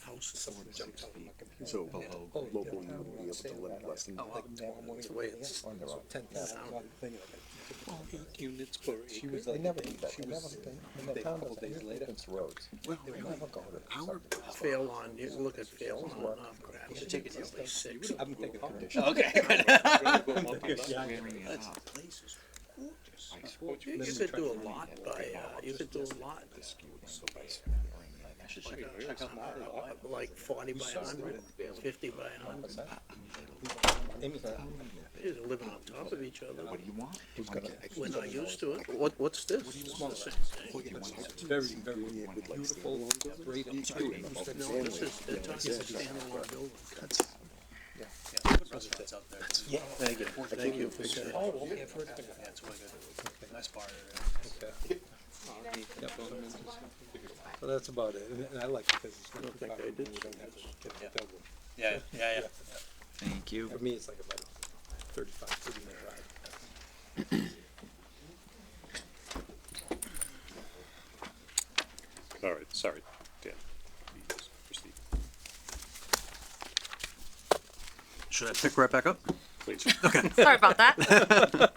M: Houses.
F: Someone jumped out of my computer.
J: So
F: below
J: local, you would be able to live less than.
M: That's the way it's.
G: On their own.
F: 10,000 thing.
M: 8 units per
F: She
M: acre.
F: was
G: They
F: like,
G: never do that.
F: she
G: They
F: was,
G: never, when the
F: they-
G: town
F: couple
G: does
F: days
G: anything
F: later.
G: against roads,
E: Well,
G: they will never go to the
E: Our
G: subdivision.
M: Fail on, you can look at fail on Grafton.
E: should take it
M: It's like 6.
F: I'm taking a condition.
E: Okay.
F: Yeah.
M: Place is gorgeous. You could do a lot by, you could do a lot. Like 40 by 100, 50 by 100. They're living on top of each other. What do you want? We're not used to it. What's this? It's the same thing.
F: It's very, very beautiful, great up street.
M: No, this is, they're talking a standalone building.
E: Thank you.
M: Thank you for saying.
E: Nice bar
F: Okay. Yep. So that's about it, and I like it because it's not too
M: think
F: far.
M: I did
F: We don't have to get the double.
E: Yeah.
I: Thank you.
F: For me, it's like about a 30-minute ride.
A: All right, sorry, Dan. Proceed,
E: Should I pick right back up?
A: please.
C: Sorry about that.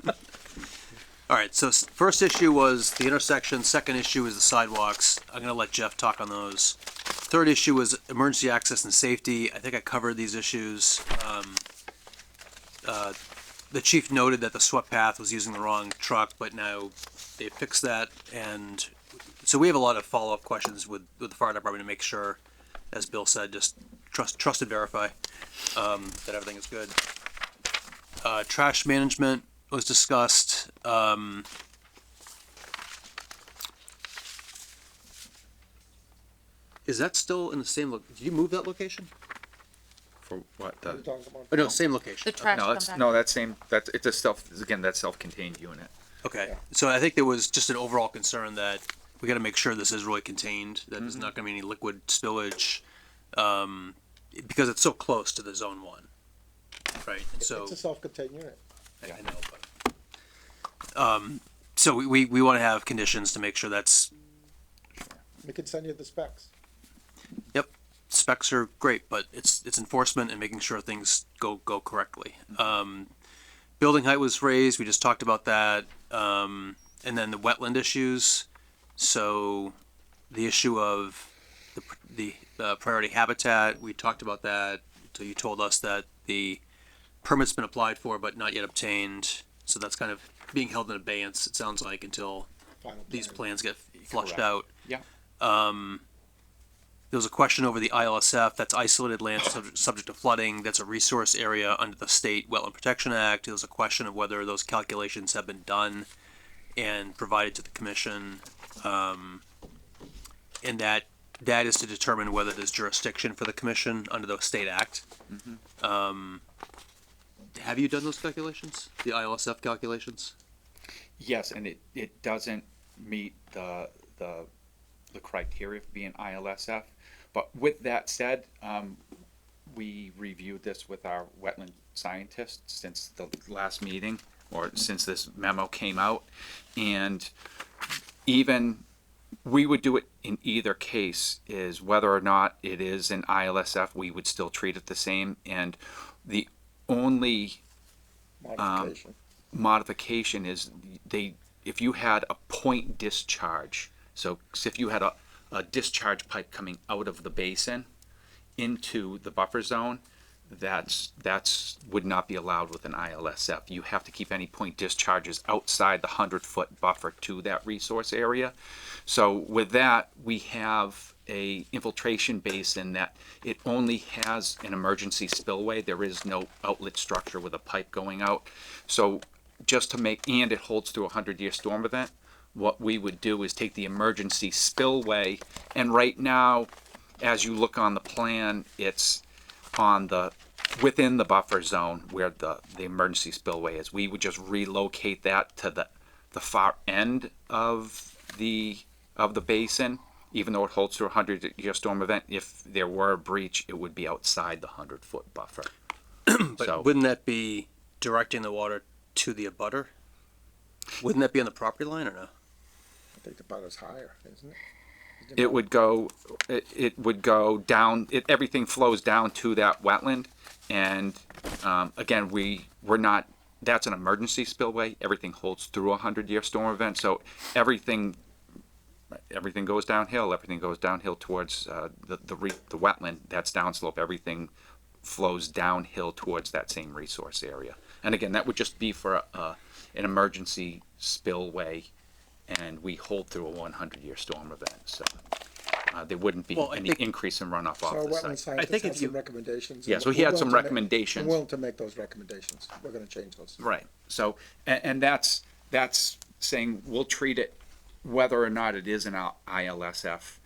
E: All right, so first issue was the intersection, second issue is the sidewalks. I'm gonna let Jeff talk on those. Third issue was emergency access and safety. I think I covered these issues. The chief noted that the swept path was using the wrong truck, but now they fixed that. And so we have a lot of follow-up questions with the fire department to make sure, as Bill said, just trust and verify, that everything is good. Trash management was discussed. Is that still in the same did you move that location?
I: For what,
G: We're
I: the,
G: talking about.
E: Oh, no, same location.
C: The trash
I: no, that's,
C: compactor.
I: no, that's same, that's, it's a again, that's self-contained unit.
E: Okay, so I think there was just an overall concern that we gotta make sure this is really contained, that there's not gonna be any liquid spillage, because it's so close to the zone one, right? And so,
G: It's a self-contained unit.
E: I know, but, so we wanna have conditions to make sure that's,
G: We could send you the specs.
E: yep, specs are great, but it's enforcement and making sure things go correctly. Building height was raised, we just talked about that, and then the wetland issues. So the issue of the priority habitat, we talked about that. So you told us that the permit's been applied for but not yet obtained. So that's kind of being held in abeyance, it sounds like, until
G: Final
E: these
G: plan.
E: plans get flushed
I: Correct.
E: out.
I: Yeah.
E: There was a question over the ILSF, that's isolated land subject to flooding, that's a resource area under the State Wetland Protection Act. There was a question of whether those calculations have been done and provided to the commission. And that is to determine whether there's jurisdiction for the commission under the state act. Have you done those calculations, the ILSF calculations?
I: Yes, and it doesn't meet the criteria for being ILSF. But with that said, we reviewed this with our wetland scientists since the last meeting, or since this memo came out, and even we would do it in either case, is whether or not it is an ILSF, we would still treat it the same, and the only
G: Modification.
I: modification is if you had a point discharge, so if you had a discharge pipe coming out of the basin into the buffer zone, that's would not be allowed with an ILSF. You have to keep any point discharges outside the 100-foot buffer to that resource area. So with that, we have a infiltration basin that it only has an emergency spillway. There is no outlet structure with a pipe going out. So just to make, and it holds through a 100-year storm event, what we would do is take the emergency spillway, and right now, as you look on the plan, it's on within the buffer zone where the emergency spillway is. We would just relocate that to the far end of the basin, even though it holds through a 100-year storm event. If there were a breach, it would be outside the 100-foot buffer.
E: But wouldn't that be directing the water to the abutter? Wouldn't that be on the property line or no?
G: I think the butter's higher, isn't it?
I: It would go down, everything flows down to that wetland. And again, we're not, that's an emergency spillway. Everything holds through a 100-year storm event. So everything goes downhill. Everything goes downhill towards the wetland. That's downslope. Everything flows downhill towards that same resource area. And again, that would just be for an emergency spillway, and we hold through a 100-year storm event. So there wouldn't be
E: Well, I
I: any
E: think-
I: increase in runoff
G: So our
I: off the
G: wetland
I: site.
G: scientist
E: think
G: had
E: if you-
G: some recommendations.
I: Yeah,
G: and
I: so he
G: we're
I: had
G: willing
I: some
G: to make-
I: recommendations.
G: I'm willing to make those recommendations. We're gonna change those.
I: Right. So, and that's saying we'll treat it, whether or not it is an ILSF,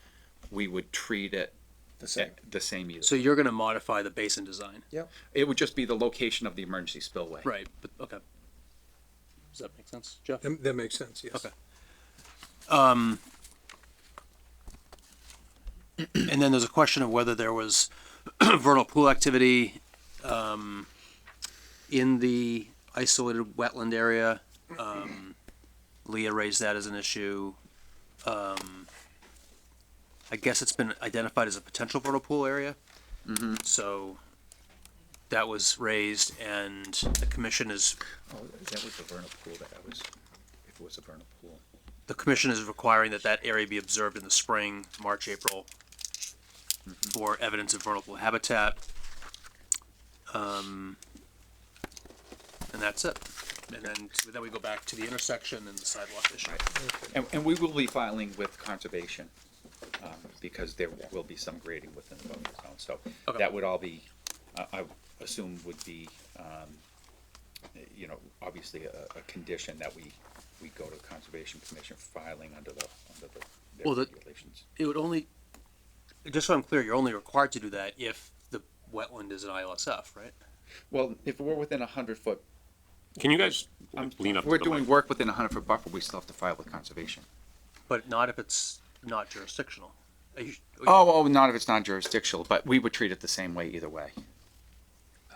I: we would treat it
G: The same.
I: the same either.
E: So you're gonna modify the basin design?
I: It would just be the location of the emergency spillway.
E: Right, but, okay. Does that make sense, Jeff?
F: That makes sense, yes.
E: Okay. And then there's a question of whether there was vernal pool activity, in the isolated wetland area. Leah raised that as an issue. I guess it's been identified as a potential vernal pool area. So that was raised and the commission is,
I: Oh, that was the vernal pool that I was, if it was a vernal pool.
E: the commission is requiring that that area be observed in the spring, March, April, for evidence of vernal pool habitat. And that's it. And then we go back to the intersection and the sidewalk issue.
I: And we will be filing with conservation, because there will be some grading within the buffer zone, so
E: Okay.
I: that would all be, I assume would be, obviously a condition that we go to the Conservation Commission for filing under their
E: Well, the-
I: regulations.
E: It would only, just so I'm clear, you're only required to do that if the wetland is an ILSF, right?
I: Well, if we're within 100-foot,
A: Can you guys lean up?
I: we're
A: to the
I: doing
A: mic?
I: work within a 100-foot buffer, we still have to file with conservation.
E: But not if it's not jurisdictional. Are you-
I: Oh, not if it's not jurisdictional, but we would treat it the same way either way.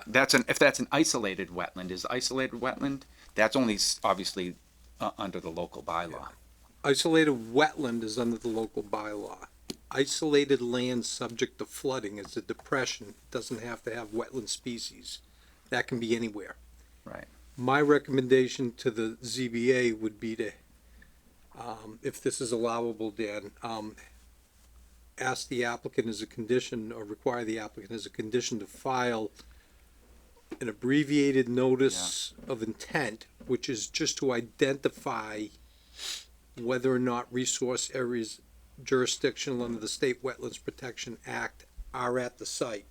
I: If that's an isolated wetland, that's only obviously under the local bylaw.
F: Isolated wetland is under the local bylaw. Isolated land subject to flooding is a depression, doesn't have to have wetland species. That can be anywhere.
I: Right.
F: My recommendation to the ZBA would be to, if this is allowable, Dan, ask the applicant as a condition, or require the applicant as a condition to file an abbreviated notice of intent, which is just to identify whether or not resource areas jurisdictional under the State Wetlands Protection Act are at the site.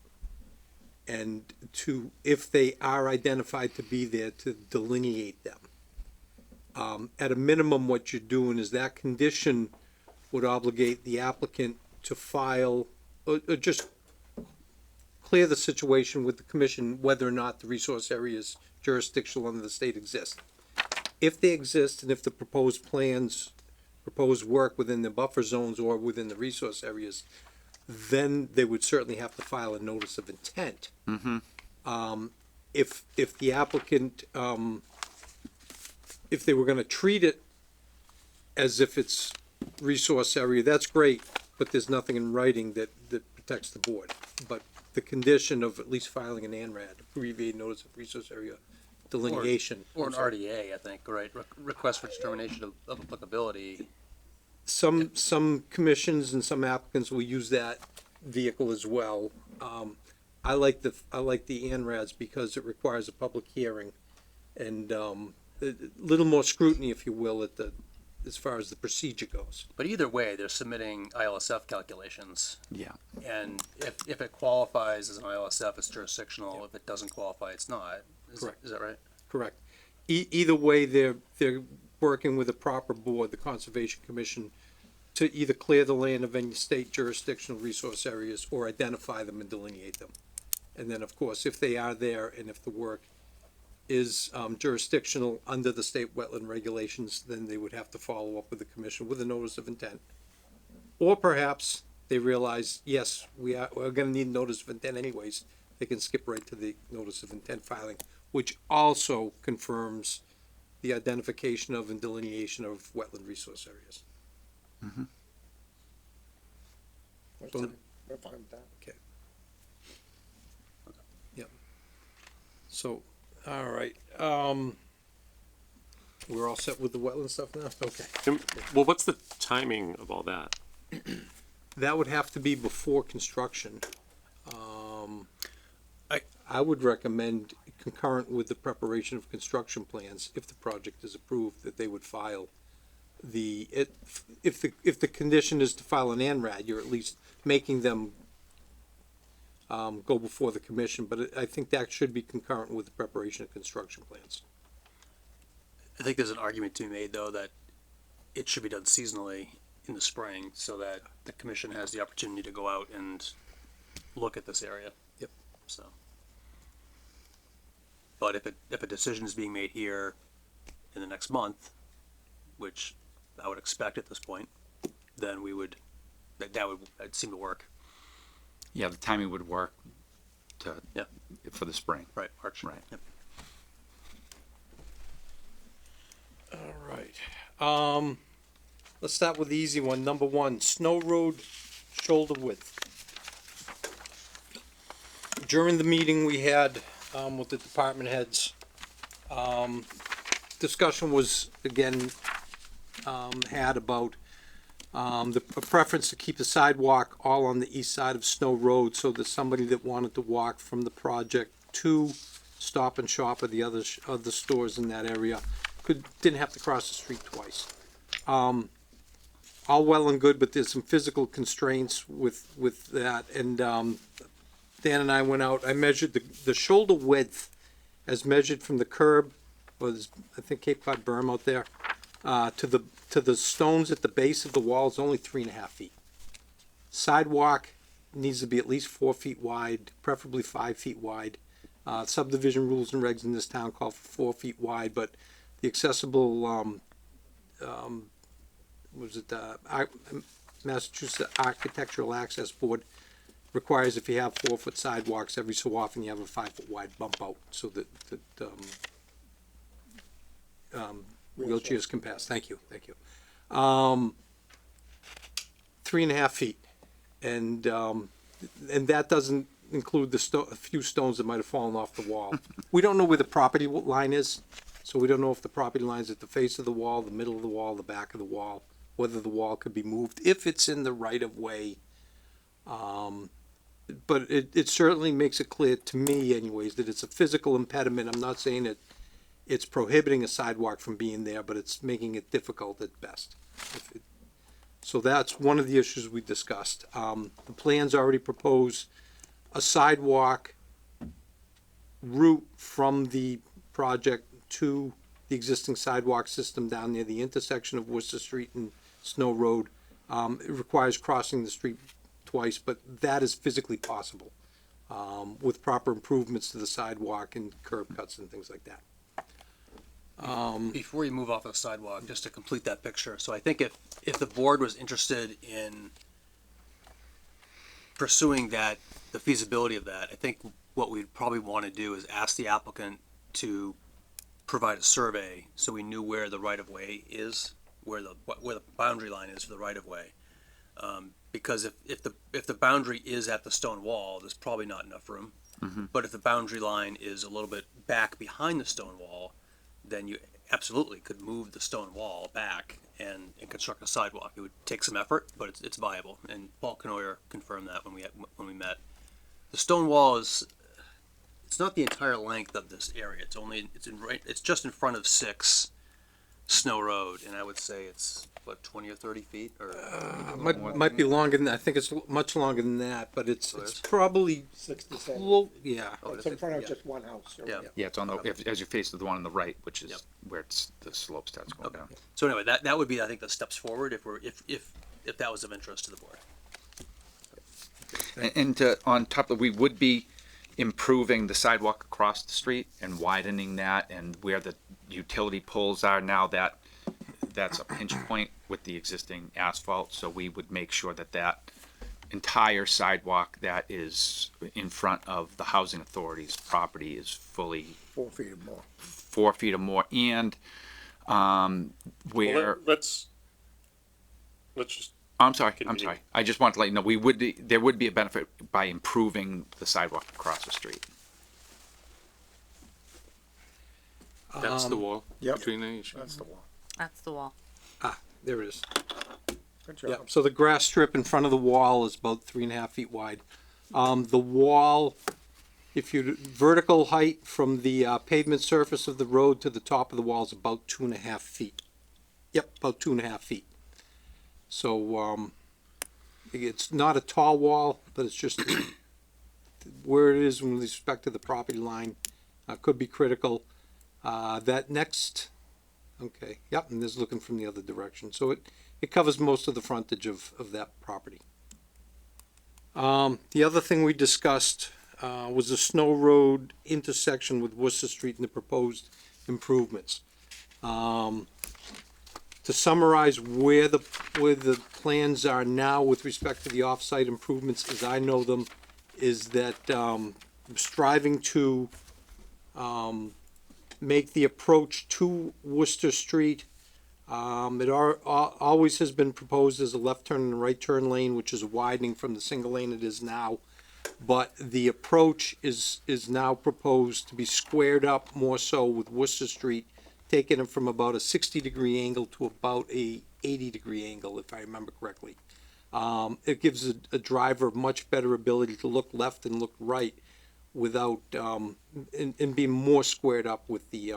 F: And to, if they are identified to be there, to delineate them. At a minimum, what you're doing is that condition would obligate the applicant to file, or just clear the situation with the commission whether or not the resource areas jurisdictional under the state exist. If they exist, and if the proposed plans, proposed work within the buffer zones or within the resource areas, then they would certainly have to file a notice of intent. If the applicant, if they were gonna treat it as if it's resource area, that's great, but there's nothing in writing that protects the board. But the condition of at least filing an ANRAD, abbreviated notice of resource area delineation.
E: Or an RDA, I think, right? Request for determination of applicability.
F: Some commissions and some applicants will use that vehicle as well. I like the ANRADs because it requires a public hearing and, a little more scrutiny, if you will, as far as the procedure goes.
E: But either way, they're submitting ILSF calculations.
I: Yeah.
E: And if it qualifies as an ILSF, it's jurisdictional. If it doesn't qualify, it's not.
F: Correct.
E: Is that right?
F: Correct. Either way, they're working with a proper board, the Conservation Commission, to either clear the land of any state jurisdictional resource areas or identify them and delineate them. And then, of course, if they are there and if the work is jurisdictional under the state wetland regulations, then they would have to follow up with the commission with a notice of intent. Or perhaps they realize, yes, we're gonna need a notice of intent anyways. They can skip right to the notice of intent filing, which also confirms the identification of and delineation of wetland resource areas.
G: We're
F: So-
G: fine we're fine with that.
F: So, all right, we're all set with the wetland stuff now? Okay.
A: Well, what's the timing of all that?
F: That would have to be before construction. I would recommend concurrent with the preparation of construction plans, if the project is approved, that they would file if the condition is to file an ANRAD, you're at least making them go before the commission, but I think that should be concurrent with the preparation of construction plans.
E: I think there's an argument to be made, though, that it should be done seasonally in the spring so that the commission has the opportunity to go out and look at this area.
F: Yep.
E: So. But if a decision is being made here in the next month, which I would expect at this point, then that would seem to work.
I: Yeah, the timing would work
E: Yeah.
I: for the spring.
E: Right, March.
I: Right.
E: Yep.
F: All right. Let's start with the easy one. Number one, Snow Road shoulder width. During the meeting we had, with the department heads, discussion was again, had about, a preference to keep the sidewalk all on the east side of Snow Road so that somebody that wanted to walk from the project to Stop and Shop or the other stores in that area didn't have to cross the street twice. All well and good, but there's some physical constraints with that, and Dan and I went out, I measured the shoulder width as measured from the curb, was, I think, Cape Cod berm out there, to the stones at the base of the wall is only 3.5 feet. Sidewalk needs to be at least 4 feet wide, preferably 5 feet wide. Subdivision rules and regs in this town call for 4 feet wide, but the accessible, Massachusetts Architectural Access Board requires if you have 4 foot sidewalks, every so often you have a 5 foot wide bump out so that wheelchairs can pass. Thank you. 3.5 feet. And that doesn't include a few stones that might have fallen off the wall. We don't know where the property line is, so we don't know if the property line is at the face of the wall, the middle of the wall, the back of the wall, whether the wall could be moved, if it's in the right of way. But it certainly makes it clear to me anyways that it's a physical impediment. I'm not saying that it's prohibiting a sidewalk from being there, but it's making it difficult at best. So that's one of the issues we discussed. The plans already propose a sidewalk route from the project to the existing sidewalk system down near the intersection of Worcester Street and Snow Road. It requires crossing the street twice, but that is physically possible with proper improvements to the sidewalk and curb cuts and things like that.
E: Before you move off the sidewalk, just to complete that picture, so I think if the board was interested in pursuing that, the feasibility of that, I think what we'd probably want to do is ask the applicant to provide a survey so we knew where the right of way is, where the boundary line is for the right of way. Because if the boundary is at the stone wall, there's probably not enough room.
I: Mm-hmm.
E: But if the boundary line is a little bit back behind the stone wall, then you absolutely could move the stone wall back and construct a sidewalk. It would take some effort, but it's viable. And Paul Canoyer confirmed that when we met. The stone wall it's not the entire length of this area. It's just in front of 6 Snow Road, and I would say it's what, 20 or 30 feet, or
F: Might be longer than that. I think it's much longer than that, but it's probably
G: 67.
F: yeah.
G: It's in front of just one house.
E: Yeah.
I: Yeah, it's on the, as you face the one on the right, which is where the slope starts going down.
E: So anyway, that would be, I think, the steps forward if that was of interest to the board.
I: And on top of, we would be improving the sidewalk across the street and widening that, and where the utility poles are now, that's a pinch point with the existing asphalt, so we would make sure that entire sidewalk that is in front of the housing authority's property is fully
G: 4 feet or more.
I: 4 feet or more, and where
A: Let's just
I: I'm sorry.
A: Continue.
I: I just want to let you know there would be a benefit by improving the sidewalk across the street.
L: That's the wall
G: Yep.
L: between the issues.
G: That's the wall.
C: That's the wall.
F: There it is.
G: Good job.
F: Yeah, so the grass strip in front of the wall is about 3.5 feet wide. The wall, vertical height from the pavement surface of the road to the top of the wall is about 2.5 feet Yep, about 2.5 feet. So, it's not a tall wall, but it's just where it is with respect to the property line, could be critical. That next, okay, yep, and this is looking from the other direction. So it covers most of the frontage of that property. The other thing we discussed, was the Snow Road intersection with Worcester Street and the proposed improvements. To summarize where the plans are now with respect to the off-site improvements, as I know them, is that, striving to, make the approach to Worcester Street. Always has been proposed as a left turn and a right turn lane, which is widening from the single lane it is now. But the approach is now proposed to be squared up more so with Worcester Street, taking it from about a 60-degree angle to about a 80-degree angle, if I remember correctly. It gives a driver much better ability to look left and look right without, and be more squared up with the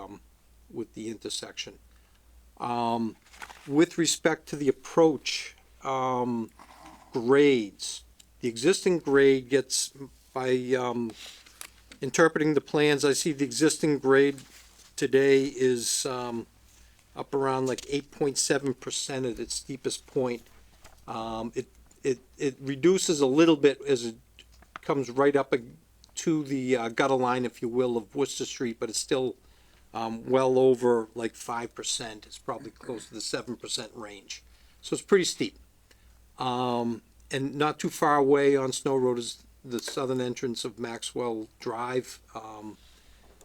F: intersection. With respect to the approach, grades, the existing grade gets, by interpreting the plans, I see the existing grade today is up around like 8.7% at its steepest point. It reduces a little bit as it comes right up to the gutter line, if you will, of Worcester Street, but it's still well over like 5%. It's probably close to the 7% range. So it's pretty steep. And not too far away on Snow Road is the southern entrance of Maxwell Drive.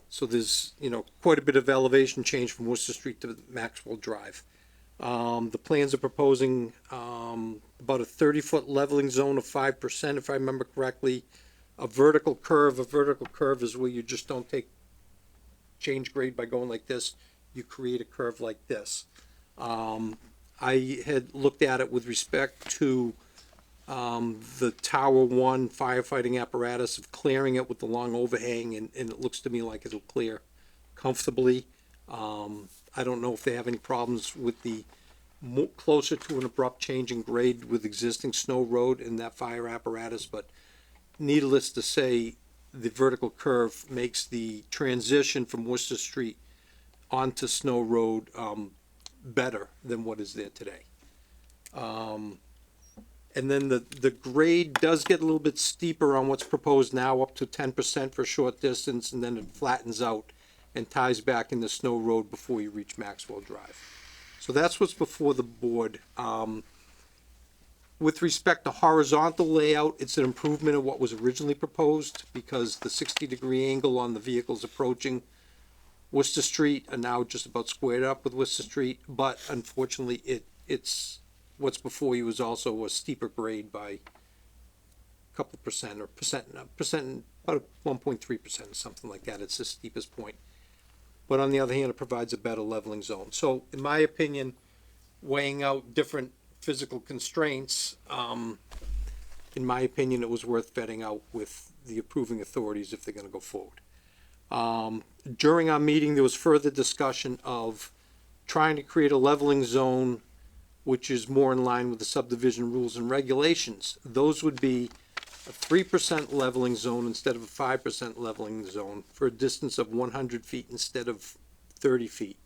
F: So there's, quite a bit of elevation change from Worcester Street to Maxwell Drive. The plans are proposing about a 30-foot leveling zone of 5%, if I remember correctly. A vertical curve is where you just don't change grade by going like this. You create a curve like this. I had looked at it with respect to the Tower 1 firefighting apparatus of clearing it with the long overhang, and it looks to me like it'll clear comfortably. I don't know if they have any problems with the closer to an abrupt change in grade with existing Snow Road and that fire apparatus, but needless to say, the vertical curve makes the transition from Worcester Street onto Snow Road better than what is there today. And then the grade does get a little bit steeper on what's proposed now, up to 10% for a short distance, and then it flattens out and ties back into Snow Road before you reach Maxwell Drive. So that's what's before the board. With respect to horizontal layout, it's an improvement of what was originally proposed, because the 60-degree angle on the vehicles approaching Worcester Street are now just about squared up with Worcester Street, but unfortunately it's what's before you is also a steeper grade by a couple percent, or about 1.3%, something like that. It's the steepest point. But on the other hand, it provides a better leveling zone. So in my opinion, weighing out different physical constraints, in my opinion, it was worth vetting out with the approving authorities if they're going to go forward. During our meeting, there was further discussion of trying to create a leveling zone which is more in line with the subdivision rules and regulations. Those would be a 3% leveling zone instead of a 5% leveling zone for a distance of 100 feet instead of 30 feet.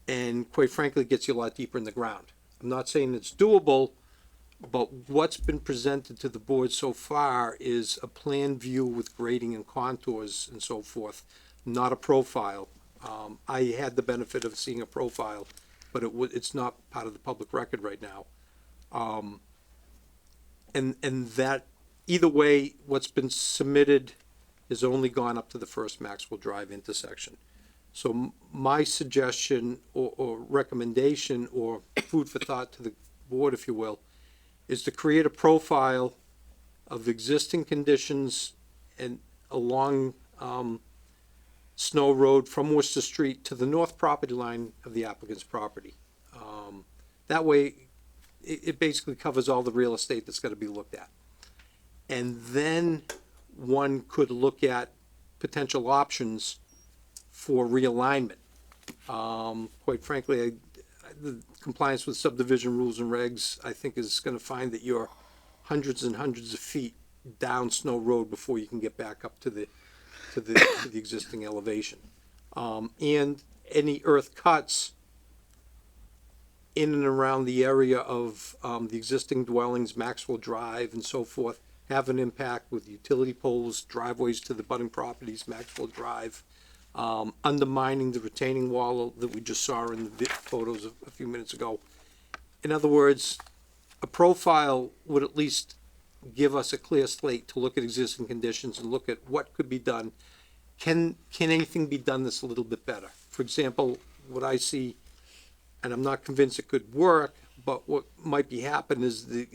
F: And quite frankly, it gets you a lot deeper in the ground. I'm not saying it's doable, but what's been presented to the board so far is a plan view with grading and contours and so forth, not a profile. I had the benefit of seeing a profile, but it's not part of the public record right now. And that, either way, what's been submitted has only gone up to the first Maxwell Drive intersection. So my suggestion or recommendation or food for thought to the board, if you will, is to create a profile of existing conditions and along Snow Road from Worcester Street to the north property line of the applicant's property. That way, it basically covers all the real estate that's got to be looked at. And then one could look at potential options for realignment. Quite frankly, the compliance with subdivision rules and regs, I think is gonna find that you're hundreds and hundreds of feet down Snow Road before you can get back up to the existing elevation. And any earth cuts in and around the area of, the existing dwellings, Maxwell Drive and so forth, have an impact with utility poles, driveways to the budding properties, Maxwell Drive, undermining the retaining wall that we just saw in the photos a few minutes ago. In other words, a profile would at least give us a clear slate to look at existing conditions and look at what could be done. Can anything be done that's a little bit better? For example, what I see, and I'm not convinced it could work, but what might be happen is the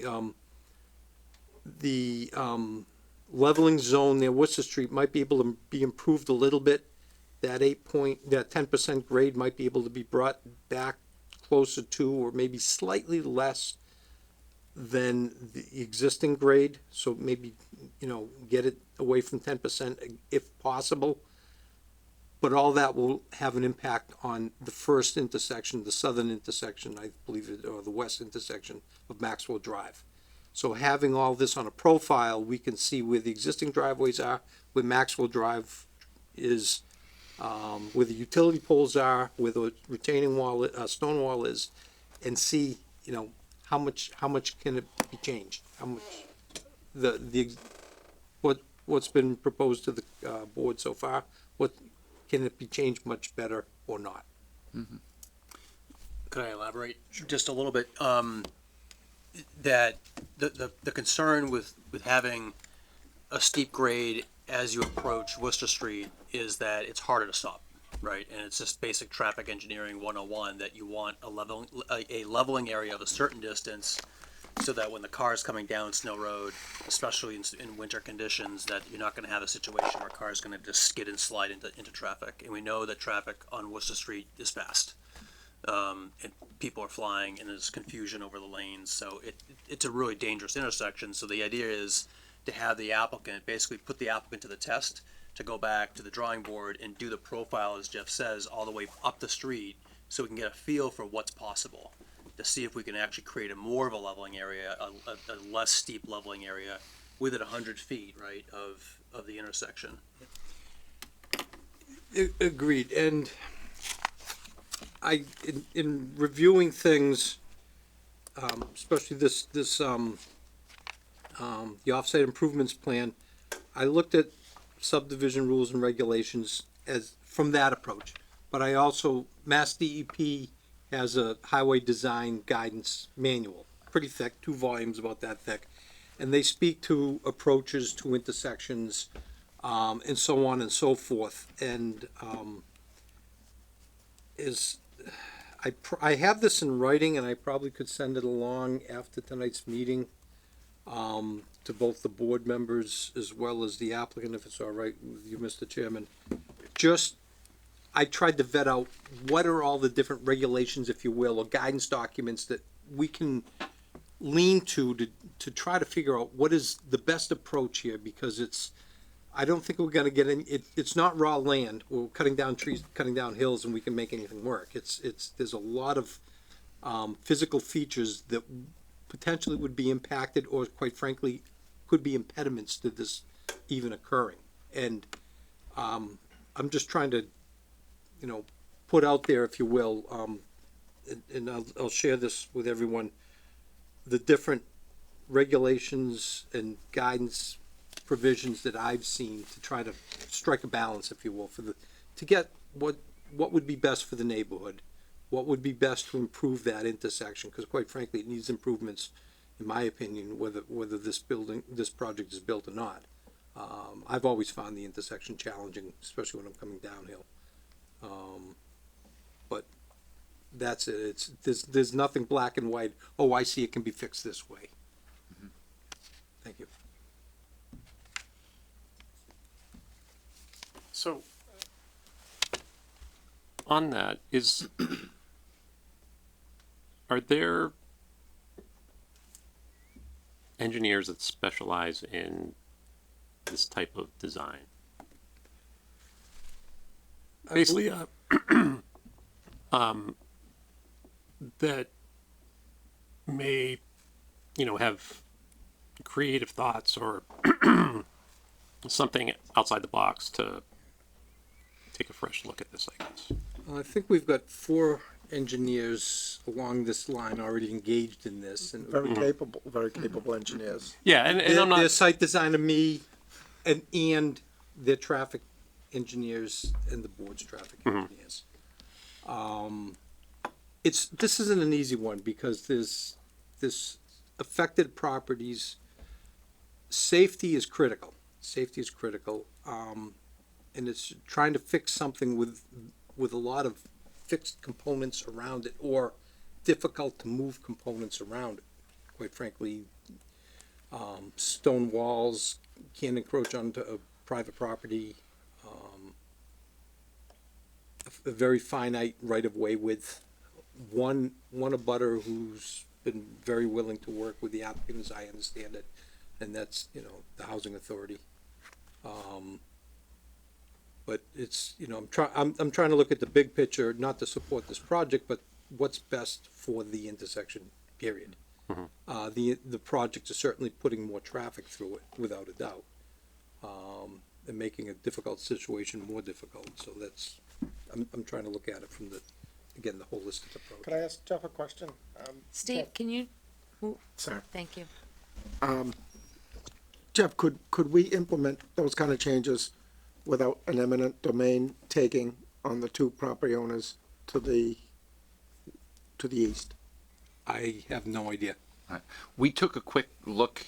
F: leveling zone near Worcester Street might be able to be improved a little bit. That 10% grade might be able to be brought back closer to, or maybe slightly less than the existing grade. So maybe, get it away from 10% if possible. But all that will have an impact on the first intersection, the southern intersection, I believe it, or the west intersection of Maxwell Drive. So having all this on a profile, we can see where the existing driveways are, where Maxwell Drive is, where the utility poles are, where the retaining wall, stone wall is, and see, how much can it be changed? How much what's been proposed to the board so far? What can it be changed much better or not?
E: Could I elaborate just a little bit? That the concern with having a steep grade as you approach Worcester Street is that it's harder to stop, right? And it's just basic traffic engineering 101 that you want a leveling area of a certain distance so that when the car is coming down Snow Road, especially in winter conditions, that you're not going to have a situation where cars going to just skid and slide into traffic. And we know that traffic on Worcester Street is fast. And people are flying and there's confusion over the lanes. So it's a really dangerous intersection. So the idea is to have the applicant, basically put the applicant to the test, to go back to the drawing board and do the profile, as Jeff says, all the way up the street so we can get a feel for what's possible, to see if we can actually create a more of a leveling area, a less steep leveling area within 100 feet, right, of the intersection.
F: Agreed. And in reviewing things, especially the offsite improvements plan, I looked at subdivision rules and regulations as from that approach. But I also, Mass DEP has a highway design guidance manual, pretty thick, 2 volumes about that thick. And they speak to approaches to intersections, and so on and so forth. And I have this in writing, and I probably could send it along after tonight's meeting to both the board members as well as the applicant, if it's all right with you, Mr. Chairman. I tried to vet out what are all the different regulations, if you will, or guidance documents that we can lean to try to figure out what is the best approach here, because I don't think we're gonna get it's not raw land. We're cutting down trees, cutting down hills, and we can make anything work. There's a lot of physical features that potentially would be impacted, or quite frankly, could be impediments to this even occurring. And I'm just trying to, put out there, if you will, and I'll share this with everyone, the different regulations and guidance provisions that I've seen to try to strike a balance, if you will, to get what would be best for the neighborhood, what would be best to improve that intersection, because quite frankly, it needs improvements, in my opinion, whether this project is built or not. I've always found the intersection challenging, especially when I'm coming downhill. But that's it. There's nothing black and white. Oh, I see, it can be fixed this way. Thank you.
A: So, on that, are there engineers that specialize in this type of design? Basically, that may, have creative thoughts or something outside the box to take a fresh look at this, I guess.
F: I think we've got 4 engineers along this line already engaged in this, and
G: Very capable engineers.
A: Yeah, and I'm
F: their
A: not,
F: site designer, me, and their traffic engineers and the board's traffic engineers. This isn't an easy one because there's affected properties. Safety is critical. And it's trying to fix something with a lot of fixed components around it or difficult to move components around it. Quite frankly, stone walls can't encroach onto a private property. A very finite right-of-way width. One abutter who's been very willing to work with the applicant, as I understand it, and that's, the housing authority. But it's, I'm trying to look at the big picture, not to support this project, but what's best for the intersection, period. The project is certainly putting more traffic through it, without a doubt. And making a difficult situation more difficult, so I'm trying to look at it from the holistic approach.
G: Could I ask Jeff a question?
C: Steve, can you?
G: Sir.
C: Thank you.
G: Jeff, could we implement those kind of changes without an eminent domain taking on the 2 property owners to the east?
F: I have no idea.
I: We took a quick look.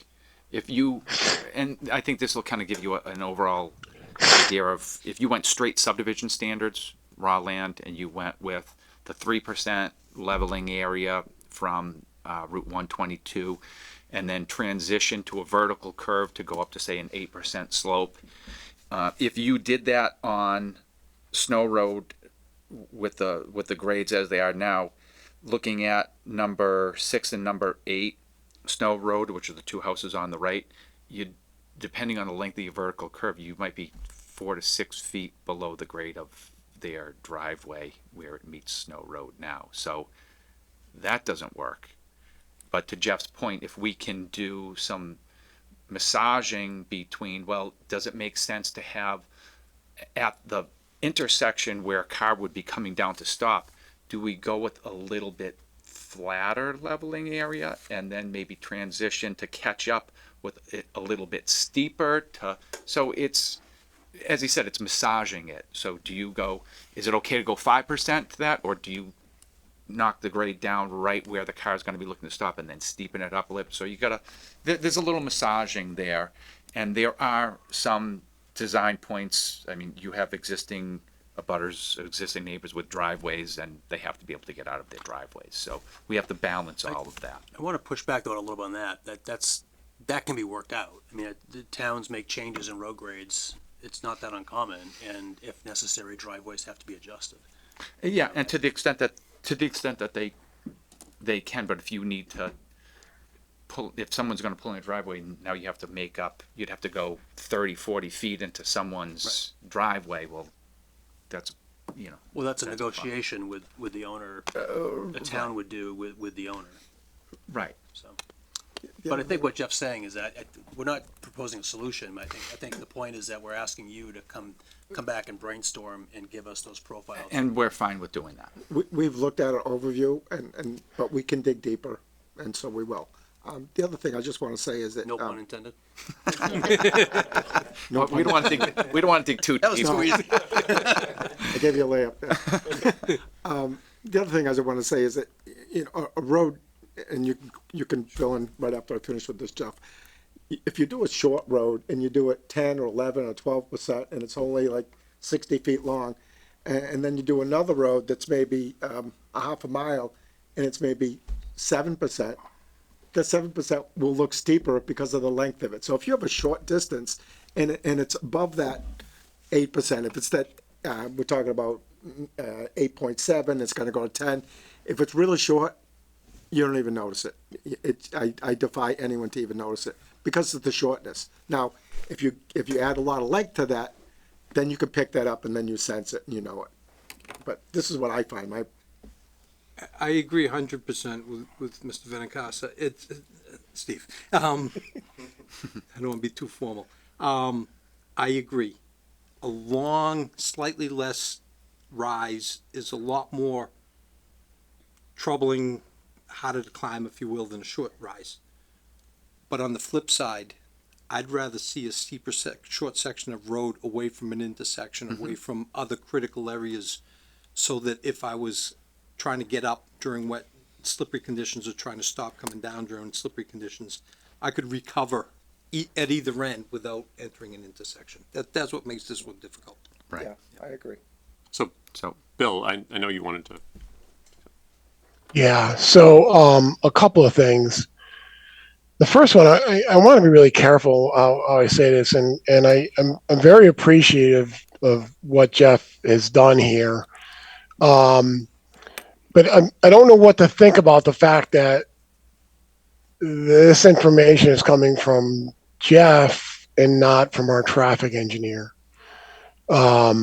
I: And I think this will kind of give you an overall idea of, if you went straight subdivision standards, raw land, and you went with the 3% leveling area from Route 122, and then transition to a vertical curve to go up to, say, an 8% slope. If you did that on Snow Road with the grades as they are now, looking at number 6 and number 8, Snow Road, which are the 2 houses on the right, depending on the length of your vertical curve, you might be 4 to 6 feet below the grade of their driveway where it meets Snow Road now. So that doesn't work. But to Jeff's point, if we can do some massaging between, well, does it make sense to have at the intersection where a car would be coming down to stop, do we go with a little bit flatter leveling area and then maybe transition to catch up with it a little bit steeper so it's, as he said, it's massaging it. So do you go, is it okay to go 5% to that, or do you knock the grade down right where the car is going to be looking to stop and then steepen it up a little? So you gotta, there's a little massaging there, and there are some design points. I mean, you have existing existing neighbors with driveways, and they have to be able to get out of their driveways. So we have to balance all of that.
E: I want to push back though a little bit on that. That can be worked out. I mean, the towns make changes in road grades. It's not that uncommon, and if necessary, driveways have to be adjusted.
I: Yeah, and to the extent that they can, but if you need to pull, if someone's going to pull in a driveway, now you have to make up, you'd have to go 30, 40 feet into someone's driveway. Well, that's,
E: Well, that's a negotiation with the owner, a town would do with the owner.
I: Right.
E: So, but I think what Jeff's saying is that we're not proposing a solution. I think the point is that we're asking you to come back and brainstorm and give us those profiles.
I: And we're fine with doing that.
G: We've looked at an overview, but we can dig deeper, and so we will. The other thing I just want to say is that
E: No pun intended.
G: no
I: We don't want to dig too deep.
G: I gave you a layup there. The other thing I want to say is that a road, and you can fill in right after I finish with this, Jeff. If you do a short road and you do it 10 or 11 or 12%, and it's only like 60 feet long, and then you do another road that's maybe a half a mile, and it's maybe 7%. The 7% will look steeper because of the length of it. So if you have a short distance and it's above that 8%, if it's that, we're talking about 8.7, it's going to go to 10. If it's really short, you don't even notice it. I defy anyone to even notice it because of the shortness. Now, if you add a lot of length to that, then you can pick that up and then you sense it and you know it. But this is what I find.
F: I agree 100% with Mr. Benincasa. Steve. I don't want to be too formal. I agree. A long, slightly less rise is a lot more troubling, harder to climb, if you will, than a short rise. But on the flip side, I'd rather see a steeper short section of road away from an intersection, away from other critical areas, so that if I was trying to get up during wet, slippery conditions or trying to stop coming down during slippery conditions, I could recover at either end without entering an intersection. That's what makes this one difficult.
B: Right.
G: Yeah, I agree.
A: So, Bill, I know you wanted to.
D: Yeah. So, a couple of things. The first one, I want to be really careful how I say this, and I'm very appreciative of what Jeff has done here. But I don't know what to think about the fact that this information is coming from Jeff and not from our traffic engineer. I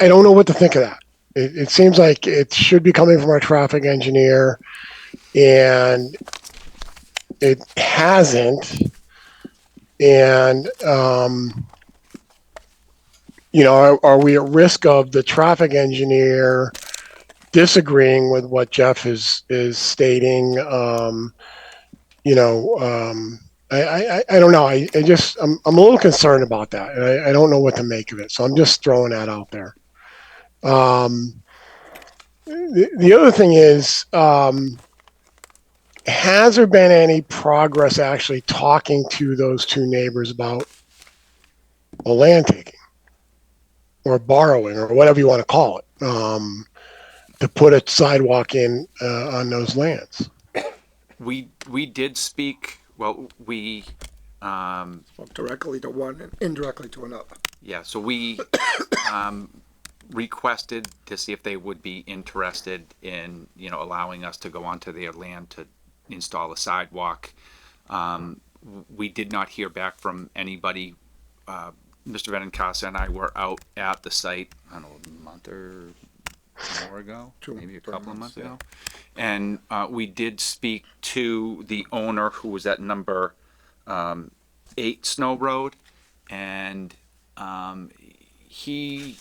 D: don't know what to think of that. It seems like it should be coming from our traffic engineer, and it hasn't. And are we at risk of the traffic engineer disagreeing with what Jeff is stating? I don't know. I'm a little concerned about that, and I don't know what to make of it. So I'm just throwing that out there. The other thing is, has there been any progress actually talking to those two neighbors about a land taking or borrowing or whatever you want to call it, to put a sidewalk in on those lands?
I: We did speak, well, we,
G: Spoke directly to one and indirectly to another.
I: yeah, so we, requested to see if they would be interested in, allowing us to go onto their land to install a sidewalk. We did not hear back from anybody. Mr. Benincasa and I were out at the site, I don't know, a month or more ago, maybe a couple of months ago. And we did speak to the owner who was at number 8 Snow Road, and he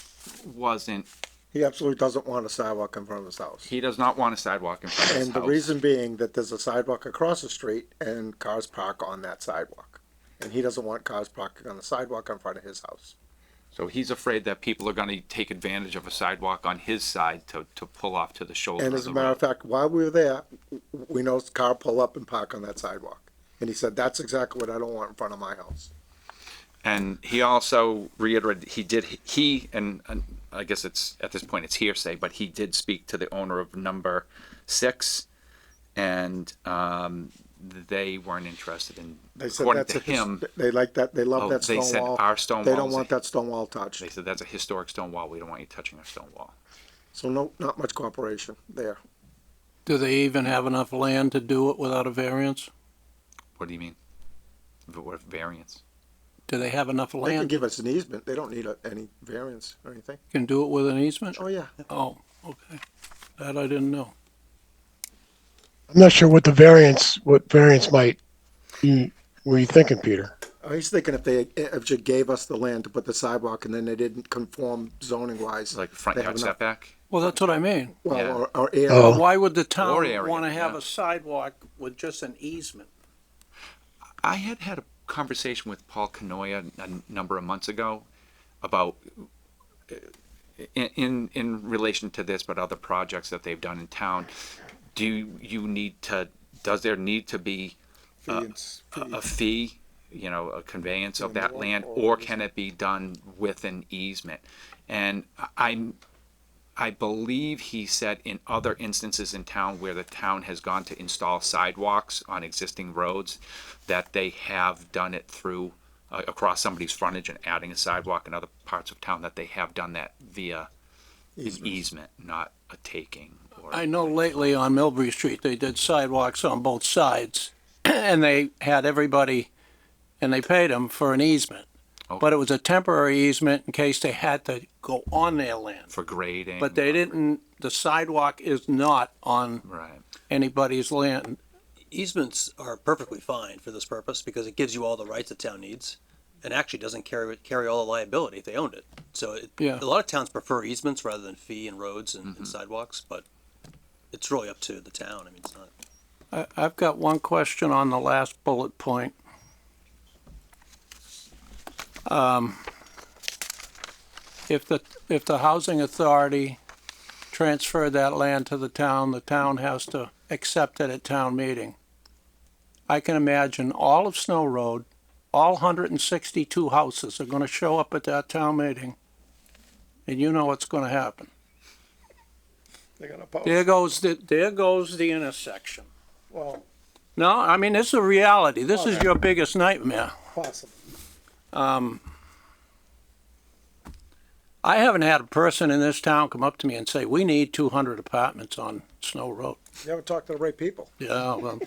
I: wasn't.
G: He absolutely doesn't want a sidewalk in front of his house.
I: He does not want a sidewalk in front of his
G: And
I: house.
G: the reason being that there's a sidewalk across the street and cars park on that sidewalk. And he doesn't want cars parking on the sidewalk in front of his house.
I: So he's afraid that people are gonna take advantage of a sidewalk on his side to pull off to the shoulder
G: And
I: of
G: as a
I: the
G: matter
I: road.
G: of fact, while we were there, we noticed a car pull up and park on that sidewalk. And he said, that's exactly what I don't want in front of my house.
I: And he also reiterated, he and I guess it's, at this point, it's hearsay, but he did speak to the owner of number 6, and they weren't interested in,
G: They said
I: according
G: that's
I: to him.
G: they like that, they love
I: Oh,
G: that
I: they
G: stone
I: said
G: wall.
I: our stone
G: They
I: wall
G: don't
I: is a-
G: want that stone wall touched.
I: They said that's a historic stone wall, we don't want you touching our stone wall.
G: So not much cooperation there.
M: Do they even have enough land to do it without a variance?
I: What do you mean? What variance?
M: Do they have enough
G: They can
M: land?
G: give us an easement. They don't need any variance or anything.
M: Can do it with an easement?
G: Oh, yeah.
M: Oh, okay. That I didn't know.
D: I'm not sure what variance might be. Were you thinking, Peter?
G: Oh, he's thinking if you gave us the land to put the sidewalk and then they didn't conform zoning wise.
I: Like front
G: They
I: yard
G: have enough-
I: setback?
M: Well, that's what I mean.
G: Well,
I: Yeah.
G: or area.
D: Oh.
M: Why would the
I: Or
M: town
I: area,
M: want to have
I: yeah.
M: a sidewalk with just an easement?
I: I had a conversation with Paul Canoia a number of months ago about in relation to this, but other projects that they've done in town. Does there need to be a fee, a conveyance of that land, or can it be done with an easement? And I believe he said in other instances in town where the town has gone to install sidewalks on existing roads, that they have done it through across somebody's frontage and adding a sidewalk in other parts of town, that they have done that via an easement, not a taking. Or
M: I know lately on Millbury Street, they did sidewalks on both sides, and they had everybody, and they paid them for an easement. but it was a temporary easement in case they had to go on their land.
I: For grading.
M: But they didn't, the sidewalk is not on
I: Right.
M: anybody's land.
E: Easements are perfectly fine for this purpose because it gives you all the rights the town needs, and actually doesn't carry all the liability if they owned it. So
M: Yeah.
E: a lot of towns prefer easements rather than fee and roads and sidewalks, but it's really up to the town. I mean, it's not.
M: I've got one question on the last bullet point. If the housing authority transferred that land to the town has to accept it at town meeting. I can imagine all of Snow Road, all 162 houses are gonna show up at that town meeting. And you know what's gonna happen.
G: They're gonna post.
M: There goes the intersection.
G: Well,
M: No, I mean, this is a reality. This is your biggest nightmare.
G: possible.
M: I haven't had a person in this town come up to me and say, we need 200 apartments on Snow Road.
G: You haven't talked to the right people.
M: Yeah, well,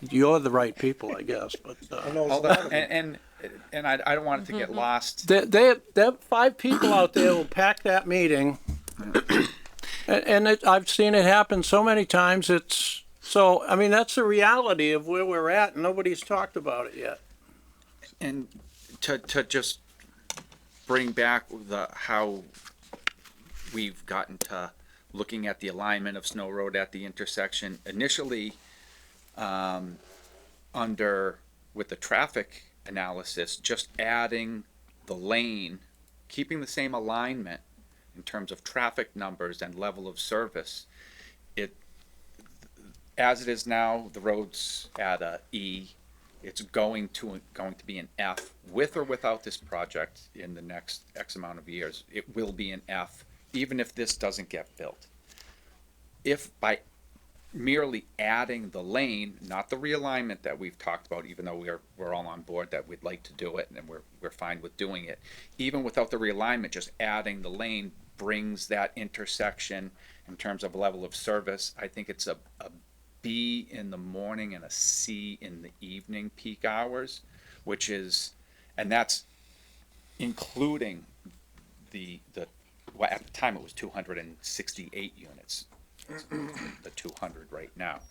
M: you're the right people, I guess, but,
G: I know it's
I: Although,
G: not.
I: and I don't want it to get lost.
M: there are 5 people out there who pack that meeting. I've seen it happen so many times, I mean, that's the reality of where we're at, and nobody's talked about it yet.
I: And to just bring back how we've gotten to looking at the alignment of Snow Road at the intersection. Initially, with the traffic analysis, just adding the lane, keeping the same alignment in terms of traffic numbers and level of service. As it is now, the road's at a E. It's going to be an F with or without this project in the next X amount of years. It will be an F, even if this doesn't get built. If by merely adding the lane, not the realignment that we've talked about, even though we're all on board that we'd like to do it and we're fine with doing it, even without the realignment, just adding the lane brings that intersection in terms of level of service. I think it's a B in the morning and a C in the evening peak hours, and that's including well, at the time it was 268 units, the 200 right now.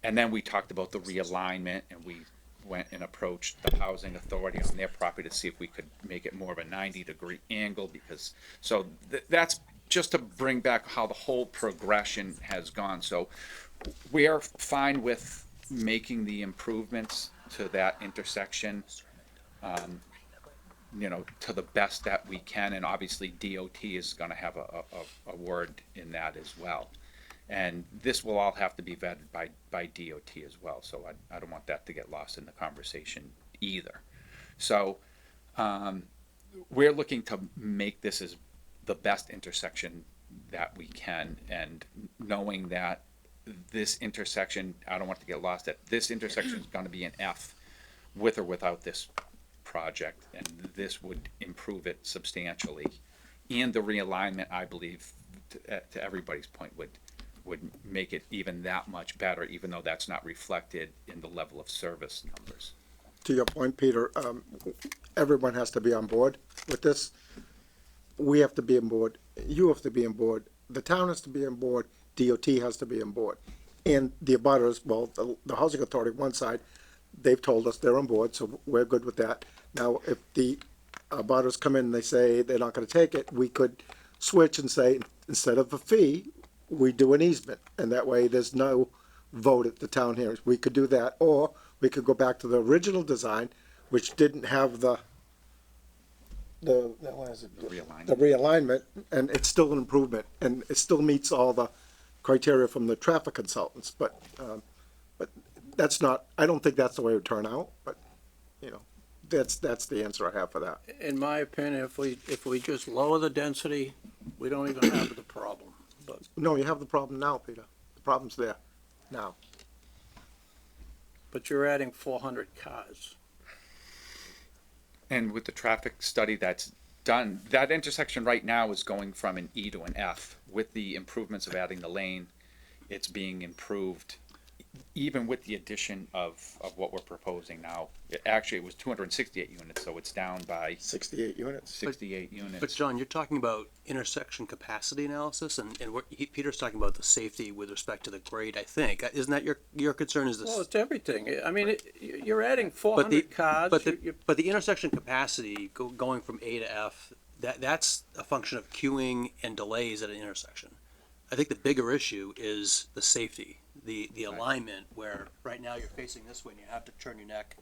I: And then we talked about the realignment, and we went and approached the housing authority on their property to see if we could make it more of a 90-degree angle, because that's just to bring back how the whole progression has gone. So we are fine with making the improvements to that intersection, to the best that we can, and obviously DOT is going to have a word in that as well. And this will all have to be vetted by DOT as well, so I don't want that to get lost in the conversation either. So we're looking to make this as the best intersection that we can, and knowing that this intersection, I don't want to get lost, that this intersection is going to be an F with or without this project, and this would improve it substantially. And the realignment, I believe, to everybody's point, would make it even that much better, even though that's not reflected in the level of service numbers.
G: To your point, Peter, everyone has to be on board with this. We have to be on board. You have to be on board. The town has to be on board. DOT has to be on board. And the abutters, well, the housing authority, one side, they've told us they're on board, so we're good with that. Now, if the abutters come in and they say they're not gonna take it, we could switch and say, instead of a fee, we do an easement. And that way, there's no vote at the town hearings. We could do that, or we could go back to the original design, which didn't have the realignment, and it's still an improvement, and it still meets all the criteria from the traffic consultants, but that's not, I don't think that's the way it would turn out, but, that's the answer I have for that.
M: In my opinion, if we just lower the density, we don't even have the problem, but.
G: No, you have the problem now, Peter. The problem's there, now.
M: But you're adding 400 cars.
I: And with the traffic study that's done, that intersection right now is going from an E to an F. With the improvements of adding the lane, it's being improved even with the addition of what we're proposing now, it was 268 units, so it's down by
G: 68 units.
I: 68 units.
E: But John, you're talking about intersection capacity analysis, and Peter's talking about the safety with respect to the grade, I think. Isn't that your concern is this?
M: Well, it's everything. I mean, you're adding
E: But the,
M: 400 cars.
E: but the intersection capacity going from A to F, that's a function of queuing and delays at an intersection. I think the bigger issue is the safety, the alignment, where right now you're facing this way and you have to turn your neck,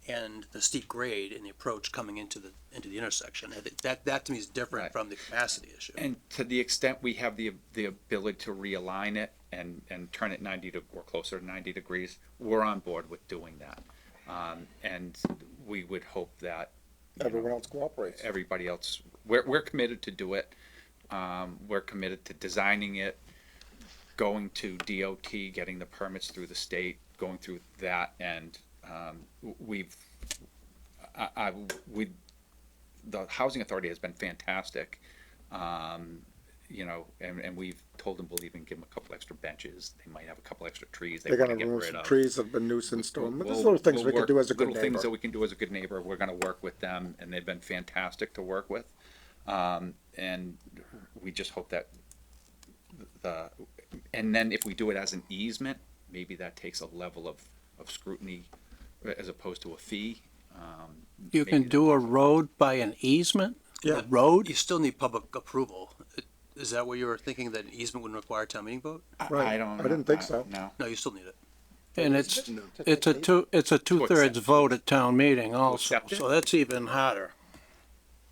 E: and the steep grade and the approach coming into the intersection. I think that to me is different
I: Right.
E: from the capacity issue.
I: And to the extent we have the ability to realign it and turn it 90 or closer to 90 degrees, we're on board with doing that. And we would hope that
G: Everyone else cooperates.
I: everybody else, we're committed to do it. We're committed to designing it, going to DOT, getting the permits through the state, going through that, and the housing authority has been fantastic. And we've told them we'll even give them a couple extra benches. They might have a couple extra trees they
G: They're
I: want
G: gonna
I: to get
G: remove
I: rid
G: some
I: of.
G: trees that have been nuisance to them. But there's
I: We'll-
G: little things
I: we'll
G: we can
I: work-
G: do as a good
I: little things that
G: neighbor.
I: we can do as a good neighbor. We're going to work with them, and they've been fantastic to work with. And we just hope that and then if we do it as an easement, maybe that takes a level of scrutiny as opposed to a fee.
M: You can do a road by an easement?
G: Yeah.
M: A road?
E: You still need public approval. Is that what you were thinking, that an easement wouldn't require a town meeting vote?
G: Right.
I: I don't.
G: I didn't think so.
I: No.
E: No, you still need it.
M: And it's a two-thirds vote at town meeting also,
I: accept it?
M: so that's even harder.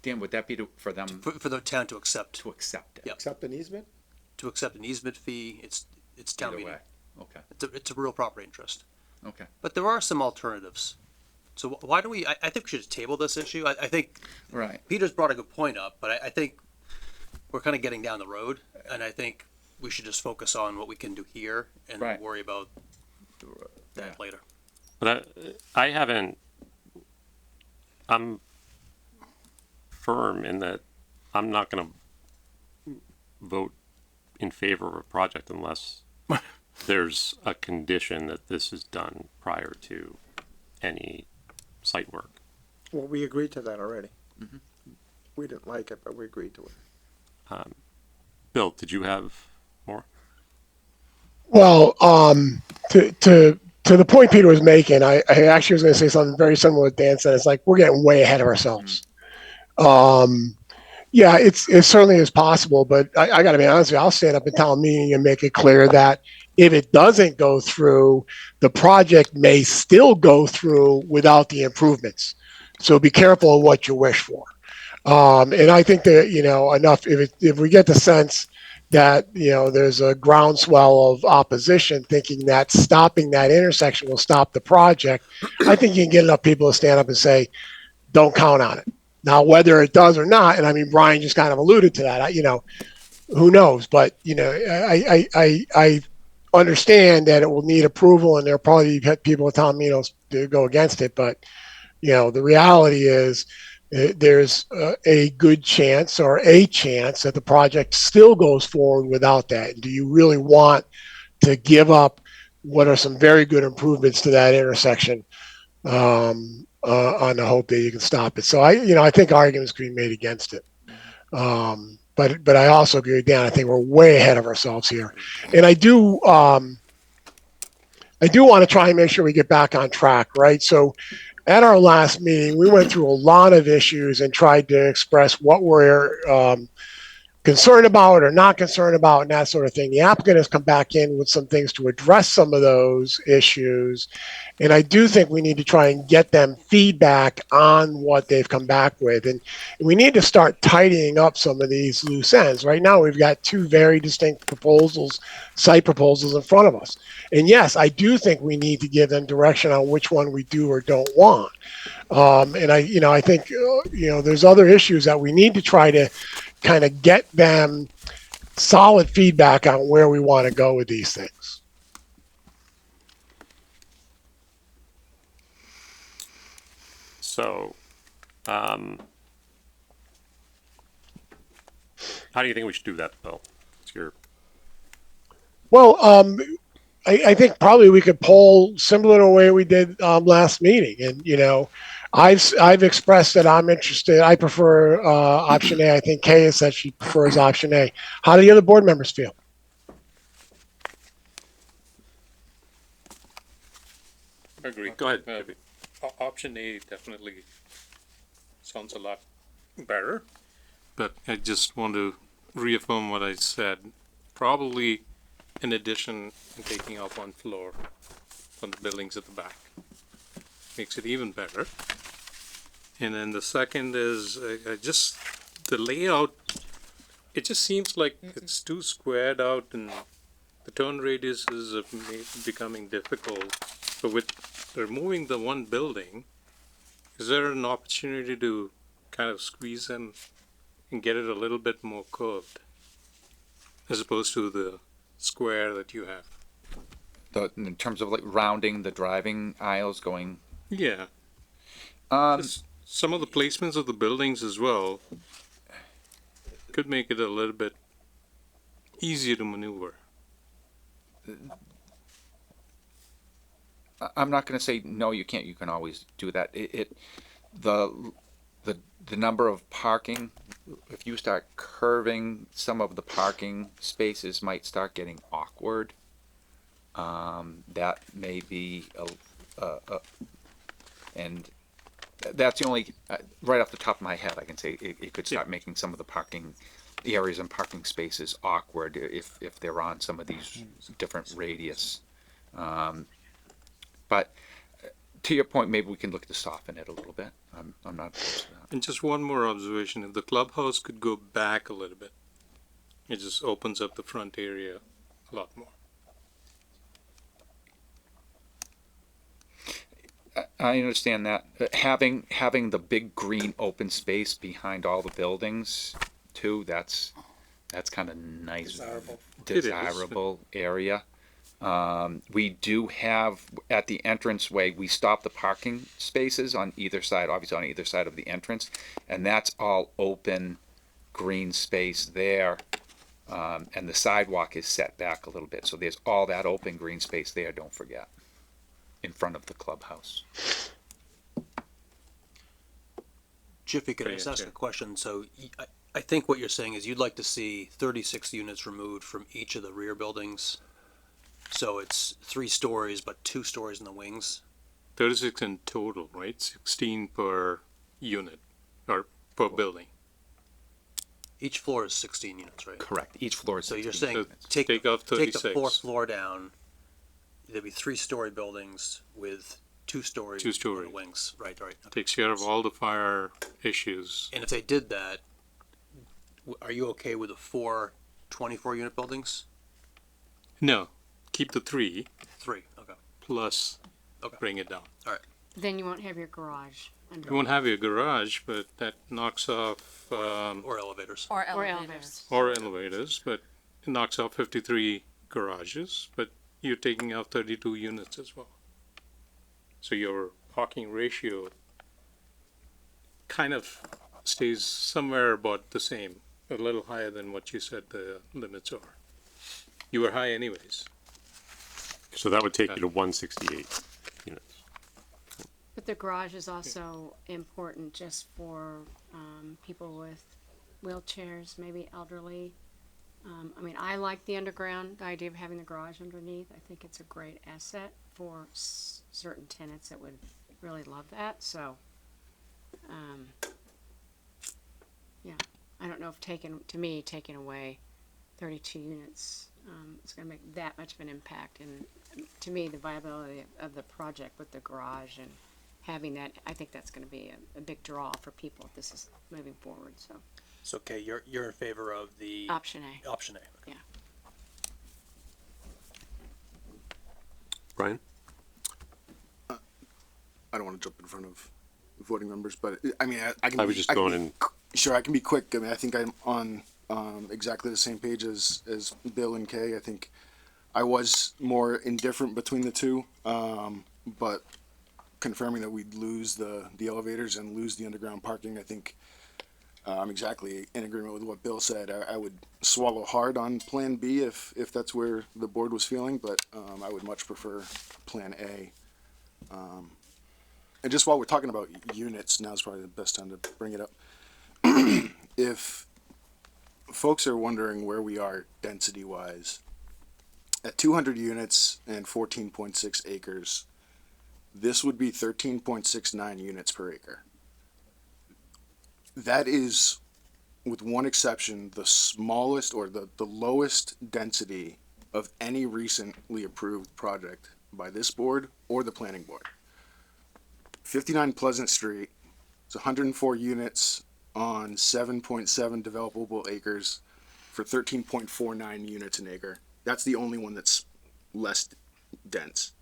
I: Dan, would that be for them
E: For the town to accept,
I: to accept it?
E: Yep.
G: Accept an easement?
E: to accept an easement fee, it's town
I: Either
E: meeting.
I: way. Okay.
E: It's a real property interest.
I: Okay.
E: But there are some alternatives. So why don't I think we should just table this issue. I think
I: Right.
E: Peter's brought a good point up, but I think we're kind of getting down the road, and I think we should just focus on what we can do here and
I: Right.
E: worry about that
I: Yeah.
E: later.
A: But I'm firm in that I'm not gonna vote in favor of a project unless there's a condition that this is done prior to any site work.
G: Well, we agreed to that already. We didn't like it, but we agreed to it.
A: Bill, did you have more?
D: Well, to the point Peter was making, I actually was going to say something very similar to what Dan said. It's like we're getting way ahead of ourselves. Yeah, it certainly is possible, but I got to be honest with you. I'll stand up in town meeting and make it clear that if it doesn't go through, the project may still go through without the improvements. So be careful of what you wish for. And I think that, enough, if we get the sense that, there's a groundswell of opposition thinking that stopping that intersection will stop the project, I think you can get enough people to stand up and say, don't count on it. Now, whether it does or not, and I mean, Brian just kind of alluded to that, who knows? But, I understand that it will need approval and there'll probably be people at town meetings to go against it. But, the reality is there's a good chance or a chance that the project still goes forward without that. Do you really want to give up what are some very good improvements to that intersection on the hope that you can stop it? So I think arguments can be made against it. But I also agree with Dan. I think we're way ahead of ourselves here. And I do want to try and make sure we get back on track, right? So at our last meeting, we went through a lot of issues and tried to express what we're concerned about or not concerned about and that sort of thing. The applicant has come back in with some things to address some of those issues. And I do think we need to try and get them feedback on what they've come back with. And we need to start tidying up some of these loose ends. Right now, we've got two very distinct site proposals in front of us. And yes, I do think we need to give them direction on which one we do or don't want. And I think, there's other issues that we need to try to kind of get them solid feedback on where we want to go with these things.
A: So, how do you think we should do that, Bill? It's your
D: Well, I think probably we could poll similar to the way we did last meeting. And, I've expressed that I'm interested. I prefer option A. I think Kay has said she prefers option A. How do the other board members feel?
L: Agree.
A: Go ahead.
L: Option A definitely sounds a lot better, but I just want to reaffirm what I said. Probably in addition, taking off one floor from the buildings at the back makes it even better. And then the second is just the layout. It just seems like it's too squared out, and the turn radiuses are becoming difficult. But with removing the one building, is there an opportunity to kind of squeeze them and get it a little bit more curved, as opposed to the square that you have?
N: In terms of like rounding the driving aisles going.
L: Yeah.
N: Um,
L: Just some of the placements of the buildings as well could make it a little bit easier to maneuver.
N: I'm not going to say no. You can't. You can always do that. The number of parking. If you start curving, some of the parking spaces might start getting awkward. That may be and that's the only right off the top of my head I can say it could start making some of the parking areas and parking spaces awkward if they're on some of these different radius. But to your point, maybe we can look to soften it a little bit. I'm not opposed to that.
L: And just one more observation, if the clubhouse could go back a little bit, it just opens up the front area a lot more.
N: I understand that. Having the big green open space behind all the buildings too, that's kind of nice, desirable area. We do have at the entranceway, we stop the parking spaces on either side, obviously on either side of the entrance, and that's all open green space there. And the sidewalk is set back a little bit, so there's all that open green space there, don't forget, in front of the clubhouse.
E: Jiffy, could I just ask a question? So I think what you're saying is you'd like to see 36 units removed from each of the rear buildings. So it's 3 stories, but 2 stories in the wings.
L: 36 in total, right? 16 per unit, or per building.
E: Each floor is 16 units, right?
N: Correct. Each floor is
E: So you're
N: 16
E: saying
N: units.
L: Take off
E: take the
L: 36.
E: 4th floor down. There'd be 3-story buildings with 2 stories.
L: 2 stories.
E: in the wings. Right. Okay.
L: Takes care of all the fire issues.
E: And if they did that, are you okay with the 4 24-unit buildings?
L: No, keep the 3
E: 3. Okay.
L: plus
E: Okay.
L: bring it down.
E: All right.
H: Then you won't have your garage under.
L: You won't have your garage, but that knocks off,
E: Or elevators.
C: Or
H: Or
C: elevators.
L: or elevators, but it knocks off 53 garages, but you're taking out 32 units as well. So your parking ratio kind of stays somewhere about the same, a little higher than what you said the limits are. You were high anyways.
A: So that would take you to 168 units.
H: But the garage is also important just for people with wheelchairs, maybe elderly. I mean, I like the underground, the idea of having the garage underneath. I think it's a great asset for certain tenants that would really love that. So, yeah, I don't know if taking away 32 units is going to make that much of an impact. And to me, the viability of the project with the garage and having that, I think that's going to be a big draw for people if this is moving forward. So,
E: So, okay, you're in favor of the
H: option A.
E: Option A. Okay.
H: Yeah.
A: Brian?
J: I don't want to jump in front of voting members, but I mean, I can.
A: I was just going in.
J: Sure, I can be quick. I mean, I think I'm on exactly the same page as Bill and Kay. I think I was more indifferent between the two, but confirming that we'd lose the elevators and lose the underground parking, I think I'm exactly in agreement with what Bill said. I would swallow hard on Plan B if that's where the board was feeling, but I would much prefer Plan A. And just while we're talking about units, now's probably the best time to bring it up. If folks are wondering where we are density-wise, at 200 units and 14.6 acres, this would be 13.69 units per acre. That is, with one exception, the smallest or the lowest density of any recently approved project by this board or the planning board. 59 Pleasant Street, it's 104 units on 7.7 developable acres for 13.49 units an acre. That's the only one that's less dense.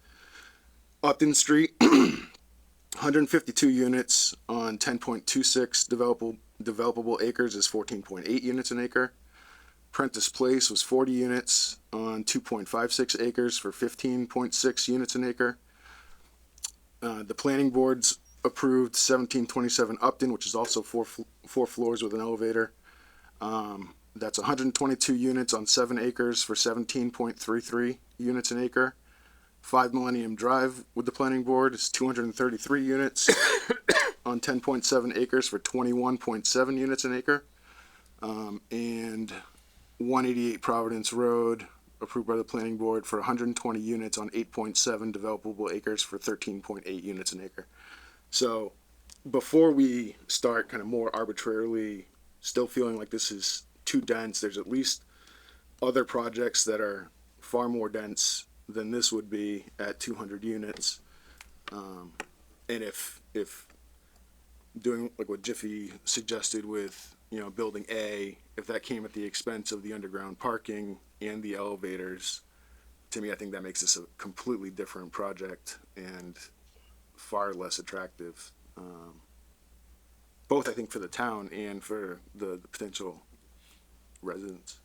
J: Upton Street, 152 units on 10.26 developable acres is 14.8 units an acre. Prentice Place was 40 units on 2.56 acres for 15.6 units an acre. The planning board's approved 1727 Upton, which is also four floors with an elevator. That's 122 units on 7 acres for 17.33 units an acre. 5 Millennium Drive with the planning board is 233 units on 10.7 acres for 21.7 units an acre. And 188 Providence Road, approved by the planning board for 120 units on 8.7 developable acres for 13.8 units an acre. So before we start kind of more arbitrarily still feeling like this is too dense, there's at least other projects that are far more dense than this would be at 200 units. And if doing like what Jiffy suggested with, you know, building A, if that came at the expense of the underground parking and the elevators, to me, I think that makes this a completely different project and far less attractive, both I think for the town and for the potential residents.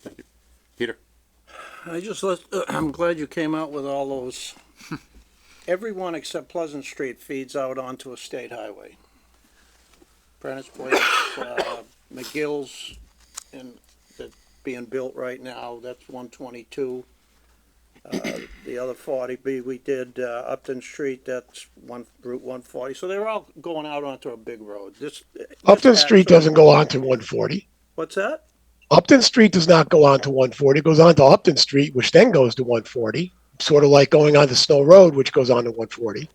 A: Thank you. Peter?
M: I'm glad you came out with all those. Everyone except Pleasant Street feeds out onto a state highway. Prentice Place, McGill's, and that's being built right now, that's 122. The other 40B we did, Upton Street, that's Route 140. So they're all going out onto a big road.
D: Upton Street doesn't go on to 140.
M: What's that?
D: Upton Street does not go on to 140. It goes on to Upton Street, which then goes to 140. Sort of like going on to Snow Road, which goes on to 140.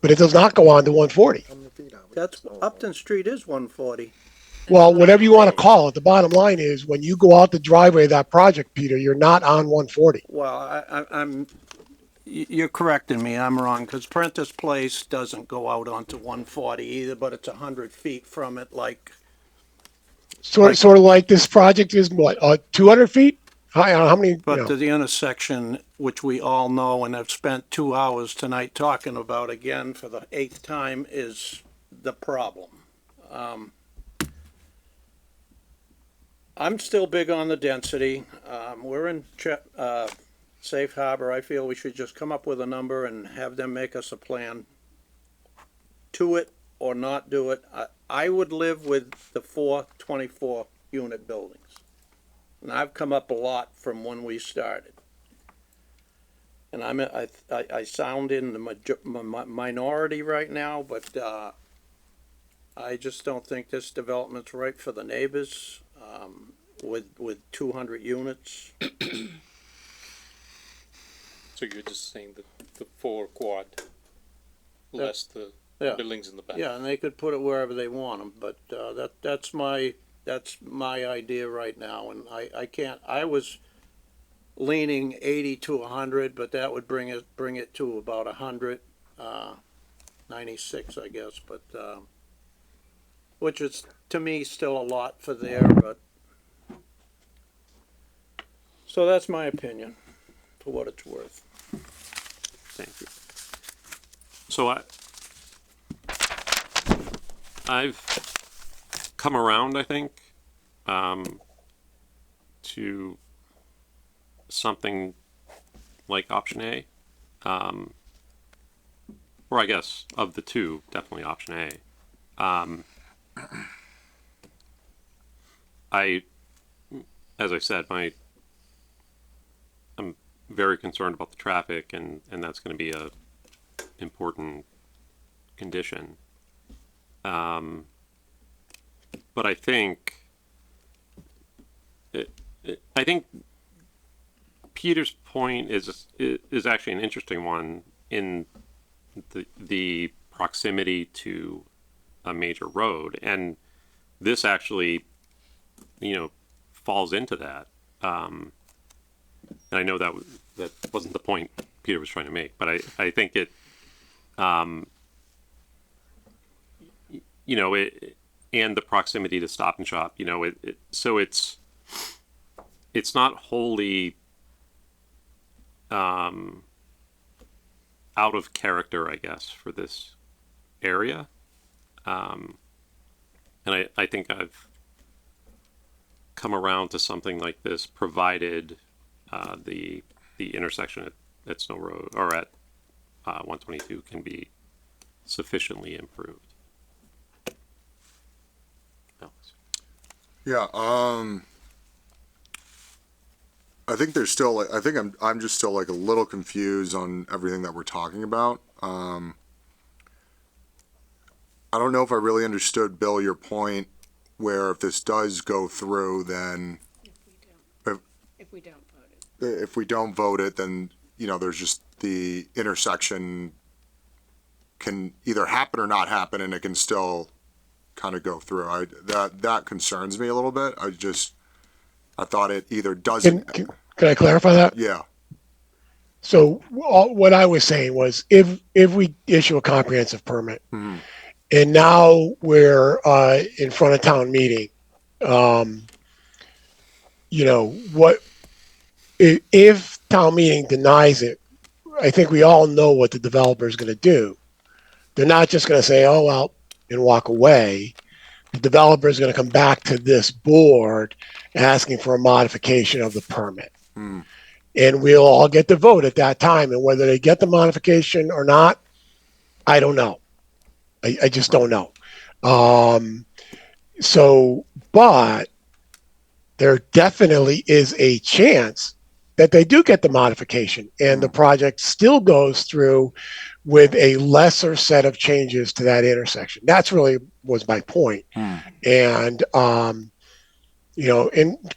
D: But it does not go on to 140.
M: That's Upton Street is 140.
D: Well, whatever you want to call it, the bottom line is when you go out the driveway of that project, Peter, you're not on 140.
M: Well, you're correcting me. I'm wrong because Prentice Place doesn't go out onto 140 either, but it's 100 feet from it. Like
D: sort of like this project is what 200 feet. How many?
M: But to the intersection, which we all know and have spent 2 hours tonight talking about again for the 8th time, is the problem. I'm still big on the density. We're in safe harbor. I feel we should just come up with a number and have them make us a plan to it or not do it. I would live with the 4 24 unit buildings. And I've come up a lot from when we started. And I sound in the minority right now, but I just don't think this development's right for the neighbors with 200 units.
L: So you're just saying that the 4 quad, less the buildings in the back.
M: Yeah, and they could put it wherever they want them, but that's my idea right now, and I was leaning 80 to 100, but that would bring it to about 100, 96, I guess, but which is to me still a lot for there, but so that's my opinion for what it's worth.
A: Thank you. So I've come around, I think, to something like option A. or I guess of the two, definitely option A. As I said, I'm very concerned about the traffic, and that's going to be a important condition. But I think Peter's point is actually an interesting one in the proximity to a major road, and this actually, falls into that. And I know that wasn't the point Peter was trying to make, but I think it, and the proximity to Stop and Shop, so it's not wholly out of character, I guess, for this area. And I think I've come around to something like this, provided the intersection at Snow Road or at 122 can be sufficiently improved. Alex.
O: Yeah, I think there's still, I think I'm just still like a little confused on everything that we're talking about. I don't know if I really understood, Bill, your point where if this does go through, then
H: If we don't vote it.
O: if we don't vote it, then, there's just the intersection can either happen or not happen, and it can still kind of go through. That concerns me a little bit. I thought it either doesn't.
D: Can I clarify that?
O: Yeah.
D: So what I was saying was, if we issue a comprehensive permit, and now we're in front of town meeting, what if town meeting denies it? I think we all know what the developer is going to do. They're not just going to say, "Oh well," and walk away. The developer is going to come back to this board asking for a modification of the permit. And we'll all get to vote at that time. And whether they get the modification or not, I don't know. I just don't know. But there definitely is a chance that they do get the modification and the project still goes through with a lesser set of changes to that intersection. That's really was my point. And, and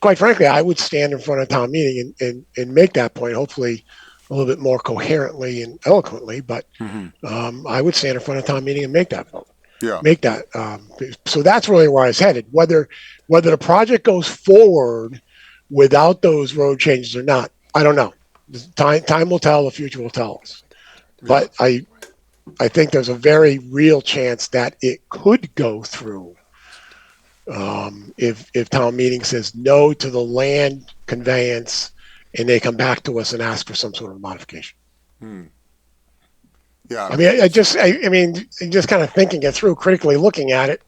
D: quite frankly, I would stand in front of town meeting and make that point, hopefully a little bit more coherently and eloquently, but I would stand in front of town meeting and make that vote.
O: Yeah.
D: Make that. So that's really where I was headed. Whether the project goes forward without those road changes or not, I don't know. Time will tell. The future will tell us. But I think there's a very real chance that it could go through if town meeting says no to the land conveyance and they come back to us and ask for some sort of modification.
O: Yeah.
D: I mean, just kind of thinking it through, critically looking at it.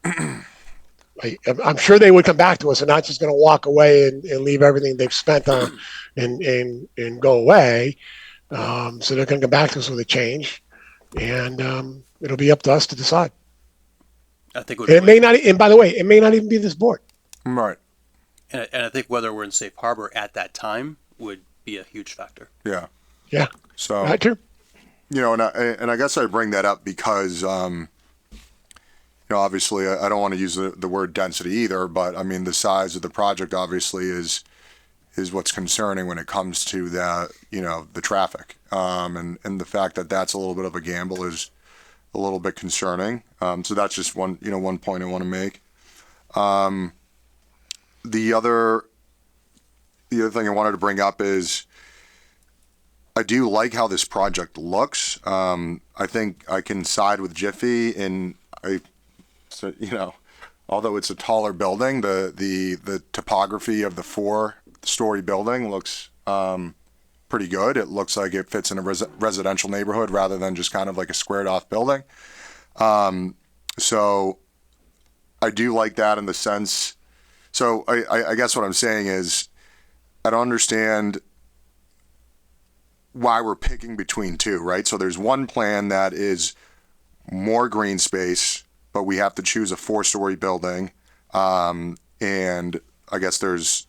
D: I'm sure they would come back to us and not just going to walk away and leave everything they've spent on and go away. So they're going to come back to us with a change, and it'll be up to us to decide.
E: I think
D: it may not. And by the way, it may not even be this board.
O: Right.
E: And I think whether we're in safe harbor at that time would be a huge factor.
O: Yeah.
D: Yeah.
O: So.
D: Right, true.
O: And I guess I bring that up because, obviously I don't want to use the word density either, but I mean, the size of the project obviously is what's concerning when it comes to that, the traffic. And the fact that that's a little bit of a gamble is a little bit concerning. So that's just one point I want to make. The other thing I wanted to bring up is, I do like how this project looks. I think I can side with Jiffy although it's a taller building, the topography of the 4-story building looks pretty good. It looks like it fits in a residential neighborhood rather than just kind of like a squared off building. So I do like that in the sense. So I guess what I'm saying is, I don't understand why we're picking between two, right? So there's one plan that is more green space, but we have to choose a 4-story building. And I guess there's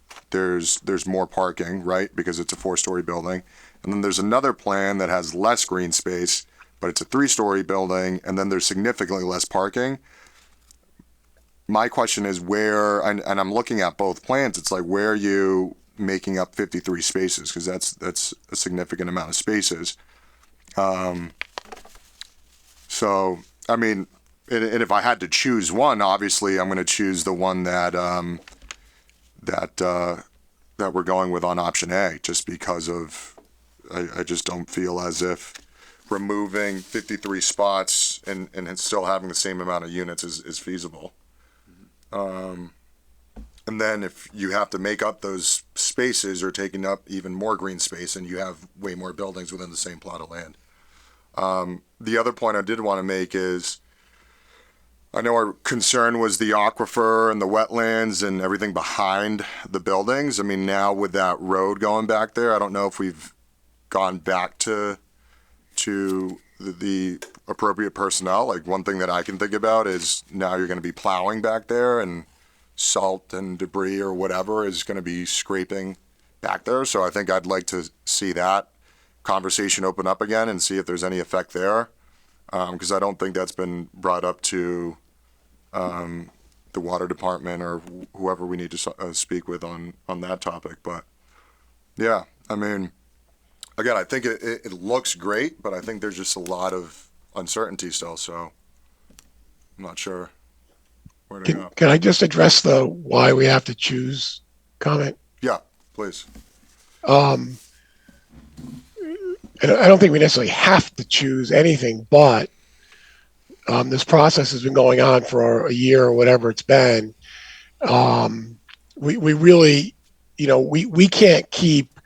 O: more parking, right? Because it's a 4-story building. And then there's another plan that has less green space, but it's a 3-story building, and then there's significantly less parking. My question is where, and I'm looking at both plans, it's like, where are you making up 53 spaces? Because that's a significant amount of spaces. So, I mean, and if I had to choose one, obviously I'm going to choose the one that that we're going with on option A, just because of, I just don't feel as if removing 53 spots and still having the same amount of units is feasible. And then if you have to make up those spaces or taking up even more green space, and you have way more buildings within the same plot of land. The other point I did want to make is, I know our concern was the aquifer and the wetlands and everything behind the buildings. I mean, now with that road going back there, I don't know if we've gone back to the appropriate personnel. Like, one thing that I can think about is now you're going to be plowing back there, and salt and debris or whatever is going to be scraping back there. So I think I'd like to see that conversation open up again and see if there's any effect there. Because I don't think that's been brought up to the water department or whoever we need to speak with on that topic. But yeah, I mean, again, I think it looks great, but I think there's just a lot of uncertainty still. So I'm not sure where to go.
D: Can I just address the why we have to choose comment?
O: Yeah, please.
D: And I don't think we necessarily have to choose anything, but this process has been going on for a year or whatever it's been. We really, we can't keep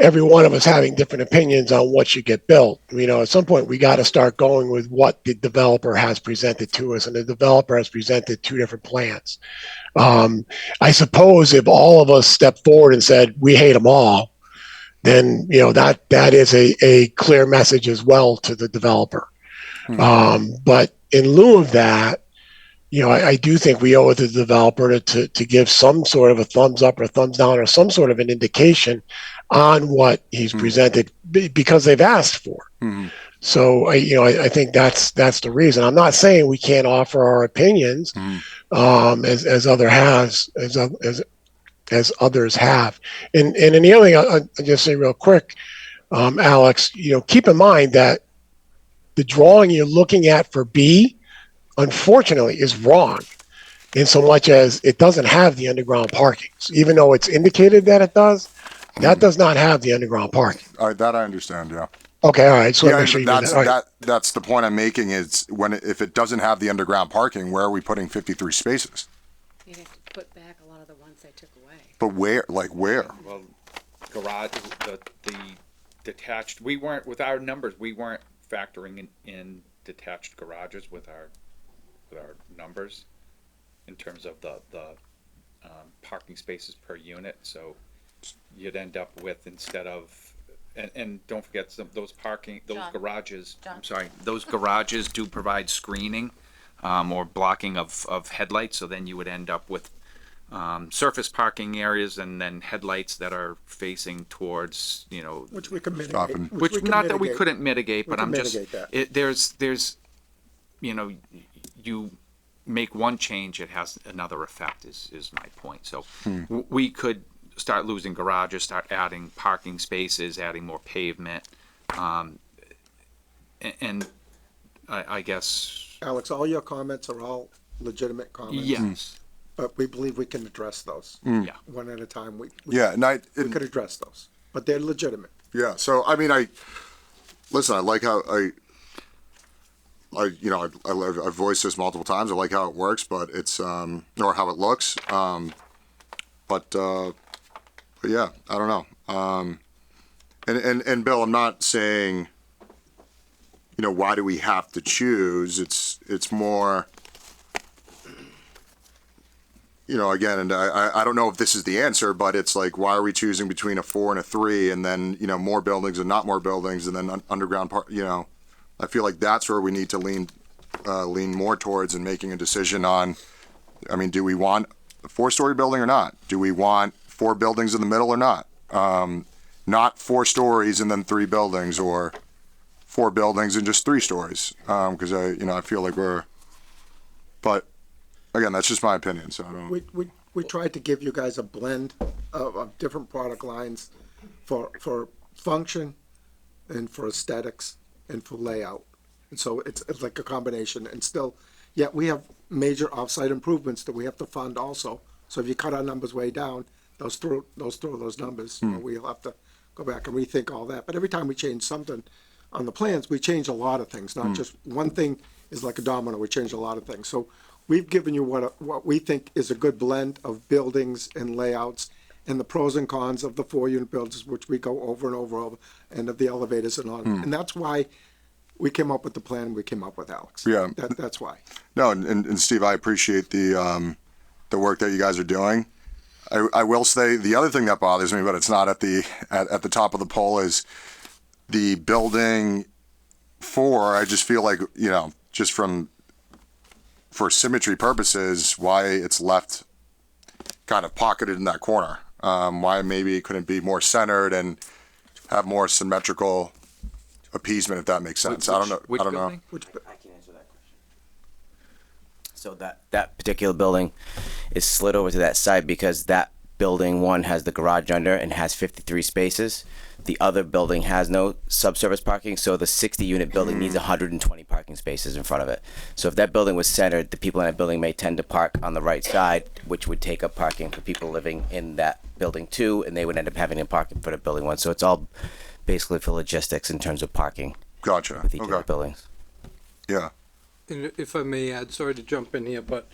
D: every one of us having different opinions on what should get built. At some point we got to start going with what the developer has presented to us, and the developer has presented 2 different plans. I suppose if all of us stepped forward and said we hate them all, then that is a clear message as well to the developer. But in lieu of that, I do think we owe it to the developer to give some sort of a thumbs up or thumbs down or some sort of an indication on what he's presented, because they've asked for. So I think that's the reason. I'm not saying we can't offer our opinions as others have. And the other thing I'll just say real quick, Alex, keep in mind that the drawing you're looking at for B, unfortunately, is wrong in so much as it doesn't have the underground parking. So even though it's indicated that it does, that does not have the underground parking.
O: All right, that I understand, yeah.
D: Okay, all right. So
O: Yeah,
D: make sure you do
O: that's,
D: that. All right.
O: that's the point I'm making is if it doesn't have the underground parking, where are we putting 53 spaces?
H: You have to put back a lot of the ones they took away.
O: But where, where?
N: Well, garage, the detached, we weren't, with our numbers, we weren't factoring in detached garages with our numbers in terms of the parking spaces per unit. So you'd end up with, instead of, and don't forget those garages, I'm sorry, those garages do provide screening or blocking of headlights. So then you would end up with surface parking areas and then headlights that are facing towards,
G: Which we can mitigate.
N: which not that we couldn't mitigate, but I'm just,
G: that.
N: there's, you make one change, it has another effect is my point. So we could start losing garages, start adding parking spaces, adding more pavement. And I guess.
G: Alex, all your comments are all legitimate comments.
N: Yes.
G: But we believe we can address those.
N: Yeah.
G: One at a time. We could address those, but they're legitimate.
O: Yeah, so I mean, I like how I've voiced this multiple times. I like how it works, but it's or how it looks. But yeah, I don't know. And Bill, I'm not saying, why do we have to choose? It's more, again, and I don't know if this is the answer, but it's like, why are we choosing between a 4 and a 3, and then more buildings and not more buildings, and then underground I feel like that's where we need to lean more towards and making a decision on, I mean, do we want a 4-story building or not? Do we want 4 buildings in the middle or not? Not 4 stories and then 3 buildings, or 4 buildings and just 3 stories. Cause I feel like but again, that's just my opinion, so I don't.
G: We tried to give you guys a blend of different product lines for function and for aesthetics and for layout. And so it's like a combination, and still, yet we have major offsite improvements that we have to fund also. So if you cut our numbers way down, those numbers, we'll have to go back and rethink all that. But every time we change something on the plans, we change a lot of things, not just one thing is like a domino, we change a lot of things. So we've given you what we think is a good blend of buildings and layouts and the pros and cons of the 4-unit buildings, which we go over and over, and of the elevators and all. And that's why we came up with the plan we came up with, Alex.
O: Yeah.
G: That's why.
O: No, and Steve, I appreciate the work that you guys are doing. I will say the other thing that bothers me, but it's not at the top of the poll, is the building 4. I just feel like, just for symmetry purposes, why it's left kind of pocketed in that corner. Why maybe it couldn't be more centered and have more symmetrical appeasement, if that makes sense. I don't know.
N: Which
O: I don't know.
N: building?
K: I can answer that question. So that particular building is slid over to that side because that building, one, has the garage under and has 53 spaces. The other building has no subsurface parking, so the 60-unit building needs 120 parking spaces in front of it. So if that building was centered, the people in that building may tend to park on the right side, which would take up parking for people living in that building 2, and they would end up having to park in front of building 1. So it's all basically for logistics in terms of parking
O: Gotcha.
K: with each of the
O: Okay.
K: buildings.
O: Yeah.
F: And if I may add, sorry to jump in here, but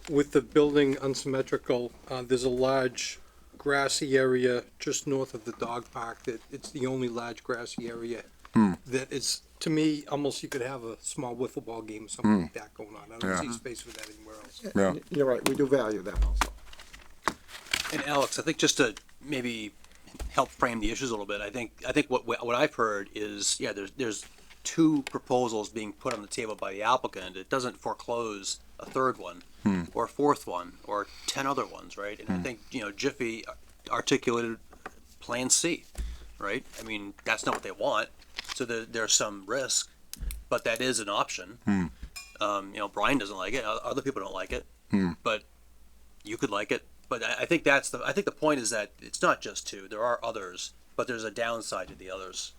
F: with the building unsymmetrical, there's a large grassy area just north of the dog park that it's the only large grassy area that is, to me, almost you could have a small wiffle ball game or something like that going on. I don't see space for that anywhere else.
O: Yeah.
G: You're right, we do value that also.
E: And Alex, I think just to maybe help frame the issues a little bit, I think what I've heard is, there's 2 proposals being put on the table by the applicant. It doesn't foreclose a 3rd one or a 4th one or 10 other ones, right? And I think, Jiffy articulated Plan C, right? I mean, that's not what they want. So there's some risk, but that is an option. Brian doesn't like it. Other people don't like it, but you could like it. But I think the point is that it's not just 2. There are others, but there's a downside to the others.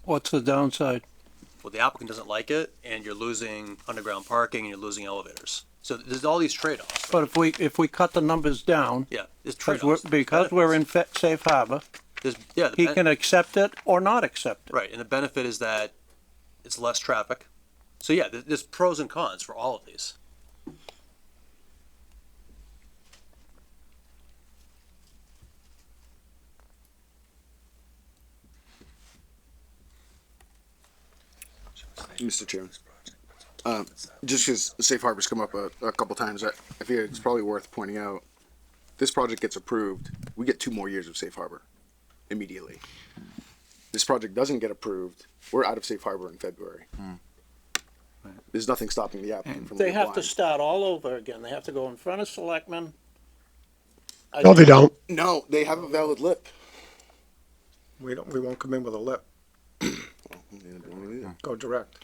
M: What's the downside?
E: Well, the applicant doesn't like it, and you're losing underground parking, and you're losing elevators. So there's all these trade-offs.
M: But if we cut the numbers down,
E: Yeah, there's
M: because
E: trade-offs.
M: we're in safe harbor, he can accept it or not accept it.
E: Right, and the benefit is that it's less traffic. So yeah, there's pros and cons for all of these.
J: Mr. Chairman. Just because safe harbor's come up a couple times, I feel it's probably worth pointing out. This project gets approved, we get 2 more years of safe harbor immediately. This project doesn't get approved, we're out of safe harbor in February. There's nothing stopping the applicant from
M: They have to
J: applying.
M: start all over again. They have to go in front of selectmen.
D: No, they don't.
J: No, they have a valid lip.
G: We won't come in with a lip, go direct.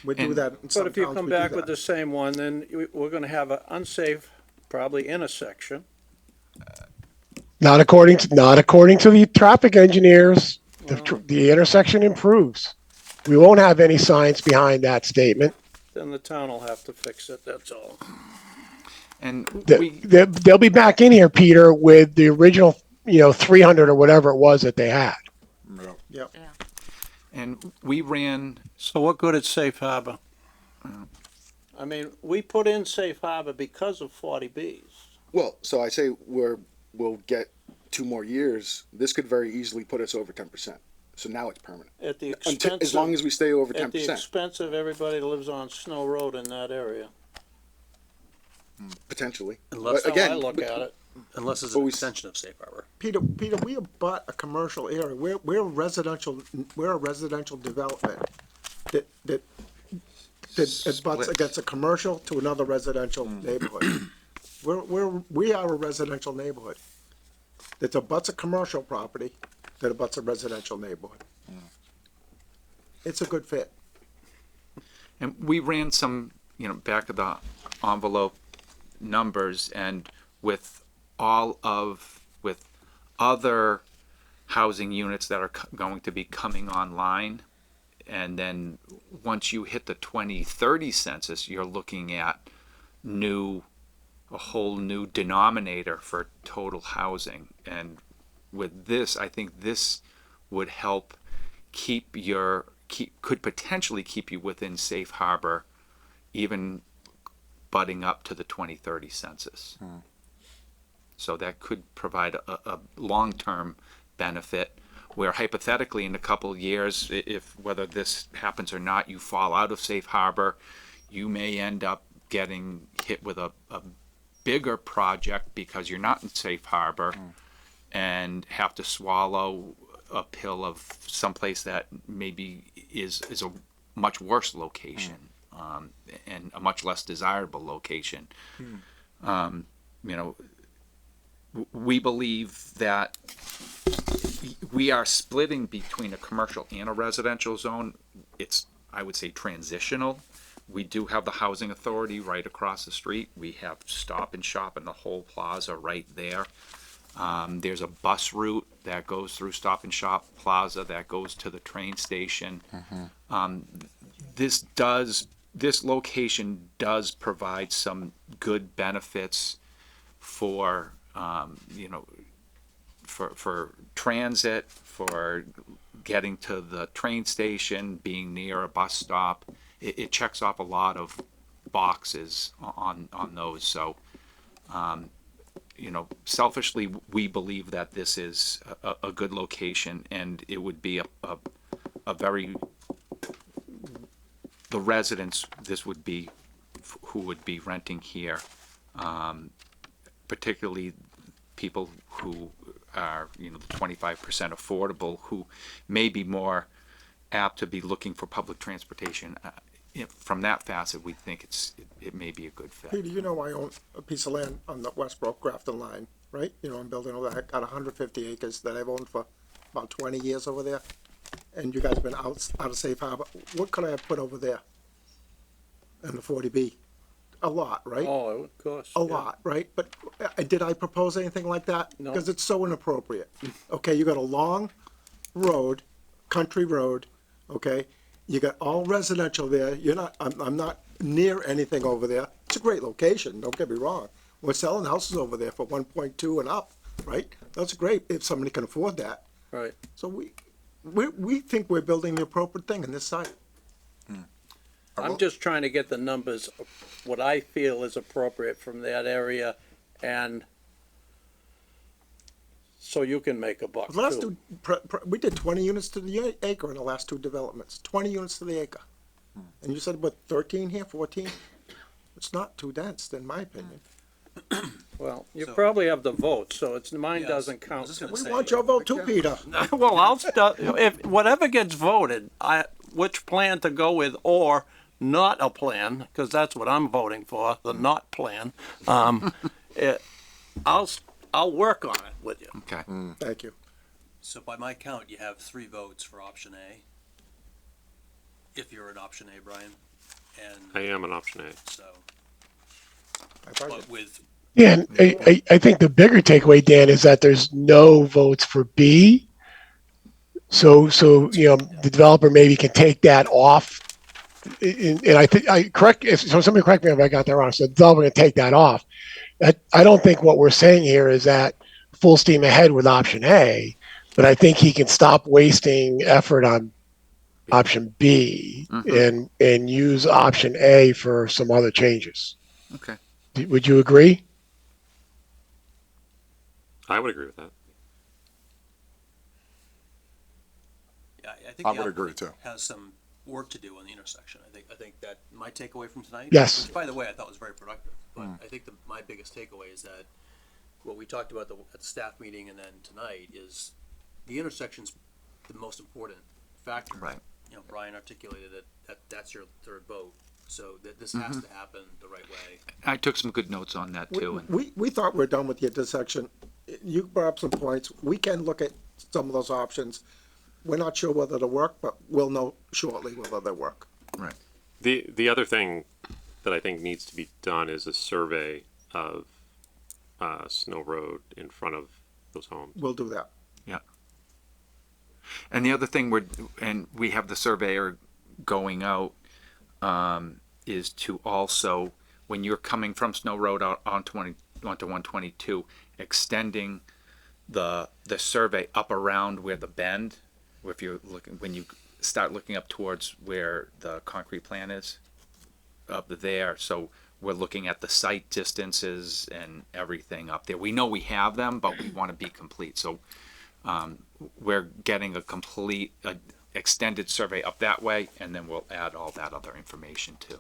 G: We do that in some
M: But if you
G: towns,
M: come
G: we do
M: back with
G: that.
M: the same one, then we're gonna have an unsafe, probably intersection.
D: Not according to the traffic engineers. The intersection improves. We won't have any science behind that statement.
M: Then the town will have to fix it, that's all.
N: And
D: They'll be back in here, Peter, with the original, 300 or whatever it was that they had.
G: Yep.
N: and we ran,
M: So what good is safe harbor? I mean, we put in safe harbor because of 40Bs.
J: Well, so I say we'll get 2 more years. This could very easily put us over 10%. So now it's permanent.
M: At the expense
J: As long
M: of-
J: as we stay over
M: At the
J: 10%,
M: expense of everybody that lives on Snow Road in that area.
J: potentially.
E: Unless
J: But
M: That's how I
J: again,
M: look at it.
E: Unless it's
J: But
E: an
J: we-
E: extension of safe harbor.
G: Peter, we abut a commercial area. We're a residential development that abuts against a commercial to another residential neighborhood. We are a residential neighborhood. That abuts a commercial property that abuts a residential neighborhood. It's a good fit.
N: And we ran some, back of the envelope numbers, and with other housing units that are going to be coming online, and then once you hit the 2030 census, you're looking at a whole new denominator for total housing. And with this, I think this would help could potentially keep you within safe harbor, even butting up to the 2030 census. So that could provide a long-term benefit, where hypothetically in a couple of years, if whether this happens or not, you fall out of safe harbor, you may end up getting hit with a bigger project because you're not in safe harbor and have to swallow a pill of someplace that maybe is a much worse location, and a much less desirable location. We believe that we are splitting between a commercial and a residential zone. It's, I would say, transitional. We do have the housing authority right across the street. We have Stop and Shop and the whole plaza right there. There's a bus route that goes through Stop and Shop Plaza that goes to the train station. This location does provide some good benefits for for transit, for getting to the train station, being near a bus stop. It checks off a lot of boxes on those. So, selfishly, we believe that this is a good location, and it would be a very, the residents, this would be who would be renting here, particularly people who are, the 25% affordable, who may be more apt to be looking for public transportation. From that facet, we think it may be a good fit.
G: Peter, I own a piece of land on the Westbrook Grafton line, right? I'm building over there. I got 150 acres that I've owned for about 20 years over there. And you guys have been out of safe harbor. What could I have put over there in the 40B? A lot, right?
M: Oh, of course.
G: A lot, right? But did I propose anything like that?
M: No.
G: Because it's so inappropriate. Okay, you got a long road, country road, okay? You got all residential there. I'm not near anything over there. It's a great location, don't get me wrong. We're selling houses over there for 1.2 and up, right? That's great if somebody can afford that.
M: Right.
G: So we think we're building the appropriate thing in this site.
M: I'm just trying to get the numbers, what I feel is appropriate from that area, and so you can make a buck
G: The last
M: too.
G: we did 20 units to the acre in the last two developments. 20 units to the acre. And you said, what, 13 here, 14? It's not too dense, in my opinion.
M: Well, you probably have the vote, so mine
E: Yes,
M: doesn't count.
G: We want your vote too, Peter.
M: Well, if whatever gets voted, which plan to go with, or not a plan, because that's what I'm voting for, the not plan. I'll work on it with you.
N: Okay.
G: Thank you.
E: So by my count, you have 3 votes for option A. If you're an option A, Brian,
A: I
E: and
A: am an option A.
E: so, but with
D: Yeah, and I think the bigger takeaway, Dan, is that there's no votes for B. So the developer maybe can take that off. And I think somebody correct me if I got that wrong. So the developer can take that off. I don't think what we're saying here is that full steam ahead with option A, but I think he can stop wasting effort on option B and use option A for some other changes.
N: Okay.
D: Would you agree?
A: I would agree with that.
E: yeah, I think
O: I
E: the
O: would agree,
E: applicant
O: too.
E: has some work to do on the intersection. I think that my takeaway from tonight,
D: Yes.
E: which by the way I thought was very productive, but I think my biggest takeaway is that what we talked about at the staff meeting and then tonight is the intersection's the most important factor.
N: Right.
E: You know, Brian articulated it, that's your third vote, so that this has to happen the right way.
N: I took some good notes on that too. And
G: We thought we're done with the intersection. You brought up some points. We can look at some of those options. We're not sure whether they'll work, but we'll know shortly whether they work.
N: right.
A: The other thing that I think needs to be done is a survey of Snow Road in front of those homes.
G: We'll do that.
N: And the other thing we have the surveyor going out, is to also, when you're coming from Snow Road out onto 122, extending the survey up around where the bend, if you're looking, when you start looking up towards where the concrete plant is, up there. So we're looking at the site distances and everything up there. We know we have them, but we want to be complete. So we're getting a complete extended survey up that way, and then we'll add all that other information too.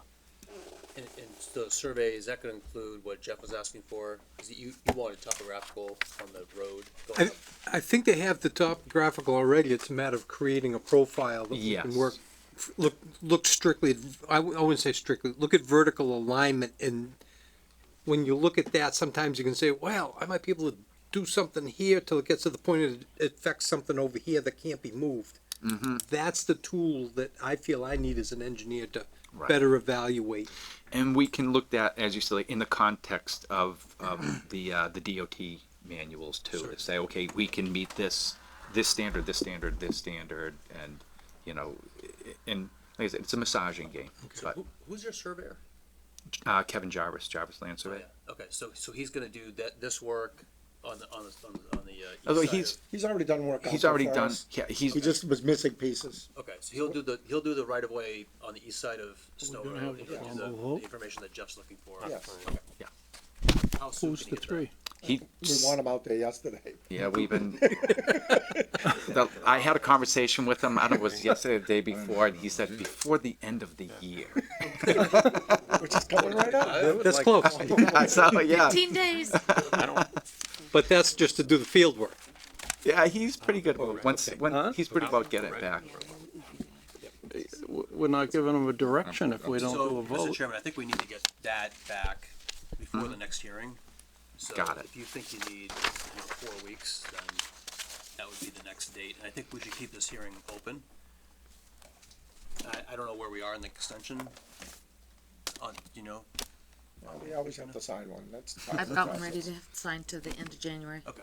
E: And the survey, is that gonna include what Jeff was asking for? Is it you wanted topographical on the road going up?
F: I think they have the topographical already. It's a matter of creating a profile that we can
N: Yes.
F: work. Look strictly at, I wouldn't say strictly, look at vertical alignment, and when you look at that, sometimes you can say, well, I might be able to do something here till it gets to the point it affects something over here that can't be moved. That's the tool that I feel I need as an engineer to
N: Right.
F: better evaluate.
N: And we can look at, as you say, in the context of the DOT manuals too, to say, okay, we can meet this standard, and, you know, and like I said, it's a massaging game. But
E: Who's your surveyor?
N: Kevin Jarvis Land
E: Oh,
N: Survey.
E: yeah. Okay, so he's gonna do this work on the
N: Although
E: east side
G: He's already done work. out
N: he's
G: there
N: already
G: for
N: done.
G: us.
N: Yeah,
G: He just was missing pieces.
E: Okay, so he'll do the right of way on the east side of Snow
M: gonna
E: Road.
M: have
E: and
M: the
E: he'll do
M: formal
E: the
M: vote?
E: information that Jeff's looking for.
G: Yes.
E: Okay.
N: Yeah.
E: How soon
M: Who's
E: can
M: the
E: he get that?
M: three?
N: He.
G: We want him out there yesterday.
N: Yeah, we've been. I had a conversation with him. I don't know, it was yesterday or the day before, and he said before the end of the year.
G: Which is coming right up.
F: That's close.
N: So yeah,
C: 15 days.
F: But that's just to do the field work.
N: yeah, he's pretty good. He's pretty about getting it back.
M: We're not giving them a direction if we don't
E: So,
M: do a
E: Mr.
M: vote.
E: Chairman, I think we need to get that back before the next hearing. So
N: Got it.
E: if you think you need, 4 weeks, then that would be the next date. And I think we should keep this hearing open. I don't know where we are in the extension.
G: We always have to sign one. That's.
C: I've got one ready to sign to the end of January.
E: Okay,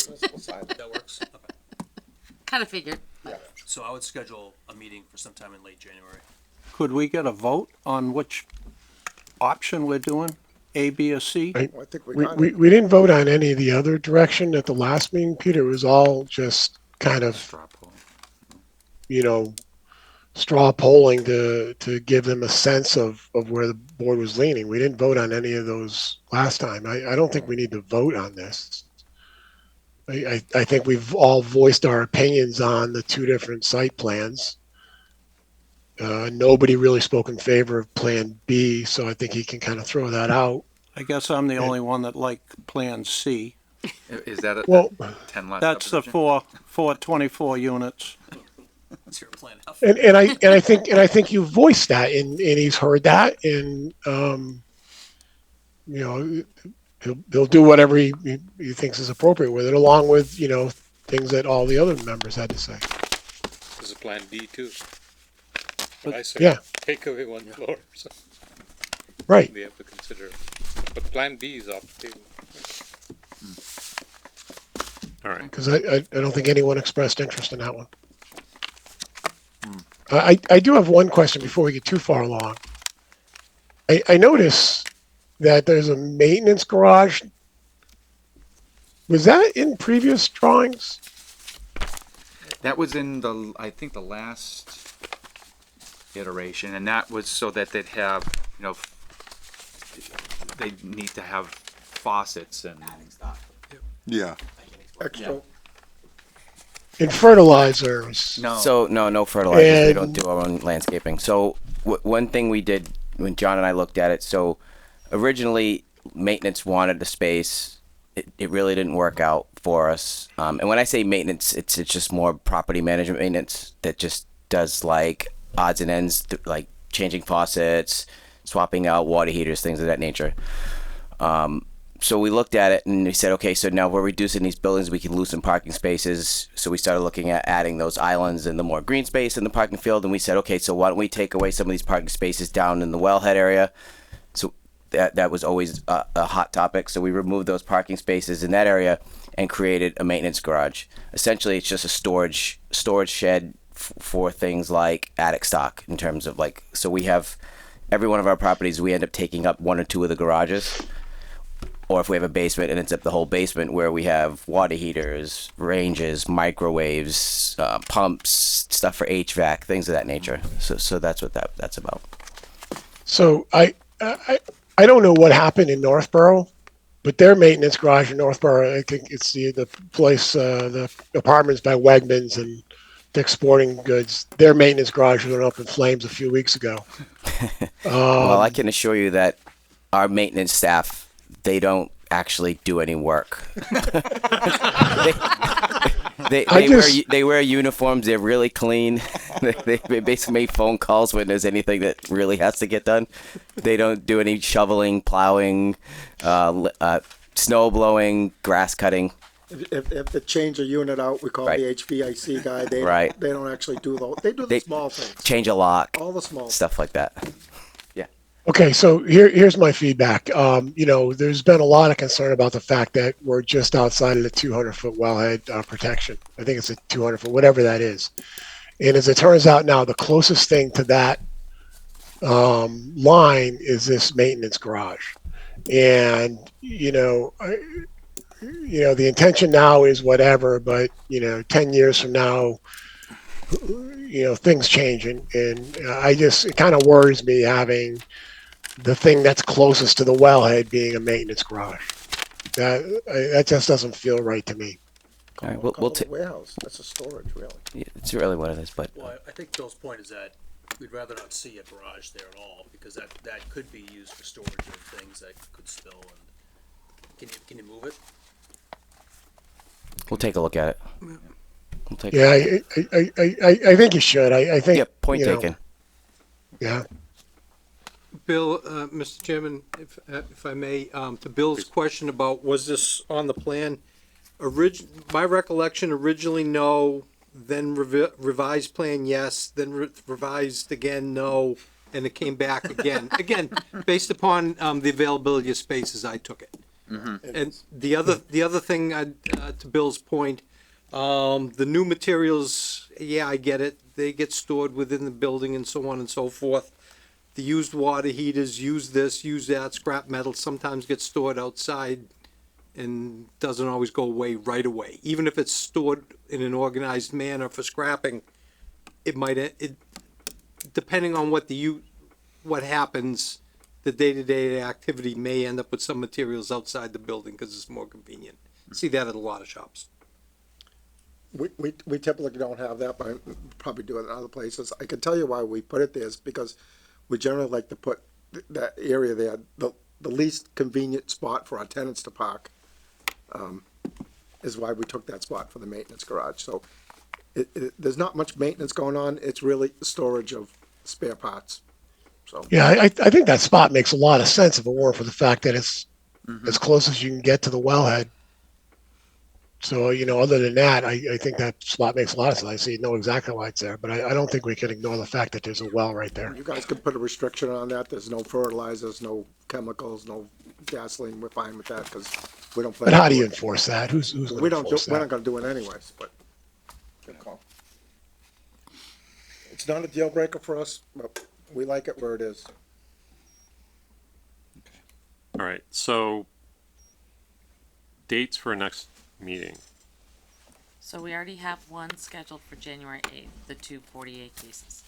G: We'll sign it.
E: that works. Okay.
C: Kind of figured.
E: So I would schedule a meeting for sometime in late January.
M: Could we get a vote on which option we're doing, A, B, or C?
D: Right.
G: Well, I think we
D: We,
G: got
D: we,
G: it.
D: we didn't vote on any of the other direction at the last meeting, Peter. It was all just kind of,
N: Straw poll.
D: straw polling to give them a sense of where the board was leaning. We didn't vote on any of those last time. I don't think we need to vote on this. I think we've all voiced our opinions on the two different site plans. Nobody really spoke in favor of Plan B, so I think he can kind of throw that out.
M: I guess I'm the only one that liked Plan C.
N: Is that a
D: Well,
N: 10 lot?
M: That's the
N: subdivision?
M: 424 units.
E: What's your plan?
D: And I think you voiced that, and he's heard that, and he'll do whatever he thinks is appropriate with it, along with things that all the other members had to say.
L: This is Plan B too.
M: But-
L: I say,
D: Yeah.
L: take away one floor, so
D: Right.
L: we have to consider. But Plan B is off the table.
A: All right.
D: Because I don't think anyone expressed interest in that one. I do have one question before we get too far along. I notice that there's a maintenance garage. Was that in previous drawings?
N: That was in I think the last iteration, and that was so that they'd have, they need to have faucets and.
O: Yeah.
G: Extra.
D: In fertilizers.
N: No.
K: So no fertilizers. We don't
D: And-
K: do our own landscaping. So one thing we did when John and I looked at it. So originally maintenance wanted the space it really didn't work out for us. And when I say maintenance, it's just more property management maintenance that just does like odds and ends, like changing faucets, swapping out water heaters, things of that nature. So we looked at it and we said, okay, so now we're reducing these buildings, we can lose some parking spaces. So we started looking at adding those islands and the more green space in the parking field. And we said, okay, so why don't we take away some of these parking spaces down in the wellhead area? So that was always a hot topic. So we removed those parking spaces in that area and created a maintenance garage. Essentially, it's just a storage shed for things like attic stock in terms of like, so we have every one of our properties, we end up taking up one or two of the garages. Or if we have a basement and it's up the whole basement where we have water heaters, ranges, microwaves, pumps, stuff for HVAC, things of that nature. So that's what that's about.
D: So I don't know what happened in Northborough, but their maintenance garage in Northborough, I think it's the place, the apartments by Wegmans and Dick's Sporting Goods. Their maintenance garage went up in flames a few weeks ago.
K: Well, I can assure you that our maintenance staff, they don't actually do any work. They wear uniforms. They're really clean. They basically make phone calls when there's anything that really has to get done. They don't do any shoveling, plowing, snow blowing, grass cutting.
G: If they change a unit out, we call
K: Right.
G: the HVAC guy. They
K: Right.
G: they don't actually do those. They do the small things.
K: Change a lock.
G: All the small
K: stuff like that.
D: Okay, so here's my feedback. There's been a lot of concern about the fact that we're just outside of the 200-foot wellhead protection. I think it's a 200-foot, whatever that is. And as it turns out now, the closest thing to that line is this maintenance garage. And the intention now is whatever, but 10 years from now, things change, and it kind of worries me having the thing that's closest to the wellhead being a maintenance garage. That just doesn't feel right to me.
K: All right,
G: Call
K: we'll
G: it a warehouse. That's a storage, really.
K: Yeah, it's really what it is, but
P: Well, I think Bill's point is that we'd rather not see a garage there at all, because that could be used for storage of things that could spill. And can you move it?
K: we'll take a look at it. We'll take
D: Yeah, I think you should. I think.
K: Yeah, point taken.
D: Yeah.
F: Bill, Mr. Chairman, if I may, to Bill's question about was this on the plan? My recollection originally no, then revised plan yes, then revised again no, and it came back again. Again, based upon the availability of spaces, I took it. And the other thing, to Bill's point, the new materials, yeah, I get it. They get stored within the building and so on and so forth. The used water heaters, use this, use that, scrap metal sometimes gets stored outside and doesn't always go away right away. Even if it's stored in an organized manner for scrapping, depending on what happens, the day-to-day activity may end up with some materials outside the building because it's more convenient. See that at a lot of shops.
G: We typically don't have that, but I probably do it in other places. I can tell you why we put it there is because we generally like to put that area there, the least convenient spot for our tenants to park, is why we took that spot for the maintenance garage. So there's not much maintenance going on. It's really storage of spare parts. So
D: Yeah, I think that spot makes a lot of sense if it weren't for the fact that it's as close as you can get to the wellhead. So, other than that, I think that spot makes a lot of sense. I see, know exactly why it's there, but I don't think we can ignore the fact that there's a well right there.
G: you guys could put a restriction on that. There's no fertilizers, no chemicals, no gasoline. We're fine with that because we don't.
D: But how do you enforce that? Who's going to enforce that?
G: We're not going to do it anyways. But good call. It's not a deal breaker for us, but we like it where it is.
A: All right, so dates for next meeting.
C: So we already have one scheduled for January 8th, the 248 cases.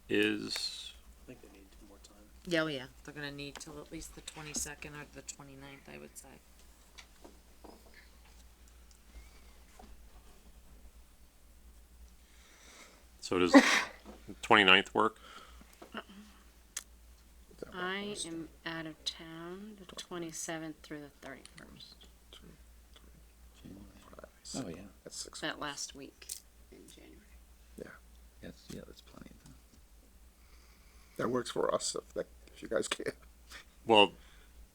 A: Is
P: I think they need more time.
C: Yeah, oh yeah, they're gonna need till at least the 22nd or the 29th, I would say.
A: so does 29th work?
H: I am out of town the 27th through the 31st.
N: Oh, yeah.
G: That's 6
H: That last week in January.
N: That's plenty of time.
G: That works for us if you guys can.
A: Well,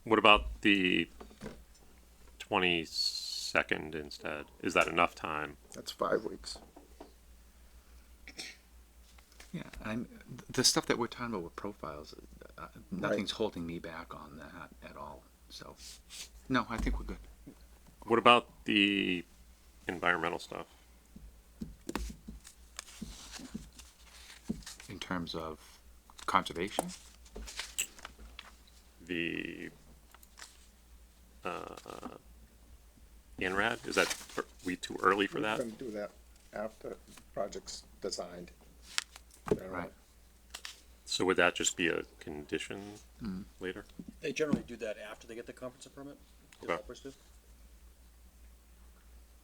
A: what about the 22nd instead? Is that enough time?
G: That's 5 weeks.
N: Yeah, the stuff that we're talking about with profiles, nothing's holding me back on that at all. So, no, I think we're good.
A: What about the environmental stuff?
N: In terms of conservation,
A: The INRAD, is that we too early for that?
G: We're gonna do that after the project's designed.
N: right?
A: So would that just be a condition later?
P: They generally do that after they get the comprehensive permit, developers do.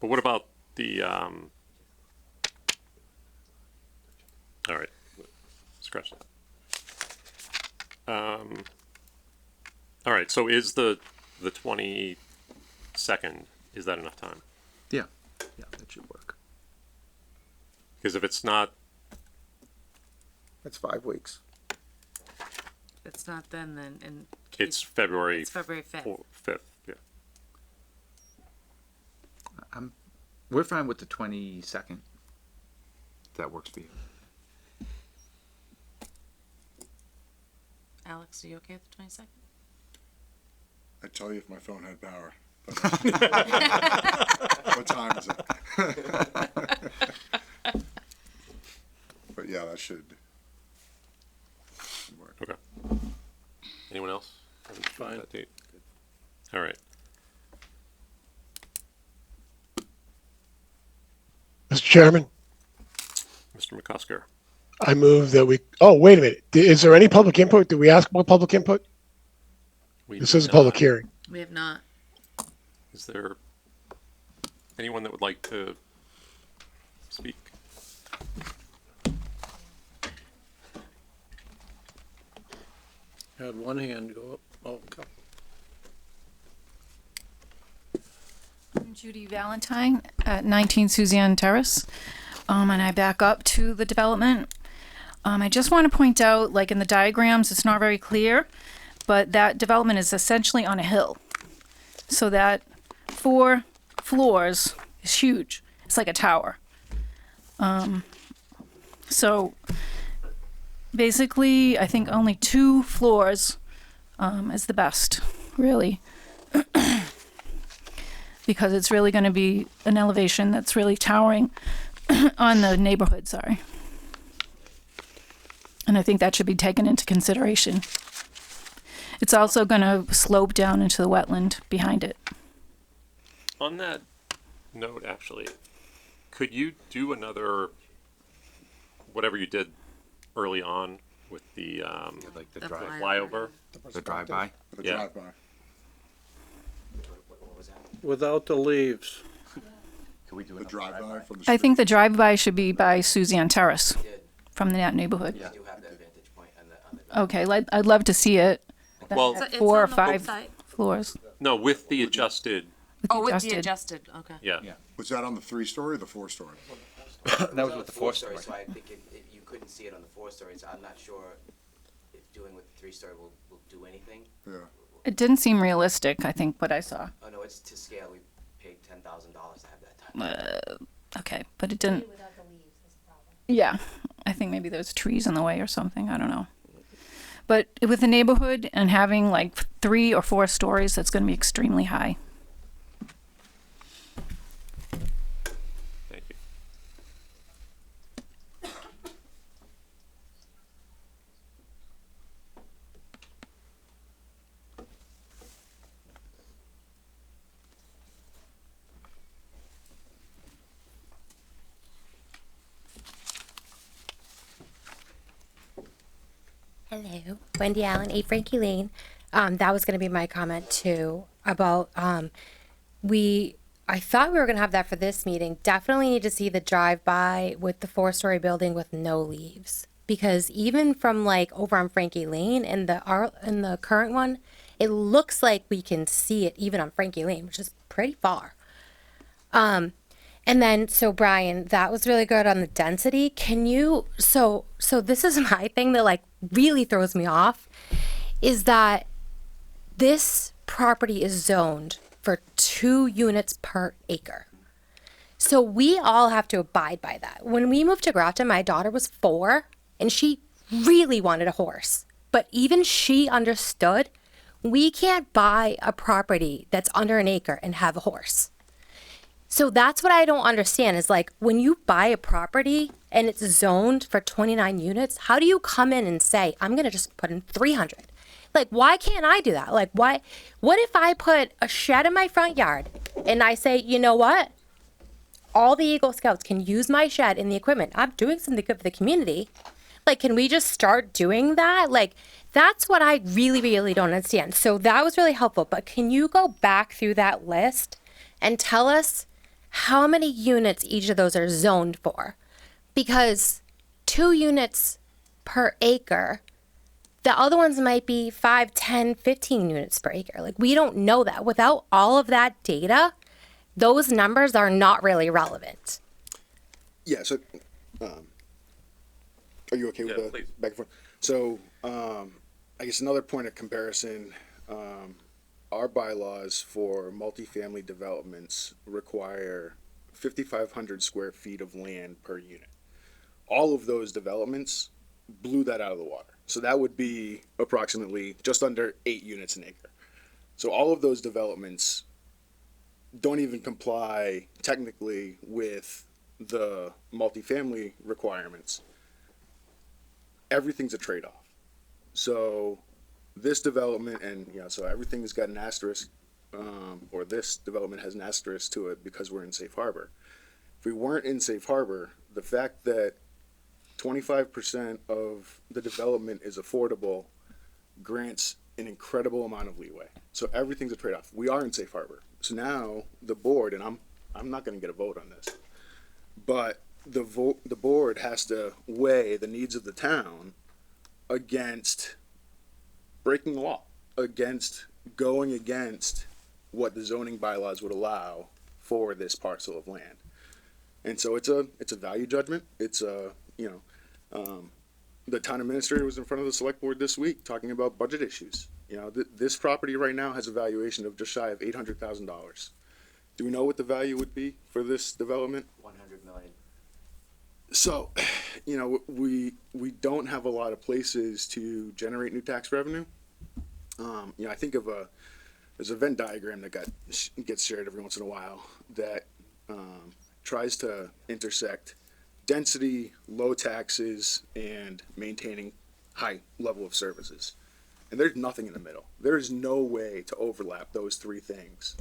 A: But what about the, all right, scratch that. All right, so is the 22nd, is that enough time?
N: Yeah, that should work.
A: Because if it's not,
G: That's 5 weeks.
C: If it's not then, and.
A: it's February.
C: It's February 5th.
A: 5th, yeah.
N: We're fine with the 22nd. If that works for you.
C: Alex, are you okay with the 22nd?
O: I'd tell you if my phone had power. What time is it? But yeah, that should work.
A: Okay. Anyone else?
M: Fine.
A: That date? All right.
D: Mr. Chairman,
A: Mr. McCusker.
D: I move that we, oh, wait a minute. Is there any public input? Did we ask about public input? This is a public hearing.
C: We have not.
A: Is there anyone that would like to speak?
M: Had one hand go up. Oh, okay.
Q: I'm Judy Valentine at 19 Suzanne Terrace, and I back up to the development. I just want to point out, like in the diagrams, it's not very clear, but that development is essentially on a hill. So that 4 floors is huge. It's like a tower. So basically, I think only 2 floors is the best, really. Because it's really going to be an elevation that's really towering on the neighborhood, sorry. And I think that should be taken into consideration. It's also going to slope down into the wetland behind it.
A: On that note, actually, could you do another, whatever you did early on with the,
N: like the
A: flyover?
N: The drive-by?
O: The
A: Yeah.
O: drive-by.
M: Without the leaves.
N: Can we do
O: The drive-by from the
Q: I
O: street.
Q: think the drive-by should be by Suzanne Terrace from that neighborhood.
K: We do have that vantage point on the
Q: Okay, I'd love to see it.
A: Well,
C: It's
Q: 4 or
C: on the
Q: 5
C: website.
Q: floors.
A: no, with the adjusted,
C: Oh, with the
Q: Adjusted.
C: adjusted, okay.
A: yeah.
O: Was that on the 3-story or the 4-story?
N: That was with the
K: 4-story,
N: four-story.
K: so I think you couldn't see it on the 4-story, so I'm not sure if doing with the 3-story will do anything.
O: Yeah.
Q: It didn't seem realistic, I think, what I saw.
K: Oh, no, it's to scale. We paid $10,000 to have that done.
Q: Okay, but it didn't. Yeah, I think maybe there's trees in the way or something. I don't know. But with the neighborhood and having like 3 or 4 stories, that's going to be extremely high.
A: Thank you.
R: Hello, Wendy Allen, 8 Frankie Lane. That was going to be my comment too about I thought we were going to have that for this meeting. Definitely need to see the drive-by with the 4-story building with no leaves. because even from like over on Frankie Lane and the current one, it looks like we can see it even on Frankie Lane, which is pretty far. And then, so Brian, that was really good on the density. Can you, so this is my thing that like really throws me off, is that this property is zoned for 2 units per acre. So we all have to abide by that. When we moved to Grafton, my daughter was 4 and she really wanted a horse. But even she understood we can't buy a property that's under an acre and have a horse. So that's what I don't understand is like when you buy a property and it's zoned for 29 units, how do you come in and say, I'm going to just put in 300? Like, why can't I do that? Like, why? What if I put a shed in my front yard and I say, you know what? All the Eagle Scouts can use my shed and the equipment. I'm doing something good for the community. Like, can we just start doing that? Like, that's what I really, really don't understand. So that was really helpful. But can you go back through that list and tell us how many units each of those are zoned for? Because 2 units per acre, the other ones might be 5, 10, 15 units per acre. Like, we don't know that. Without all of that data, those numbers are not really relevant.
J: Yeah, so, are you okay with the
A: please.
J: back and forth? So, I guess another point of comparison, our bylaws for multifamily developments require 5,500 square feet of land per unit. All of those developments blew that out of the water. So that would be approximately just under 8 units an acre. So all of those developments don't even comply technically with the multifamily requirements. Everything's a trade-off. So this development, and so everything has got an asterisk, or this development has an asterisk to it because we're in safe harbor. If we weren't in safe harbor, the fact that 25% of the development is affordable grants an incredible amount of leeway. So everything's a trade-off. We are in safe harbor. So now the board, and I'm not going to get a vote on this, but the board has to weigh the needs of the town against breaking the law, against going against what the zoning bylaws would allow for this parcel of land. And so it's a value judgment. It's a, the town administrator was in front of the select board this week talking about budget issues. This property right now has a valuation of just shy of $800,000. Do we know what the value would be for this development?
K: 100 million.
J: So, we don't have a lot of places to generate new tax revenue. I think of there's a Venn diagram that gets shared every once in a while that tries to intersect density, low taxes, and maintaining high level of services. And there's nothing in the middle. There is no way to overlap those 3 things.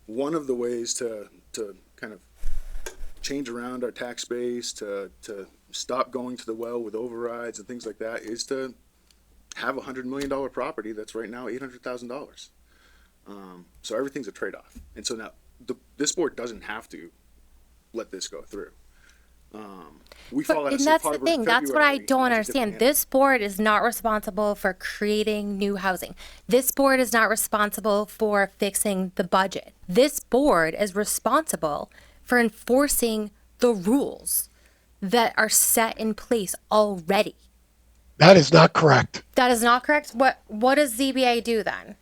J: One of the ways to kind of change around our tax base, to stop going to the well with overrides and things like that, is to have $100 million property that's right now $800,000. So everything's a trade-off. And so now this board doesn't have to let this go through. We fall out of
R: And
J: safe
R: that's the
J: harbor
R: thing.
J: in
R: That's what I
J: February,
R: don't
J: and it's a different
R: understand.
J: animal.
R: This board is not responsible for creating new housing. This board is not responsible for fixing the budget. This board is responsible for enforcing the rules that are set in place already.
D: That is not correct.
R: That is not correct. What does ZBA do then?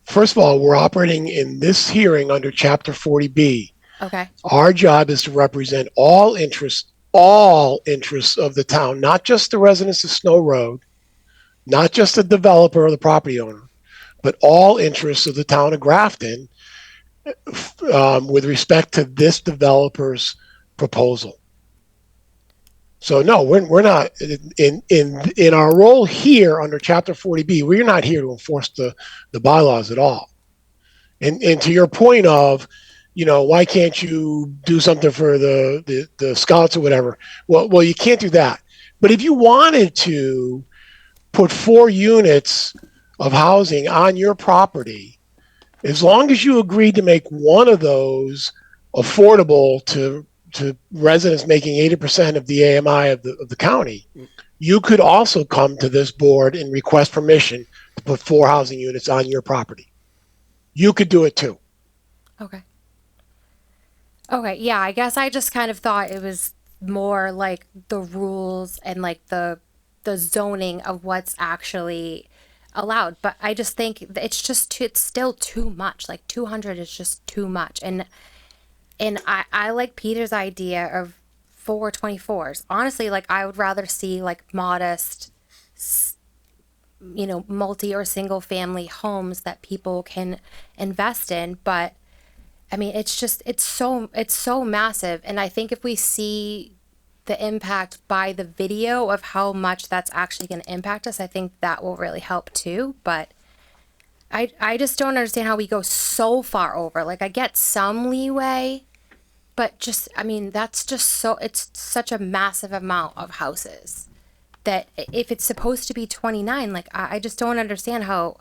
D: First of all, we're operating in this hearing under Chapter 40B.
R: Okay.
D: Our job is to represent all interests of the town, not just the residents of Snow Road, not just the developer or the property owner, but all interests of the town of Grafton with respect to this developer's proposal. So no, we're not in our role here under Chapter 40B. We're not here to enforce the bylaws at all. And to your point of, why can't you do something for the scouts or whatever? Well, you can't do that. But if you wanted to put 4 units of housing on your property, as long as you agreed to make one of those affordable to to residents making 80% of the AMI of the county, you could also come to this board and request permission to put 4 housing units on your property. You could do it too.
R: Okay. Okay, yeah, I guess I just kind of thought it was more like the rules and like the zoning of what's actually allowed, but I just think it's just too, it's still too much. Like 200 is just too much. And I like Peter's idea of 424s. Honestly, like I would rather see like modest multi or single family homes that people can invest in, but I mean, it's so massive. And I think if we see the impact by the video of how much that's actually going to impact us, I think that will really help too. But I just don't understand how we go so far over. Like I get some leeway, but just, I mean, that's just it's such a massive amount of houses that if it's supposed to be 29, like I just don't understand how,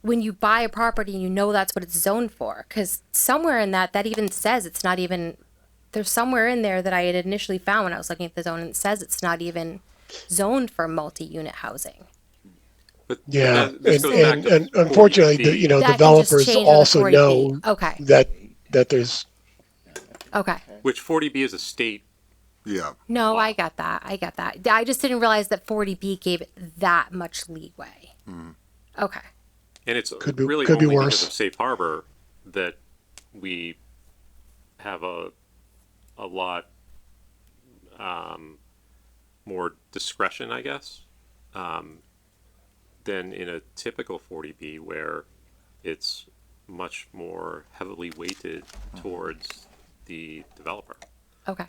R: when you buy a property, you know that's what it's zoned for. Because somewhere in that even says it's not even, there's somewhere in there that I had initially found when I was looking at the zone, and it says it's not even zoned for multi-unit housing.
A: But
D: Yeah,
A: this goes back to
D: and unfortunately,
A: 40B.
R: That can just
D: developers
R: change with the
D: also
R: 40B.
D: know
R: Okay.
D: that there's.
R: Okay.
A: Which 40B is a state.
O: Yeah.
R: No, I got that. I just didn't realize that 40B gave it that much leeway. Okay.
A: And it's
D: Could be
A: really
D: worse.
A: only because of Safe Harbor that we have a lot more discretion, I guess, than in a typical 40B where it's much more heavily weighted towards the developer.
R: Okay.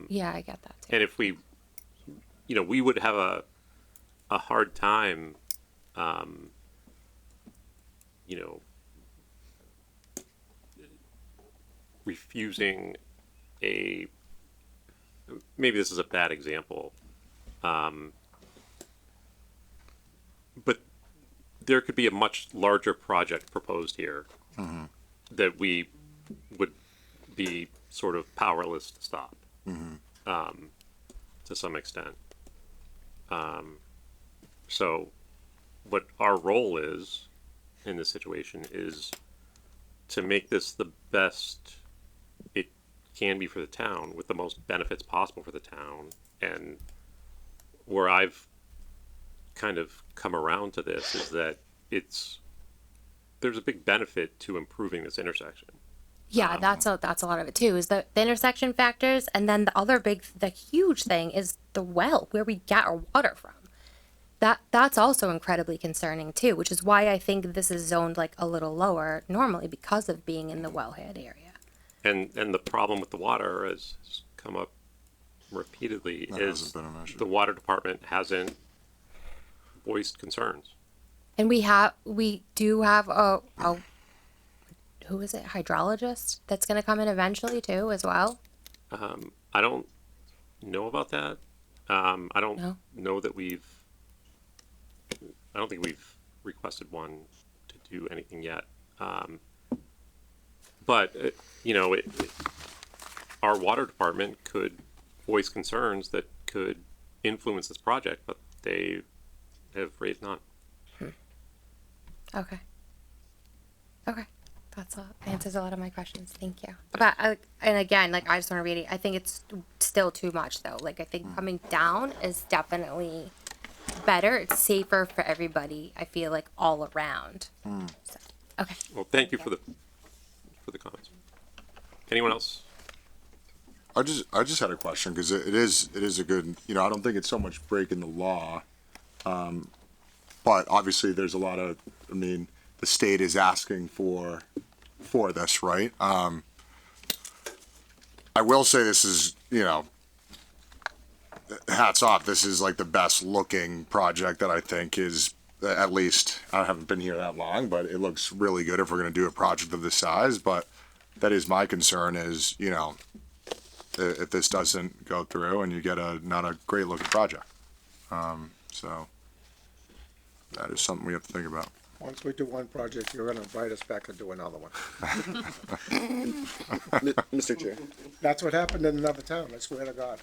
R: Yeah, I get that too.
A: And if we, we would have a hard time, refusing maybe this is a bad example, but there could be a much larger project proposed here that we would be sort of powerless to stop to some extent. So what our role is in this situation is to make this the best it can be for the town with the most benefits possible for the town. And where I've kind of come around to this is that there's a big benefit to improving this intersection.
R: Yeah, that's a lot of it too, is the intersection factors, and then the huge thing is the well, where we get our water from. That's also incredibly concerning too, which is why I think this is zoned like a little lower normally, because of being in the wellhead area.
A: And the problem with the water has come up repeatedly is the water department hasn't voiced concerns.
R: And we do have a who is it, hydrologist that's going to come in eventually too as well.
A: I don't know about that. I don't know that I don't think we've requested one to do anything yet. But our water department could voice concerns that could influence this project, but they have raised none.
R: Okay. That's answers a lot of my questions. Thank you. But and again, like I just want to read it. I think it's still too much though. Like I think coming down is definitely better. It's safer for everybody. I feel like all around. So, okay.
A: Well, thank you for the comments. Anyone else?
O: I just had a question because it is a good, I don't think it's so much breaking the law, but obviously there's a lot of, the state is asking for this, right? I will say this is, hats off. This is like the best looking project that I think is, at least, I haven't been here that long, but it looks really good if we're going to do a project of this size. But that is my concern is, if this doesn't go through and you get not a great looking project. So that is something we have to think about.
G: Once we do one project, you're gonna invite us back to do another one.
J: Mr. Chair.
G: That's what happened in another town, I swear to God.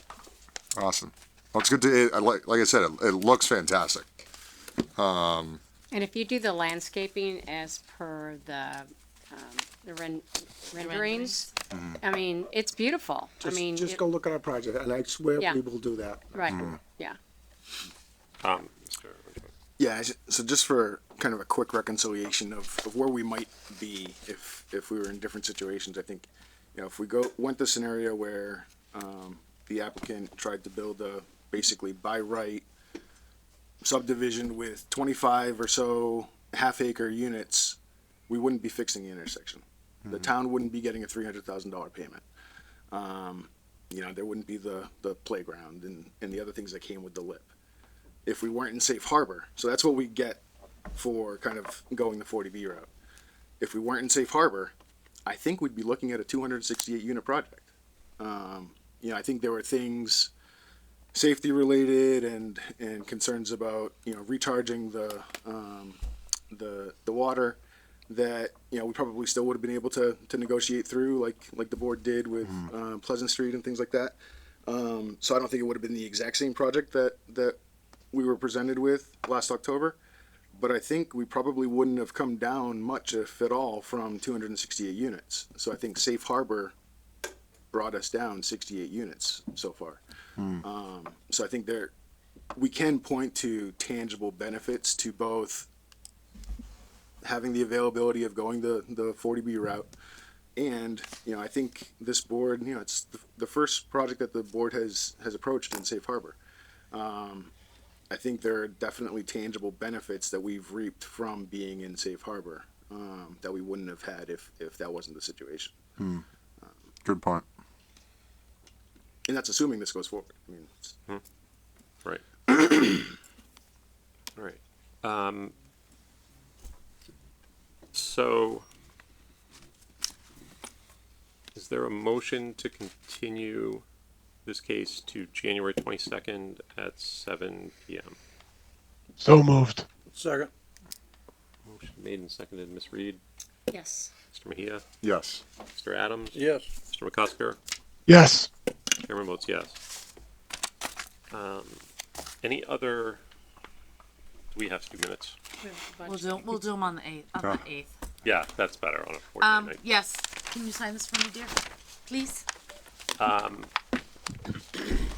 O: Awesome. Well, it's good to, like I said, it looks fantastic.
H: And if you do the landscaping as per the renderings, I mean, it's beautiful.
G: Just go look at our project, and I swear
H: Yeah.
G: we will do that.
H: Right, yeah.
A: Mr.
J: Yeah, so just for kind of a quick reconciliation of where we might be if we were in different situations, I think, if we went the scenario where, the applicant tried to build a basically by right subdivision with 25 or so half-acre units, we wouldn't be fixing the intersection. The town wouldn't be getting a $300,000 payment. There wouldn't be the playground and the other things that came with the lip. If we weren't in safe harbor, so that's what we get for kind of going the 40B route. If we weren't in safe harbor, I think we'd be looking at a 268 unit project. I think there were things safety related and concerns about recharging the water that we probably still would have been able to negotiate through like the board did with Pleasant Street and things like that. So I don't think it would have been the exact same project that we were presented with last October, but I think we probably wouldn't have come down much, if at all, from 268 units. So I think Safe Harbor brought us down 68 units so far. So I think we can point to tangible benefits to both having the availability of going the 40B route, and I think this board, it's the first project that the board has approached in Safe Harbor. I think there are definitely tangible benefits that we've reaped from being in Safe Harbor that we wouldn't have had if that wasn't the situation.
O: Good point.
J: And that's assuming this goes forward.
A: Right. All right. So, is there a motion to continue this case to January 22nd at 7 p.m.?
D: So moved.
M: Second.
A: Motion made and seconded. Ms. Reed,
H: Yes.
A: Mr. Mejia,
O: Yes.
A: Mr. Adams,
M: Yes.
A: Mr. McCusker.
D: Yes.
A: Chairman votes yes. Any other? Do we have 2 minutes?
C: We'll do them on the 8th.
A: Yeah, that's better on a 14 night.
C: Yes. Can you sign this for me, dear? Please?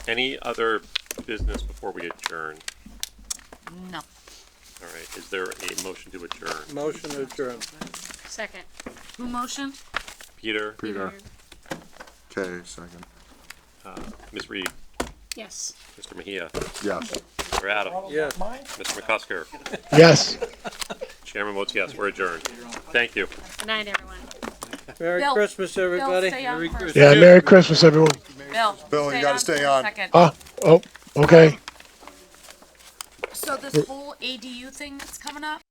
A: Any other business before we adjourn?
C: No.
A: All right. Is there a motion to adjourn?
M: Motion to adjourn.
H: Second.
C: Who motioned?
A: Peter.
O: Okay, second.
A: Ms. Reed.
H: Yes.
A: Mr. Mejia.
O: Yes.
A: Mr. Adams.
M: Yes.
A: Mr. McCusker.
D: Yes.
A: Chairman votes yes. We're adjourned. Thank you.
H: Good night, everyone.
M: Merry
C: Bill,
M: Christmas, everybody.
C: stay on
M: Merry
C: first.
M: Christmas.
D: Yeah, Merry Christmas, everyone.
C: Bill,
O: you gotta stay
C: for a
O: on.
C: second.
D: Oh, okay.
C: So this whole ADU thing that's coming up,